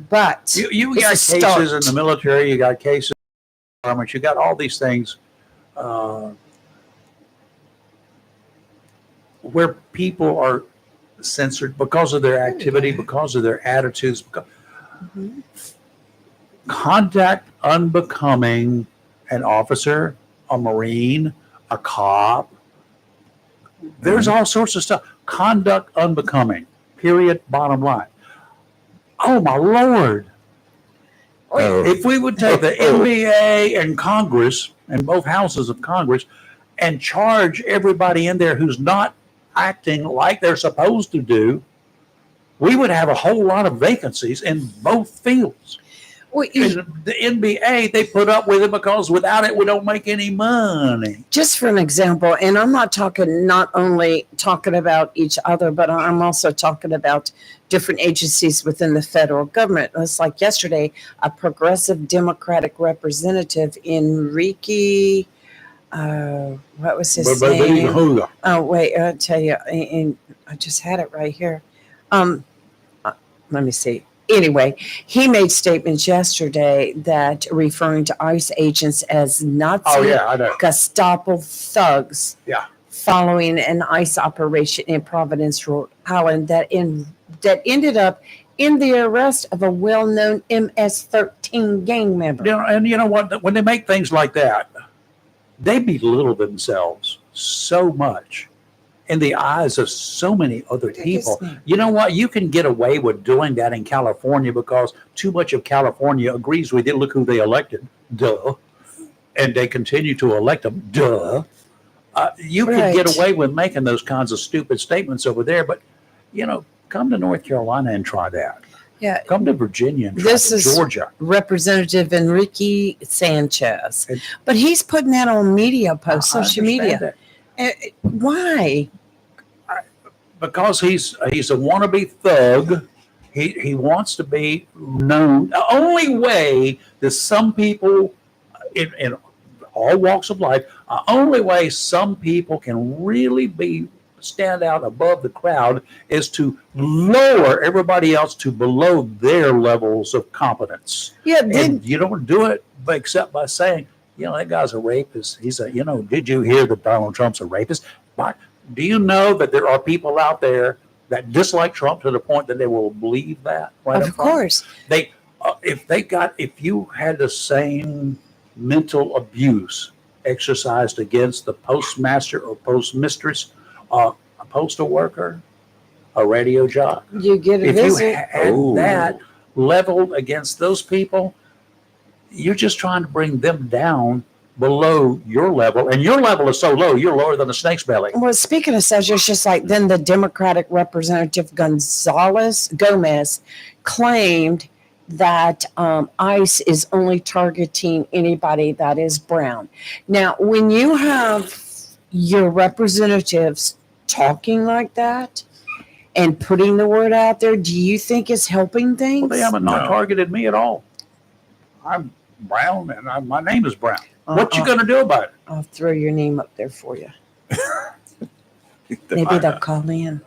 But you got cases in the military, you got cases in the army, you got all these things where people are censored because of their activity, because of their attitudes. Conduct unbecoming an officer, a Marine, a cop. There's all sorts of stuff. Conduct unbecoming, period, bottom line. Oh, my Lord. If we would take the NBA and Congress, and both houses of Congress, and charge everybody in there who's not acting like they're supposed to do, we would have a whole lot of vacancies in both fields. The NBA, they put up with it because without it, we don't make any money. Just for an example, and I'm not only talking about each other, but I'm also talking about different agencies within the federal government. It's like yesterday, a progressive Democratic representative, Enrique, what was his name? Oh, wait, I'll tell you, and I just had it right here. Let me see. Anyway, he made statements yesterday that referring to ICE agents as Nazi Gestapo thugs following an ICE operation in Providence, Rhode Island that ended up in the arrest of a well-known MS-13 gang member. And you know what? When they make things like that, they belittle themselves so much in the eyes of so many other people. You know what? You can get away with doing that in California because too much of California agrees with it. Look who they elected. Duh. And they continue to elect them. Duh. You can get away with making those kinds of stupid statements over there, but, come to North Carolina and try that. Yeah. Come to Virginia and try This is Georgia. Representative Enrique Sanchez. But he's putting that on media posts, social media. Why? Because he's a wannabe thug. He wants to be known. The only way that some people in all walks of life, the only way some people can really stand out above the crowd is to lower everybody else to below their levels of competence. Yeah, and you don't do it except by saying, that guy's a rapist. Did you hear that Donald Trump's a rapist? Do you know that there are people out there that dislike Trump to the point that they will believe that? Of course. If you had the same mental abuse exercised against the postmaster or postmistress, a postal worker, a radio jock, you get a visit. You had that leveled against those people, you're just trying to bring them down below your level, and your level is so low, you're lower than a snake's belly. Well, speaking of such, it's just like then the Democratic Representative Gomez claimed that ICE is only targeting anybody that is brown. Now, when you have your representatives talking like that, and putting the word out there, do you think is helping things? Well, they haven't not No. targeted me at all. I'm Brown, and my name is Brown. What you going to do about it? I'll throw your name up there for you. Maybe they'll call in.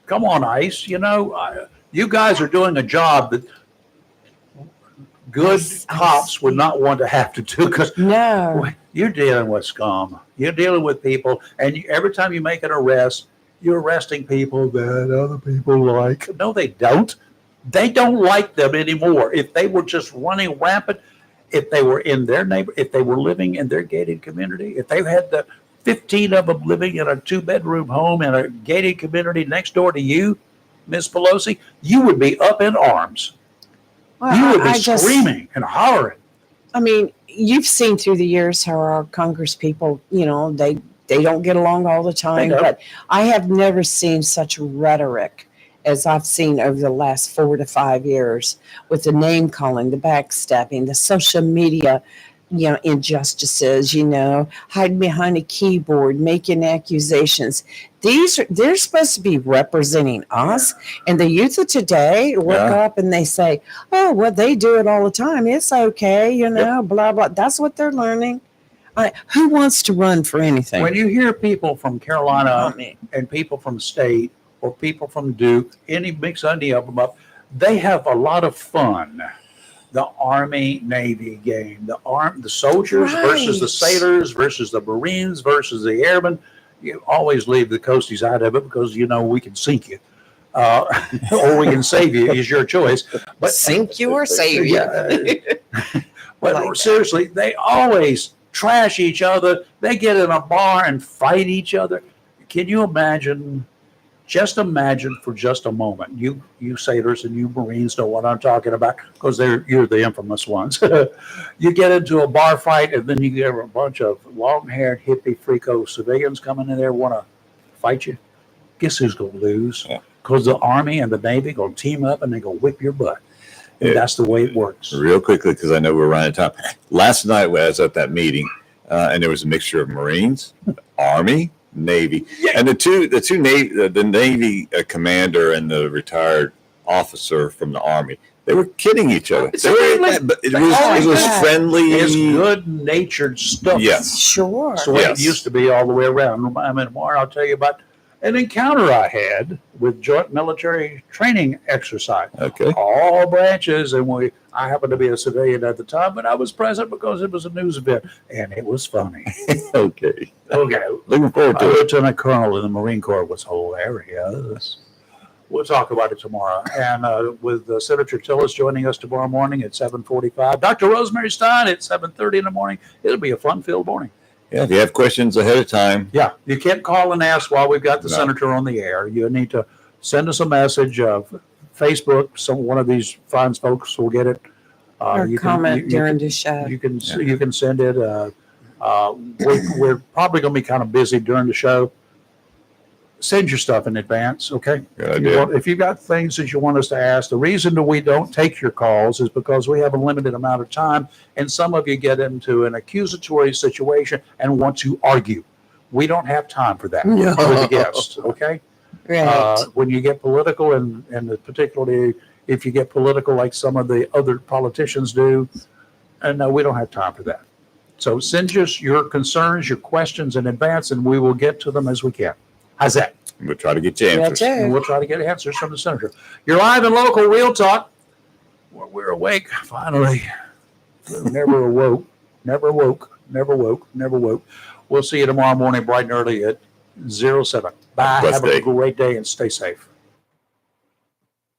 Come on, ICE. You know, you guys are doing a job that good cops would not want to have to do, because No. you're dealing with scum. You're dealing with people, and every time you make an arrest, you're arresting people that other people like. No, they don't. They don't like them anymore. If they were just running rampant, if they were in their neighbor, if they were living in their gated community, if they had the 15 of them living in a 2-bedroom home in a gated community next door to you, Miss Pelosi, you would be up in arms. Well, You would be I just- screaming and hollering. I mean, you've seen through the years how our Congress people, you know, they don't get along all the time, don't. but I have never seen such rhetoric as I've seen over the last 4 to 5 years, with the name calling, the backstabbing, the social media, you know, injustices, you know, hiding behind a keyboard, making accusations. They're supposed to be representing us. And the youth of today look Yeah. up and they say, oh, well, they do it all the time. It's okay, you know, blah, blah. That's what they're learning. Who wants to run for anything? When you hear people from Carolina I mean, and people from state or people from Duke, mix any of them up, they have a lot of fun. The Army Navy game, the soldiers versus the Right. sailors versus the Marines versus the airmen. You always leave the coasties out of it because you know we can sink you, or we can save you. Is your choice. But sink you or save you. But Like that. seriously, they always trash each other. They get in a bar and fight each other. Can you imagine? Just imagine for just a moment. You sailors and you Marines know what I'm talking about because you're the infamous ones. You get into a bar fight and then you get a bunch of long-haired hippie freako civilians coming in there want to fight you. Guess who's going to lose? Because the Army and the Navy going to team up and they're going to whip your butt. And Yeah. that's the way it works. Real quickly, because I know we're running out of time. Last night, when I was at that meeting, and there was a mixture of Marines, Army, Navy, and the Navy commander and the retired officer from the Army. They were kidding each other. It's They were, friendly. but it was Yeah. friendly. It's good-natured stuff. Yes. Sure. That's the way Yes. it used to be all the way around. I mean, tomorrow I'll tell you about an encounter I had with joint military training exercise. Okay. All branches, and I happened to be a civilian at the time, but I was present because it was a news event, and it was funny. Okay. Okay. Looking forward A to it. lieutenant colonel in the Marine Corps was hilarious. We'll talk about it tomorrow. And with Senator Tillis joining us tomorrow morning at 7:45. Dr. Rosemary Stein at 7:30 in the morning. It'll be a fun-filled morning. Yeah, if you have questions ahead of time, Yeah, you can't call and ask while we've got the No. senator on the air. You need to send us a message of Facebook. One of these fine folks will get it. Or You can- comment you during can- the show. You can send it. We're probably going to be kind of busy during the show. Send your stuff in advance, okay? Good idea. If you've got things that you want us to ask, the reason that we don't take your calls is because we have a limited amount of time, and some of you get into an accusatory situation and want to argue. We don't have time for that No. with the guests, okay? Right. When you get political, and particularly if you get political like some of the other politicians do, and no, we don't have time for that. So send us your concerns, your questions in advance, and we will get to them as we can. How's that? we'll try to get you answers. And we'll try to get answers from the senator. You're live and local, Real Talk. We're awake, finally. Never awoke, never woke, never woke, never woke. We'll see you tomorrow morning, bright and early at 07. Bye. Blessed Have a day. great day and stay safe.